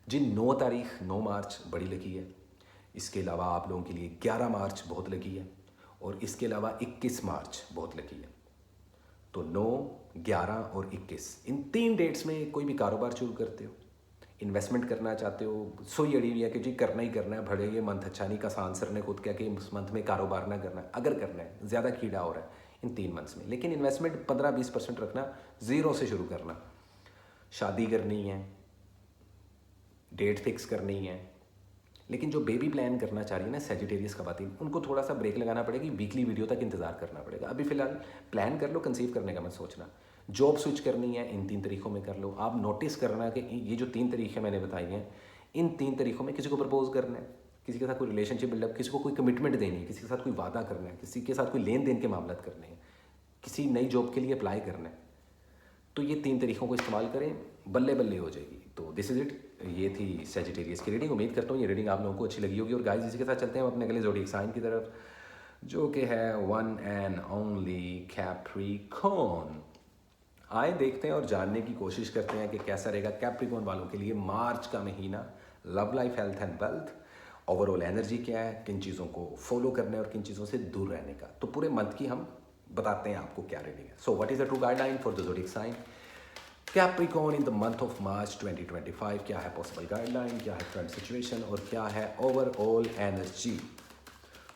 जी। 9 तारीख 9 मार्च बड़ी लकी है। इसके अलावा आप लोगों के लिए 11 मार्च बहुत लकी है, और इसके अलावा 21 मार्च बहुत लकी है। तो 9, 11 और 21 इन 3 डेट्स में कोई भी कारोबार शुरू करते हो, इन्वेस्टमेंट करना चाहते हो, सुई अड़ी हुई है कि जी करना ही करना है, भले ये मंथ अच्छा नहीं, का आंसर ने खुद कहा कि इस मंथ में कारोबार ना करना है, अगर करना है, ज़्यादा कीड़ा हो रहा है इन 3 मंथ्स में, लेकिन इन्वेस्टमेंट 15-20% रखना, ज़ीरो से शुरू करना। शादी करनी है, डेट फिक्स करनी है, लेकिन जो बेबी प्लान करना चाह रही है ना सेजिटेरियस ख़वातीन, उनको थोड़ा सा ब्रेक लगाना पड़ेगी, वीकली वीडियो तक इंतज़ार करना पड़ेगा। अभी फ़िलहाल प्लान कर लो, कंसीव करने का मत सोचना। जॉब स्विच करनी है, इन 3 तरीक़ों में कर लो। आप नोटिस करना कि ये जो 3 तरीक़े मैंने बताई हैं, इन 3 तरीक़ों में किसी को प्रपोज़ करना है, किसी के साथ कोई रिलेशनशिप बिल्डअप, किसी को कोई कमिटमेंट देनी है, किसी के साथ कोई वादा करना है, किसी के साथ कोई लेन देन के मामला करने हैं, किसी नई जॉब के लिए अप्लाई करना है, तो ये 3 तरीक़ों को इस्तेमाल करें, बल्ले बल्ले हो जाएगी। तो दिस इज़ इट। ये थी सेजिटेरियस की रीडिंग। उम्मीद करता हूँ ये रीडिंग आप लोगों को अच्छी लगी होगी। और गाइस इसी के साथ चलते हैं हम अपने अगले ज़ोडिएक साइन की तरफ, जो कि है वन एंड ओनली कैप्रिकॉर्न। आए देखते हैं और जानने की कोशिश करते हैं कि कैसा रहेगा कैप्रिकॉर्न वालों के लिए मार्च का महीना। Love life, health and wealth, overall energy क्या है, किन चीज़ों को फॉलो करना है और किन चीज़ों से दूर रहने का। तो पूरे मंथ की हम बताते हैं आपको क्या रीडिंग है। So what is the true guideline for the zodiac sign Capricorn in the month of March 2025? क्या है पॉसिबल गाइडलाइन, क्या है करंट सिचुएशन और क्या है ओवरऑल एनर्जी?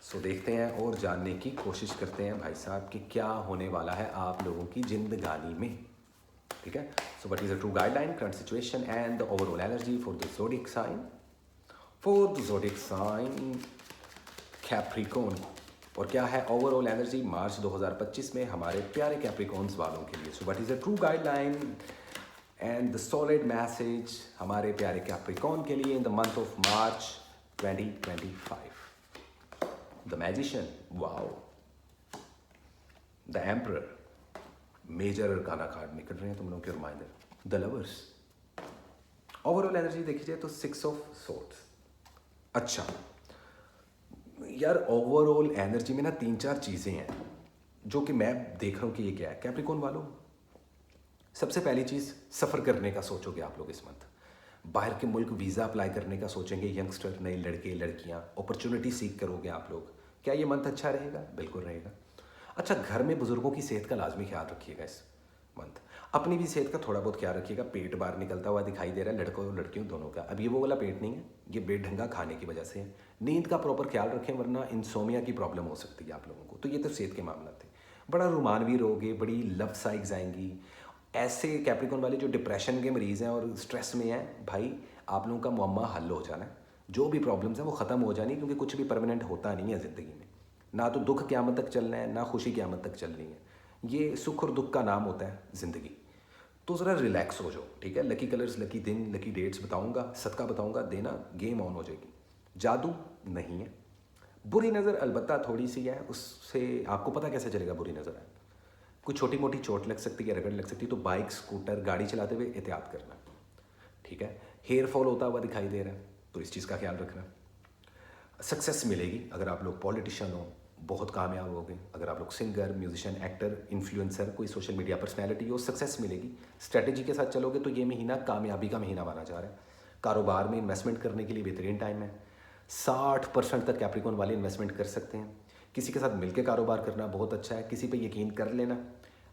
सो देखते हैं और जानने की कोशिश करते हैं भाई साहब कि क्या होने वाला है आप लोगों की जिंदगानी में। ठीक है, so what is the true guideline, current situation and the overall energy for the zodiac sign, for the zodiac sign Capricorn. और क्या है ओवरऑल एनर्जी मार्च 2025 में हमारे प्यारे कैप्रिकॉर्न्स वालों के लिए। So what is the true guideline and the solid message हमारे प्यारे कैप्रिकॉर्न के लिए in the month of March 2025? The magician, wow, the emperor, major arcana card निकल रहे हैं तुम लोगों के reminder. The lovers, overall energy देखी जाए तो 6 ऑफ सोर्ड्स। अच्छा यार, ओवरऑल एनर्जी में ना 3-4 चीज़ें हैं जो कि मैं देख रहा हूँ कि ये क्या है कैप्रिकॉर्न वालों। सबसे पहली चीज़, सफ़र करने का सोचोगे आप लोग इस मंथ, बाहर के मुल्क वीज़ा अप्लाई करने का सोचेंगे यंगस्टर, नए लड़के लड़कियां, अपॉर्चुनिटी सीख करोगे आप लोग। क्या ये मंथ अच्छा रहेगा? बिल्कुल रहेगा। अच्छा, घर में बुज़ुर्गों की सेहत का लाजमी ख्याल रखिएगा इस मंथ, अपनी भी सेहत का थोड़ा बहुत ख्याल रखिएगा। पेट बाहर निकलता हुआ दिखाई दे रहा है लड़कों और लड़कियों दोनों का। अब ये वो वाला पेट नहीं है, ये बेढंगा खाने की वजह से है। नींद का प्रॉपर ख्याल रखें वरना इंसोमिया की प्रॉब्लम हो सकती है आप लोगों को। तो ये तो सेहत के मामला थे। बड़ा रोमानवी रहोगे, बड़ी लव साइक्स आएंगी। ऐसे कैप्रिकॉर्न वाले जो डिप्रेशन के मरीज़ हैं और स्ट्रेस में हैं, भाई आप लोगों का मुअम्मा हल हो जाना है, जो भी प्रॉब्लम्स हैं वो ख़त्म हो जानी, क्योंकि कुछ भी परमानेंट होता नहीं है ज़िंदगी में। ना तो दुख क़यामत तक चलना है, ना खुशी क़यामत तक चलनी है। ये सुख और दुख का नाम होता है ज़िंदगी। तो ज़रा रिलैक्स हो जाओ, ठीक है। लकी कलर्स, लकी दिन, लकी डेट्स बताऊँगा, सदका बताऊँगा, देना, गेम ऑन हो जाएगी। जादू नहीं है, बुरी नज़र अलबत्ता थोड़ी सी है, उससे आपको पता कैसे चलेगा बुरी नज़र है? कोई छोटी मोटी चोट लग सकती है, रगड़ लग सकती है, तो बाइक, स्कूटर, गाड़ी चलाते हुए एहतियात करना, ठीक है। हेयर फॉल होता हुआ दिखाई दे रहा है, तो इस चीज़ का ख्याल रखना। सक्सेस मिलेगी अगर आप लोग पॉलिटिशियन हो, बहुत कामयाब होगे। अगर आप लोग सिंगर, म्यूजिशियन, एक्टर, इन्फ्लुएंसर, कोई सोशल मीडिया पर्सनैलिटी हो, सक्सेस मिलेगी। स्ट्रेटजी के साथ चलोगे तो ये महीना कामयाबी का महीना माना जा रहा है। कारोबार में इन्वेस्टमेंट करने के लिए बेहतरीन टाइम है। 60% तक कैप्रिकॉर्न वाले इन्वेस्टमेंट कर सकते हैं। किसी के साथ मिलकर कारोबार करना बहुत अच्छा है, किसी पे यकीन कर लेना।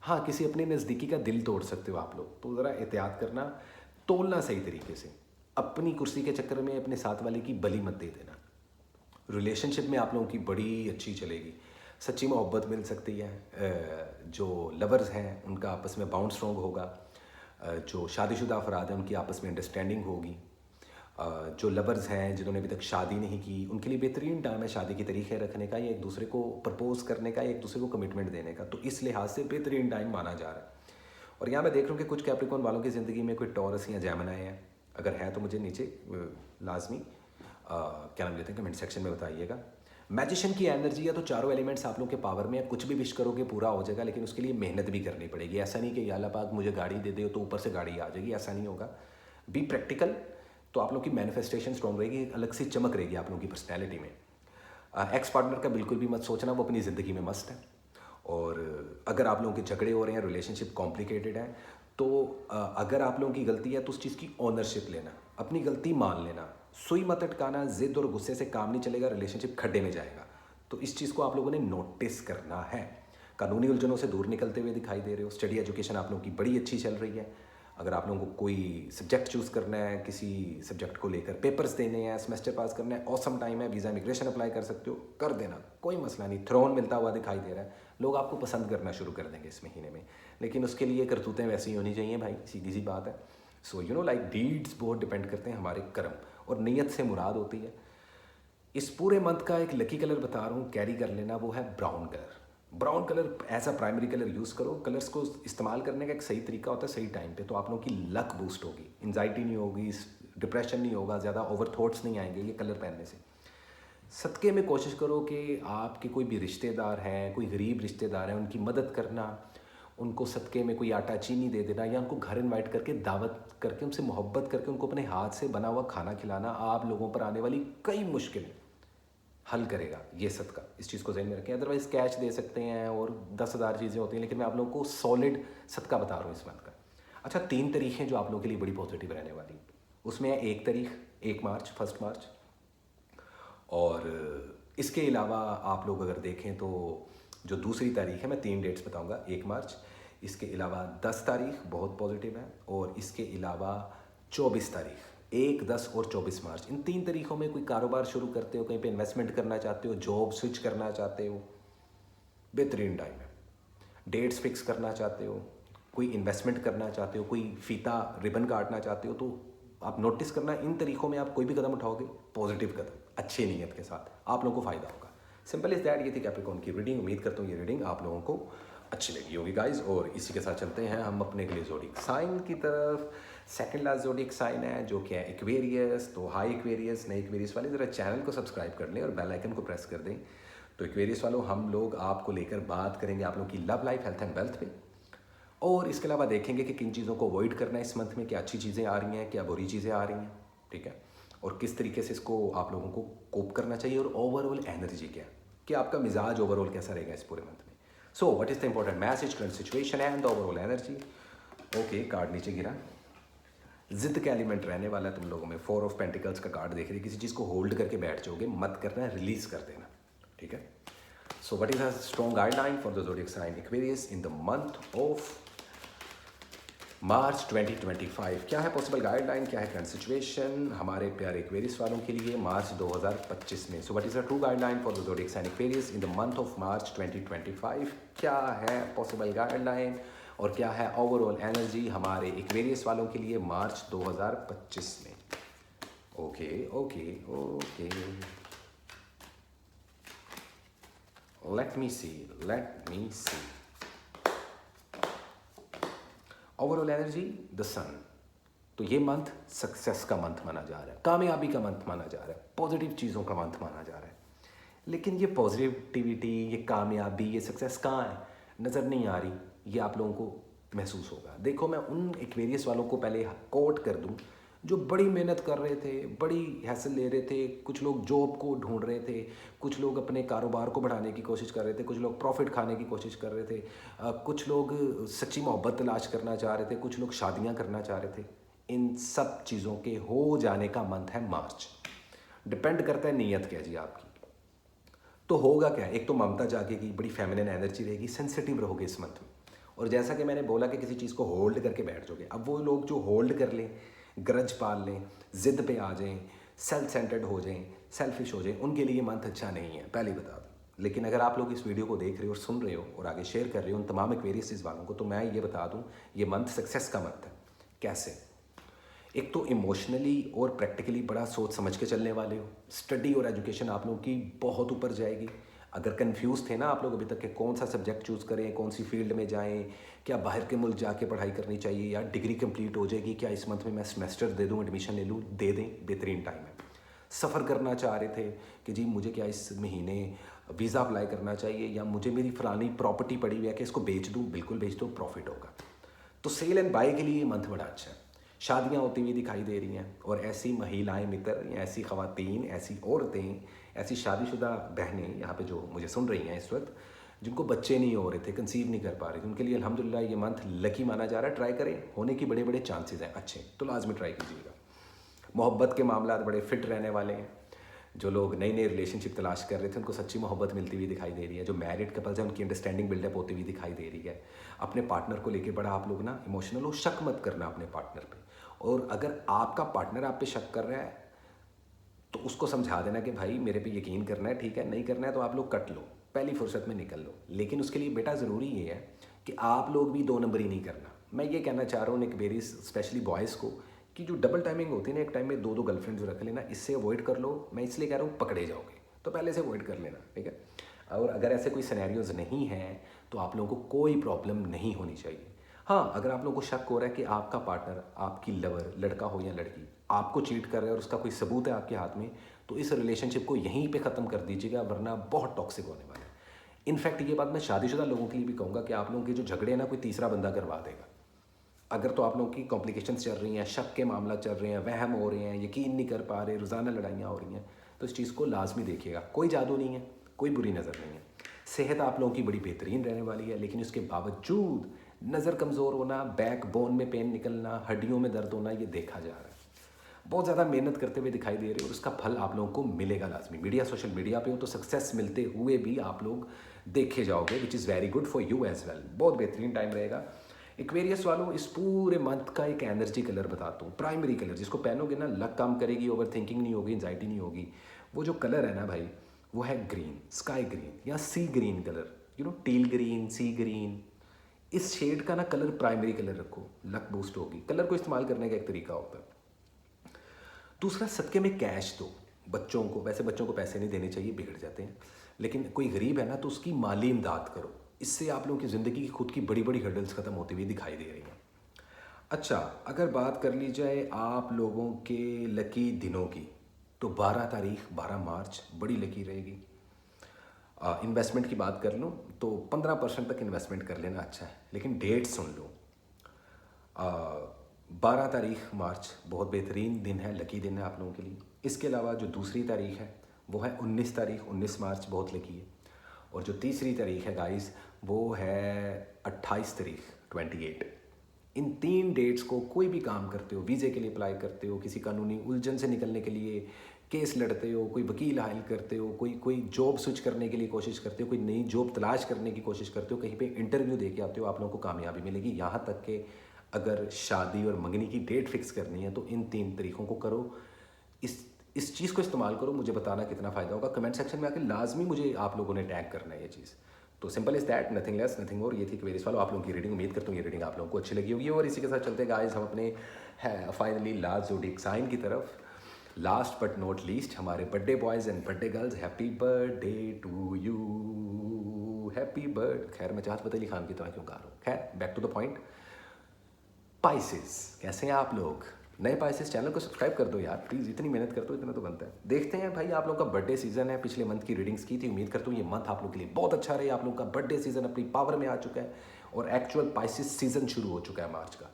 हाँ, किसी अपने नज़दीकी का दिल तोड़ सकते हो आप लोग, तो ज़रा एहतियात करना, तोलना सही तरीके से। अपनी कुर्सी के चक्कर में अपने साथ वाले की बलि मत दे देना। रिलेशनशिप में आप लोगों की बड़ी अच्छी चलेगी, सच्ची मोहब्बत मिल सकती है। जो लवर्स हैं उनका आपस में बाउंड स्ट्रॉन्ग होगा। जो शादीशुदा अफराद हैं उनकी आपस में अंडरस्टैंडिंग होगी। जो लवर्स हैं जिन्होंने अभी तक शादी नहीं की, उनके लिए बेहतरीन टाइम है शादी के तरीके रखने का, या एक दूसरे को प्रपोज करने का, या एक दूसरे को कमिटमेंट देने का। तो इस लिहाज से बेहतरीन टाइम माना जा रहा है। और यहाँ मैं देख रहा हूँ कि कुछ कैप्रिकॉर्न वालों की ज़िंदगी में कोई टॉरस या जेमिनी है। अगर है तो मुझे नीचे लाजमी क्या नाम लेते हैं कमेंट सेक्शन में बताइएगा। मैजिशियन की एनर्जी है तो चारों एलिमेंट्स आप लोग के पावर में है। कुछ भी विश करोगे पूरा हो जाएगा, लेकिन उसके लिए मेहनत भी करनी पड़ेगी। ऐसा नहीं कि या अल्लाह पाक मुझे गाड़ी दे दे तो ऊपर से गाड़ी आ जाएगी, ऐसा नहीं होगा। बी प्रैक्टिकल, तो आप लोग की मैनिफेस्टेशन स्ट्रॉन्ग रहेगी, अलग से चमक रहेगी आप लोगों की पर्सनैलिटी में। एक्स पार्टनर का बिल्कुल भी मत सोचना, वो अपनी ज़िंदगी में मस्त है। और अगर आप लोगों के झगड़े हो रहे हैं, रिलेशनशिप कॉम्प्लिकेटेड है, तो अगर आप लोगों की गलती है तो उस चीज़ की ओनरशिप लेना, अपनी गलती मान लेना, सुई मत अटकाना। जिद और गुस्से से काम नहीं चलेगा, रिलेशनशिप खड्डे में जाएगा। तो इस चीज़ को आप लोगों ने नोटिस करना है। कानूनी उलझनों से दूर निकलते हुए दिखाई दे रहे हो। स्टडी एजुकेशन आप लोगों की बड़ी अच्छी चल रही है। अगर आप लोगों को कोई सब्जेक्ट चूज़ करना है, किसी सब्जेक्ट को लेकर पेपर्स देने हैं, सेमेस्टर पास करना है, ऑसम टाइम है, वीज़ा इमिग्रेशन अप्लाई कर सकते हो, कर देना, कोई मसला नहीं। थ्रोन मिलता हुआ दिखाई दे रहा है, लोग आपको पसंद करना शुरू कर देंगे इस महीने में। लेकिन उसके लिए करतूतें वैसी होनी चाहिए भाई, सीधी सी बात है। So you know like deeds बहुत डिपेंड करते हैं हमारे कर्म, और नीयत से मुराद होती है। इस पूरे मंथ का एक लकी कलर बता रहा हूँ, कैरी कर लेना, वो है brown colour. Brown colour as a primary colour use करो। कलर्स को इस्तेमाल करने का एक सही तरीका होता है, सही टाइम पे, तो आप लोगों की लक बूस्ट होगी, एंजाइटी नहीं होगी, डिप्रेशन नहीं होगा, ज़्यादा ओवर थॉट्स नहीं आएंगे ये कलर पहनने से। सदक़े में कोशिश करो कि आपके कोई भी रिश्तेदार हैं, कोई गरीब रिश्तेदार हैं, उनकी मदद करना, उनको सदक़े में कोई आटा चीनी दे देना, या उनको घर इनवाइट करके दावत करके उनसे मोहब्बत करके उनको अपने हाथ से बना हुआ खाना खिलाना आप लोगों पर आने वाली कई मुश्किलें हल करेगा ये सदका। इस चीज़ को ज़हन में रखें। अदरवाइज़ कैश दे सकते हैं और 10,000 चीज़ें होती हैं, लेकिन मैं आप लोगों को सॉलिड सदका बता रहा हूँ इस मंथ का। अच्छा, 3 तारीख हैं जो आप लोगों के लिए बड़ी पॉजिटिव रहने वाली। उसमें है 1 तारीख, 1 मार्च, 1 मार्च। और इसके अलावा आप लोग अगर देखें तो जो दूसरी तारीख है, मैं 3 डेट्स बताऊँगा, 1 मार्च, इसके अलावा 10 तारीख बहुत पॉजिटिव है, और इसके अलावा 24 तारीख, 1, 10 और 24 मार्च। इन 3 तारीखों में कोई कारोबार शुरू करते हो, कहीं पे इन्वेस्टमेंट करना चाहते हो, जॉब स्विच करना चाहते हो, बेहतरीन टाइम है। डेट्स फिक्स करना चाहते हो, कोई इन्वेस्टमेंट करना चाहते हो, कोई फीता रिबन काटना चाहते हो, तो आप नोटिस करना, इन तरीक़ों में आप कोई भी कदम उठाओगे, पॉजिटिव कदम, अच्छी नीयत के साथ, आप लोगों को फ़ायदा होगा। Simple is that. ये थी कैप्रिकॉर्न की रीडिंग। उम्मीद करता हूँ ये रीडिंग आप लोगों को अच्छी लगी होगी गाइज। और इसी के साथ चलते हैं हम अपने के लिए ज़ोडिएक साइन की तरफ। सेकंड लास्ट ज़ोडिएक साइन है जो कि है एक्वेरियस। तो हाई एक्वेरियस, नए एक्वेरियस वाले ज़रा चैनल को सब्सक्राइब कर लें और बेल आइकन को प्रेस कर दें। तो एक्वेरियस वालों, हम लोग आपको लेकर बात करेंगे आप लोग की love life, health and wealth पे, और इसके अलावा देखेंगे कि किन चीज़ों को अवॉइड करना है इस मंथ में, क्या अच्छी चीज़ें आ रही हैं, क्या बुरी चीज़ें आ रही हैं, ठीक है, और किस तरीके से इसको आप लोगों को कोप करना चाहिए, और ओवरऑल एनर्जी क्या, कि आपका मिजाज ओवरऑल कैसा रहेगा इस पूरे मंथ में। So what is the important message, current situation and overall energy. Okay, card नीचे गिरा। जिद का एलिमेंट रहने वाला है तुम लोगों में। 4 ऑफ पेंटिकल्स का कार्ड देख रही है। किसी चीज़ को होल्ड करके बैठ जाओगे, मत करना, रिलीज कर देना, ठीक है। So what is a strong guideline for the zodiac sign Aquarius in the month of March 2025? क्या है पॉसिबल गाइडलाइन, क्या है करंट सिचुएशन हमारे प्यारे एक्वेरियस वालों के लिए मार्च 2025 में? So what is the true guideline for the zodiac sign Aquarius in the month of March 2025? क्या है पॉसिबल गाइडलाइन और क्या है ओवरऑल एनर्जी हमारे एक्वेरियस वालों के लिए मार्च 2025 में? Okay okay okay, let me see. Overall energy, the sun. तो ये मंथ सक्सेस का मंथ माना जा रहा है, कामयाबी का मंथ माना जा रहा है, पॉजिटिव चीज़ों का मंथ माना जा रहा है। लेकिन ये पॉजिटिविटी, ये कामयाबी, ये सक्सेस कहाँ है, नज़र नहीं आ रही। ये आप लोगों को महसूस होगा। देखो, मैं उन एक्वेरियस वालों को पहले कोट कर दूं जो बड़ी मेहनत कर रहे थे, बड़ी हैसल ले रहे थे। कुछ लोग जॉब को ढूंढ रहे थे, कुछ लोग अपने कारोबार को बढ़ाने की कोशिश कर रहे थे, कुछ लोग प्रॉफिट खाने की कोशिश कर रहे थे, कुछ लोग सच्ची मोहब्बत तलाश करना चाह रहे थे, कुछ लोग शादियां करना चाह रहे थे। इन सब चीज़ों के हो जाने का मंथ है मार्च। डिपेंड करता है नीयत क्या जी आपकी। तो होगा क्या, एक तो ममता जागेगी, बड़ी फेमिनिन एनर्जी रहेगी, सेंसिटिव रहोगे इस मंथ में। और जैसा कि मैंने बोला कि किसी चीज़ को होल्ड करके बैठ जाओगे। अब वो लोग जो होल्ड कर लें, ग्रज पाल लें, ज़िद पे आ जाएं, सेल्फ सेंटर्ड हो जाएं, सेल्फिश हो जाएं, उनके लिए मंथ अच्छा नहीं है, पहले ही बता दूँ। लेकिन अगर आप लोग इस वीडियो को देख रहे हो और सुन रहे हो और आगे शेयर कर रहे हो उन तमाम एक्वेरियस वालों को, तो मैं ये बता दूँ, ये मंथ सक्सेस का मंथ है। कैसे? एक तो इमोशनली और प्रैक्टिकली बड़ा सोच समझ के चलने वाले हो, स्टडी और एजुकेशन आप लोगों की बहुत ऊपर जाएगी। अगर कंफ्यूज थे ना आप लोग अभी तक के कौन सा सब्जेक्ट चूज़ करें, कौन सी फील्ड में जाएं, क्या बाहर के मुल्क जाके पढ़ाई करनी चाहिए या डिग्री कंप्लीट हो जाएगी, क्या इस मंथ में मैं सेमेस्टर दे दूं, एडमिशन ले लूँ, दे दें, बेहतरीन टाइम है। सफ़र करना चाह रहे थे कि जी मुझे क्या इस महीने वीज़ा अप्लाई करना चाहिए या मुझे मेरी फलानी प्रॉपर्टी पड़ी हुई है कि इसको बेच दूँ, बिल्कुल बेच दो, प्रॉफिट होगा। तो सेल एंड बाय के लिए ये मंथ बड़ा अच्छा है। शादियाँ होती हुई दिखाई दे रही हैं और ऐसी महिलाएं मित्र या ऐसी ख़वातीन, ऐसी औरतें, ऐसी शादीशुदा बहनें यहाँ पे जो मुझे सुन रही हैं इस वक्त, जिनको बच्चे नहीं हो रहे थे, कंसीव नहीं कर पा रहे थे, उनके लिए अल्हम्दुलिल्लाह ये मंथ लकी माना जा रहा है। ट्राई करें, होने की बड़े बड़े चांसेस हैं अच्छे, तो लाजमी ट्राई कीजिएगा। मोहब्बत के मामला बड़े फिट रहने वाले हैं। जो लोग नई नई रिलेशनशिप तलाश कर रहे थे उनको सच्ची मोहब्बत मिलती हुई दिखाई दे रही है। जो मैरिड कपल्स हैं उनकी अंडरस्टैंडिंग बिल्डअप होती हुई दिखाई दे रही है। अपने पार्टनर को लेके बड़ा आप लोग ना इमोशनल हो, शक मत करना अपने पार्टनर पे। और अगर आपका पार्टनर आप पे शक कर रहा है तो उसको समझा देना कि भाई मेरे पे यकीन करना है, ठीक है, नहीं करना है तो आप लोग कट लो, पहली फुर्सत में निकल लो। लेकिन उसके लिए बेटा ज़रूरी ये है कि आप लोग भी दो नंबरी नहीं करना। मैं ये कहना चाह रहा हूँ एक वेरी स्पेशली बॉयज़ को कि जो डबल टाइमिंग होती है ना, एक टाइम में दो दो गर्लफ्रेंड्स रख लेना, इससे अवॉइड कर लो। मैं इसलिए कह रहा हूँ पकड़े जाओगे, तो पहले से अवॉइड कर लेना, ठीक है। और अगर ऐसे कोई सिनेरियोज नहीं हैं तो आप लोगों को कोई प्रॉब्लम नहीं होनी चाहिए। हाँ, अगर आप लोगों को शक हो रहा है कि आपका पार्टनर, आपकी लवर, लड़का हो या लड़की, आपको चीट कर रहा है और उसका कोई सबूत है आपके हाथ में, तो इस रिलेशनशिप को यहीं पे ख़त्म कर दीजिएगा, वरना बहुत टॉक्सिक होने वाला है। इनफैक्ट ये बात मैं शादीशुदा लोगों के लिए भी कहूँगा कि आप लोगों के जो झगड़े हैं ना, कोई तीसरा बंदा करवा देगा। अगर तो आप लोगों की कॉम्प्लिकेशंस चल रही हैं, शक के मामला चल रहे हैं, वहम हो रहे हैं, यकीन नहीं कर पा रहे, रोज़ाना लड़ाइयाँ हो रही हैं, तो इस चीज़ को लाजमी देखिएगा। कोई जादू नहीं है, कोई बुरी नज़र नहीं है। सेहत आप लोगों की बड़ी बेहतरीन रहने वाली है, लेकिन उसके बावजूद नज़र कमज़ोर होना, बैक बोन में पेन निकलना, हड्डियों में दर्द होना, ये देखा जा रहा है। बहुत ज़्यादा मेहनत करते हुए दिखाई दे रहे हो और उसका फल आप लोगों को मिलेगा लाजमी। मीडिया, सोशल मीडिया पे हो तो सक्सेस मिलते हुए भी आप लोग देखे जाओगे, which is very good for you as well. बहुत बेहतरीन टाइम रहेगा। एक्वेरियस वालों, इस पूरे मंथ का एक एनर्जी कलर बताता हूँ, प्राइमरी कलर, जिसको पहनोगे ना लक काम करेगी, ओवर थिंकिंग नहीं होगी, एंजाइटी नहीं होगी। वो जो कलर है ना भाई, वो है ग्रीन, स्काई ग्रीन या सी ग्रीन कलर, टील ग्रीन, सी ग्रीन। इस शेड का ना कलर प्राइमरी कलर रखो, लक बूस्ट होगी। कलर को इस्तेमाल करने का एक तरीका होता है। दूसरा, सदके में कैश दो बच्चों को। वैसे बच्चों को पैसे नहीं देने चाहिए, बिगड़ जाते हैं, लेकिन कोई गरीब है ना तो उसकी माली इमदाद करो। इससे आप लोगों की ज़िंदगी की खुद की बड़ी बड़ी हर्डल्स ख़त्म होती हुई दिखाई दे रही हैं। अच्छा, अगर बात कर ली जाए आप लोगों के लकी दिनों की, तो 12 तारीख 12 मार्च बड़ी लकी रहेगी। इन्वेस्टमेंट की बात कर लूँ तो 15% तक इन्वेस्टमेंट कर लेना अच्छा है, लेकिन डेट सुन लो। 12 तारीख मार्च बहुत बेहतरीन दिन है, लकी दिन है आप लोगों के लिए। इसके अलावा जो दूसरी तारीख है वो है 19 तारीख, 19 मार्च बहुत लकी है। और जो तीसरी तारीख है गाइस, वो है 28 तारीख, 28। इन 3 डेट्स को कोई भी काम करते हो, वीज़े के लिए अप्लाई करते हो, किसी कानूनी उलझन से निकलने के लिए केस लड़ते हो, कोई वकील हायल करते हो, कोई जॉब स्विच करने के लिए कोशिश करते हो, कोई नई जॉब तलाश करने की कोशिश करते हो, कहीं पे इंटरव्यू दे के आते हो, आप लोगों को कामयाबी मिलेगी। यहाँ तक कि अगर शादी और मंगनी की डेट फिक्स करनी है तो इन 3 तरीक़ों को करो। इस चीज़ को इस्तेमाल करो, मुझे बताना कितना फ़ायदा होगा। कमेंट सेक्शन में आके लाजमी मुझे आप लोगों ने टैग करना है ये चीज़। तो simple is that, nothing less nothing more. ये थी क्वेरीज वालों आप लोगों की रीडिंग। उम्मीद करता हूँ ये रीडिंग आप लोगों को अच्छी लगी होगी। और इसी के साथ चलते गाइस हम अपने फाइनली लास्ट ज़ोडिएक साइन की तरफ। लास्ट बट नॉट लीस्ट, हमारे birthday boys and birthday girls, happy birthday to you, happy birth. खैर मैं चाहत फतेह अली खान की तरह क्यों गा रहा हूँ। खैर back to the point. Pisces, कैसे हैं आप लोग? नए पाइसेस, चैनल को सब्सक्राइब कर दो यार प्लीज़, इतनी मेहनत करते हो, इतना तो बनता है। देखते हैं भाई, आप लोग का बर्थडे सीजन है, पिछले मंथ की रीडिंग्स की थी, उम्मीद करता हूँ ये मंथ आप लोग के लिए बहुत अच्छा रहे। आप लोग का बर्थडे सीजन अपनी पावर में आ चुका है और एक्चुअल पाइसेस सीजन शुरू हो चुका है मार्च का।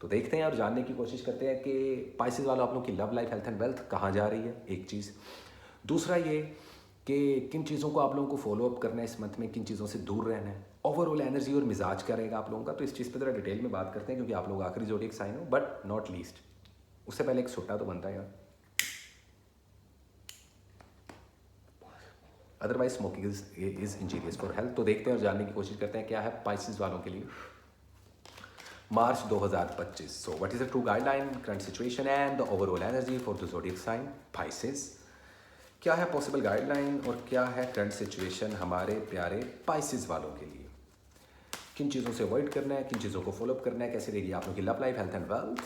तो देखते हैं और जानने की कोशिश करते हैं कि पाइसेस वालों आप लोग की love life, health and wealth कहाँ जा रही है, एक चीज़। दूसरा ये कि किन चीज़ों को आप लोगों को फॉलो अप करना है इस मंथ में, किन चीज़ों से दूर रहना है। ओवरऑल एनर्जी और मिजाज क्या रहेगा आप लोगों का, तो इस चीज़ पे ज़रा डिटेल में बात करते हैं, क्योंकि आप लोग आखिरी ज़ोडिएक साइन हो। बट नॉट लीस्ट, उससे पहले एक सुट्टा तो बनता है यार, otherwise smoking is injurious for health. तो देखते हैं और जानने की कोशिश करते हैं क्या है पाइसेस वालों के लिए March 2025। So what is the true guideline, current situation and the overall energy for the zodiac sign Pisces. क्या है पॉसिबल गाइडलाइन और क्या है करंट सिचुएशन हमारे प्यारे पाइसेस वालों के लिए। किन चीज़ों से अवॉइड करना है, किन चीज़ों को फॉलोअप करना है, कैसे रहेगी आप लोगों की love life, health and wealth.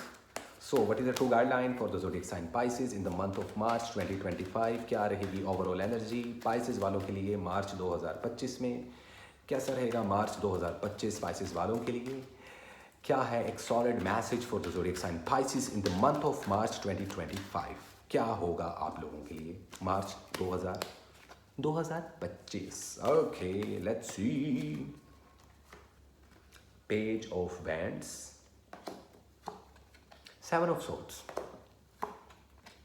So what is the true guideline for the zodiac sign Pisces in the month of March 2025? क्या रहेगी ओवरऑल एनर्जी पाइसेस वालों के लिए मार्च 2025 में? कैसा रहेगा मार्च 2025 पाइसेस वालों के लिए? क्या है एक solid message for the zodiac sign Pisces in the month of March 2025? क्या होगा आप लोगों के लिए March 2025? Okay, let's see. Page of wands, seven of swords,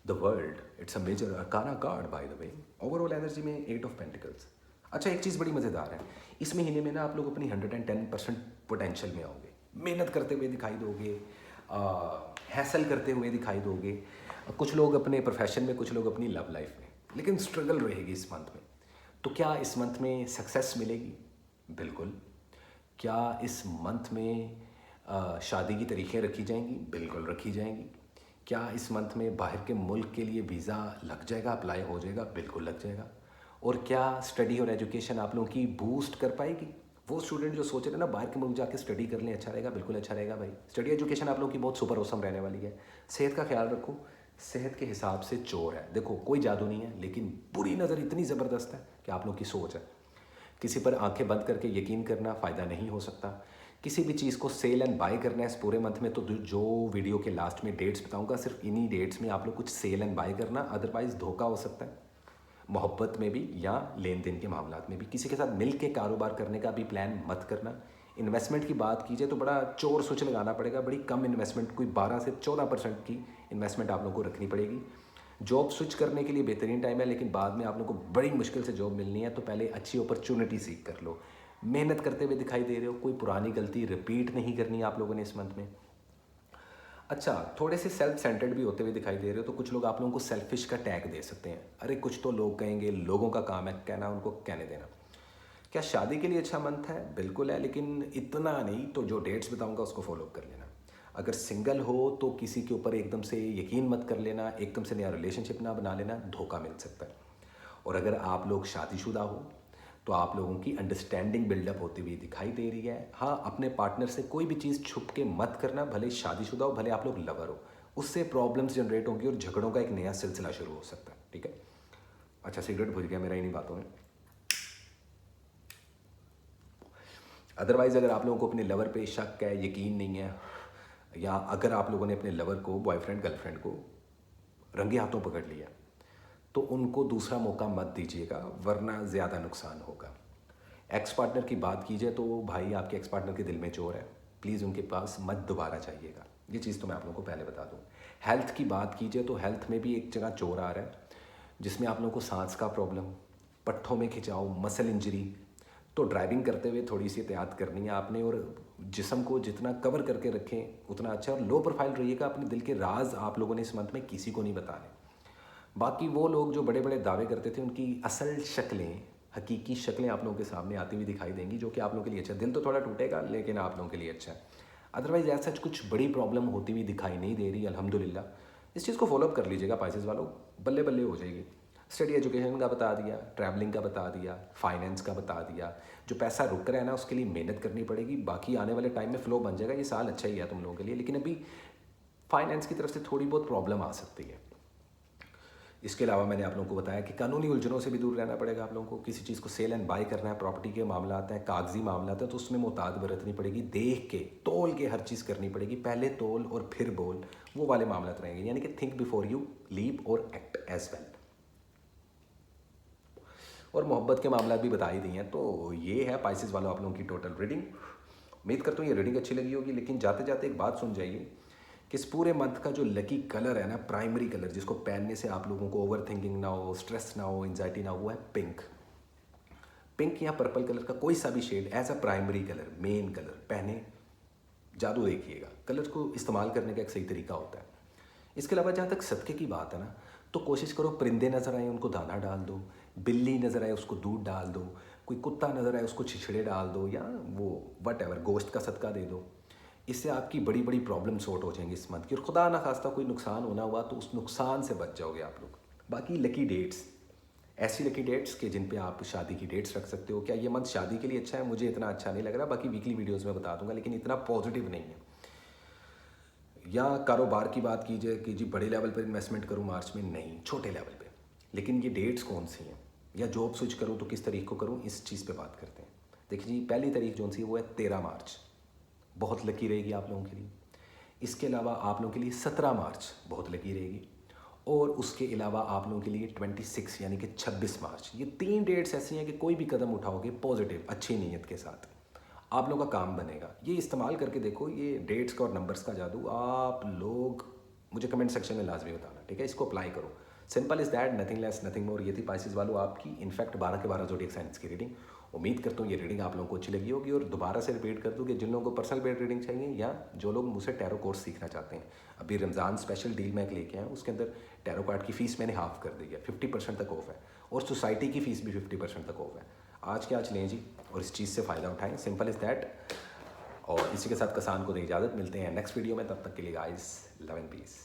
the world. It's a major arcana card by the way. Overall energy में 8 of pentacles. अच्छा, एक चीज़ बड़ी मज़ेदार है, इस महीने में ना आप लोग अपनी 110% पोटेंशियल में आओगे. मेहनत करते हुए दिखाई दोगे, हैसल करते हुए दिखाई दोगे. कुछ लोग अपने प्रोफेशन में, कुछ लोग अपनी लव लाइफ में, लेकिन स्ट्रगल रहेगी इस मंथ में. तो क्या इस मंथ में सक्सेस मिलेगी? बिल्कुल. क्या इस मंथ में शादी की तारीखें रखी जाएंगी? बिल्कुल रखी जाएंगी. क्या इस मंथ में बाहर के मुल्क के लिए वीज़ा लग जाएगा, अप्लाई हो जाएगा? बिल्कुल लग जाएगा. और क्या स्टडी और एजुकेशन आप लोगों की बूस्ट कर पाएगी? वो स्टूडेंट जो सोच रहे हैं ना बाहर के मुल्क जाके स्टडी कर लें, अच्छा रहेगा. बिल्कुल अच्छा रहेगा भाई. स्टडी एजुकेशन आप लोगों की बहुत सुपर औसम रहने वाली है. सेहत का ख्याल रखो. सेहत के हिसाब से चोर है. देखो, कोई जादू नहीं है, लेकिन बुरी नज़र इतनी ज़बरदस्त है कि आप लोग की सोच है. किसी पर आंखें बंद करके यकीन करना फ़ायदा नहीं हो सकता. किसी भी चीज़ को सेल एंड बाय करना है इस पूरे मंथ में, तो जो वीडियो के लास्ट में डेट्स बताऊंगा, सिर्फ इन्हीं डेट्स में आप लोग कुछ सेल एंड बाय करना, अदरवाइज़ धोखा हो सकता है. मोहब्बत में भी या लेन देन के मामलात में भी किसी के साथ मिल के कारोबार करने का भी प्लान मत करना. इन्वेस्टमेंट की बात कीजिए तो बड़ा चोर स्विच लगाना पड़ेगा. बड़ी कम इन्वेस्टमेंट, कोई 12 से 14% की इन्वेस्टमेंट आप लोगों को रखनी पड़ेगी. जॉब स्विच करने के लिए बेहतरीन टाइम है, लेकिन बाद में आप लोगों को बड़ी मुश्किल से जॉब मिलनी है, तो पहले अच्छी अपॉर्चुनिटी सीख कर लो. मेहनत करते हुए दिखाई दे रहे हो, कोई पुरानी गलती रिपीट नहीं करनी आप लोगों ने इस मंथ में. अच्छा, थोड़े से सेल्फ सेंटर्ड भी होते हुए दिखाई दे रहे हो, तो कुछ लोग आप लोगों को सेल्फिश का टैग दे सकते हैं. अरे कुछ तो लोग कहेंगे, लोगों का काम है कहना, उनको कहने देना. क्या शादी के लिए अच्छा मंथ है? बिल्कुल है, लेकिन इतना नहीं. तो जो डेट्स बताऊंगा उसको फॉलो कर लेना. अगर सिंगल हो तो किसी के ऊपर एकदम से यकीन मत कर लेना, एकदम से नया रिलेशनशिप ना बना लेना, धोखा मिल सकता है. और अगर आप लोग शादीशुदा हो तो आप लोगों की अंडरस्टैंडिंग बिल्डअप होती हुई दिखाई दे रही है. हाँ, अपने पार्टनर से कोई भी चीज़ छुप के मत करना, भले शादीशुदा हो, भले आप लोग लवर हो. उससे प्रॉब्लम्स जनरेट होंगी और झगड़ों का एक नया सिलसिला शुरू हो सकता है. ठीक है. अच्छा, सिगरेट भूल गया मेरा इन्हीं बातों में. अदरवाइज़ अगर आप लोगों को अपने लवर पे शक है, यकीन नहीं है, या अगर आप लोगों ने अपने लवर को, बॉयफ्रेंड गर्लफ्रेंड को रंगे हाथों पकड़ लिया, तो उनको दूसरा मौका मत दीजिएगा, वरना ज़्यादा नुकसान होगा. एक्स पार्टनर की बात कीजिए तो भाई, आपके एक्स पार्टनर के दिल में चोर है. प्लीज़ उनके पास मत दोबारा जाइएगा. ये चीज़ तो मैं आप लोगों को पहले बता दूँ. हेल्थ की बात कीजिए तो हेल्थ में भी एक जगह चोर आ रहा है, जिसमें आप लोगों को सांस का प्रॉब्लम, पट्ठों में खिंचाव, मसल इंजरी. तो ड्राइविंग करते हुए थोड़ी सी एहतियात करनी है आपने, और जिस्म को जितना कवर करके रखें उतना अच्छा. और लो प्रोफाइल रहिएगा. अपने दिल के राज आप लोगों ने इस मंथ में किसी को नहीं बताने. बाकी वो लोग जो बड़े बड़े दावे करते थे, उनकी असल शक्लें, हकीकी शक्लें आप लोगों के सामने आती हुई दिखाई देंगी, जो कि आप लोगों के लिए अच्छा है. दिल तो थोड़ा टूटेगा, लेकिन आप लोगों के लिए अच्छा है. अदरवाइज ऐसा कुछ बड़ी प्रॉब्लम होती हुई दिखाई नहीं दे रही, अल्हम्दुलिल्लाह. इस चीज़ को फॉलोअप कर लीजिएगा पाइसेस वालों, बल्ले बल्ले हो जाएगी. स्टडी एजुकेशन का बता दिया, ट्रैवलिंग का बता दिया, फाइनेंस का बता दिया. जो पैसा रुक रहा है ना, उसके लिए मेहनत करनी पड़ेगी. बाकी आने वाले टाइम में फ्लो बन जाएगा. ये साल अच्छा ही है तुम लोगों के लिए, लेकिन अभी फाइनेंस की तरफ से थोड़ी बहुत प्रॉब्लम आ सकती है. इसके अलावा मैंने आप लोगों को बताया कि कानूनी उलझनों से भी दूर रहना पड़ेगा आप लोगों को. किसी चीज़ को सेल एंड बाय करना है, प्रॉपर्टी के मामला आते हैं, कागजी मामला आता है, तो उसमें मुताद बरतनी पड़ेगी. देख के, तोल के हर चीज़ करनी पड़ेगी. पहले तोल और फिर बोल, वो वाले मामला रहेंगे. यानी कि थिंक बिफोर यू लीव और एक्ट एज वेल. और मोहब्बत के मामला भी बता ही दिए हैं. तो ये है पाइसेस वालों आप लोगों की टोटल रीडिंग. उम्मीद करता हूँ ये रीडिंग अच्छी लगी होगी. लेकिन जाते जाते एक बात सुन जाइए कि इस पूरे मंथ का जो लकी कलर है ना, प्राइमरी कलर, जिसको पहनने से आप लोगों को ओवर थिंकिंग ना हो, स्ट्रेस ना हो, एंजाइटी ना हो, वो है पिंक. पिंक या पर्पल कलर का कोई सा भी shade as a primary colour, main colour पहने, जादू देखिएगा. कलर को इस्तेमाल करने का एक सही तरीका होता है. इसके अलावा जहाँ तक सदक़े की बात है ना, तो कोशिश करो परिंदे नज़र आए उनको दाना डाल दो, बिल्ली नज़र आए उसको दूध डाल दो, कोई कुत्ता नज़र आए उसको छिछड़े डाल दो, या वो वट एवर गोश्त का सदका दे दो. इससे आपकी बड़ी बड़ी प्रॉब्लम सॉर्ट हो जाएंगी इस मंथ की. और खुदा ना खास्ता कोई नुकसान होना हुआ तो उस नुकसान से बच जाओगे आप लोग. बाकी लकी डेट्स, ऐसी लकी डेट्स के जिन पे आप शादी की डेट्स रख सकते हो. क्या ये मंथ शादी के लिए अच्छा है? मुझे इतना अच्छा नहीं लग रहा. बाकी वीकली वीडियोस में बता दूंगा, लेकिन इतना पॉजिटिव नहीं है. या कारोबार की बात कीजिए कि जी बड़े लेवल पर इन्वेस्टमेंट करूँ मार्च में, नहीं, छोटे लेवल पे। लेकिन ये डेट्स कौन सी हैं, या जॉब स्विच करूँ तो किस तारीख को करूँ, इस चीज़ पे बात करते हैं। देखिए जी, पहली तारीख जो सी है वो है 13 मार्च, बहुत लकी रहेगी आप लोगों के लिए। इसके अलावा आप लोगों के लिए 17 मार्च बहुत लकी रहेगी, और उसके अलावा आप लोगों के लिए 26 यानी कि 26 मार्च। ये 3 डेट्स ऐसी हैं कि कोई भी कदम उठाओगे पॉजिटिव अच्छी नीयत के साथ आप लोगों का काम बनेगा। ये इस्तेमाल करके देखो, ये डेट्स का और नंबर्स का जादू। आप लोग मुझे कमेंट सेक्शन में लाजमी बताना, ठीक है? इसको अप्लाई करो, simple is that, nothing less nothing more. ये थी पाइसेस वालों आपकी इनफैक्ट 12 के 12 ज़ोडिएक साइंस की रीडिंग। उम्मीद करता हूँ ये रीडिंग आप लोगों को अच्छी लगी होगी, और दोबारा से रिपीट कर दूँ कि जिन लोगों को पर्सनल बेड रीडिंग चाहिए, या जो लोग मुझसे टैरो कोर्स सीखना चाहते हैं, अभी रमज़ान स्पेशल डील मैं लेके आया हूँ, उसके अंदर टैरो कार्ड की फ़ीस मैंने हाफ़ कर दी है, 50% तक ऑफ है, और सोसाइटी की फ़ीस भी 50% तक ऑफ है। आज के आज लें जी, और इस चीज़ से फ़ायदा उठाएं, सिंपल इज़ दैट। और इसी के साथ कसान को दें इजाज़त, मिलते हैं नेक्स्ट वीडियो में, तब तक के लिए गाइस, लव एंड पीस।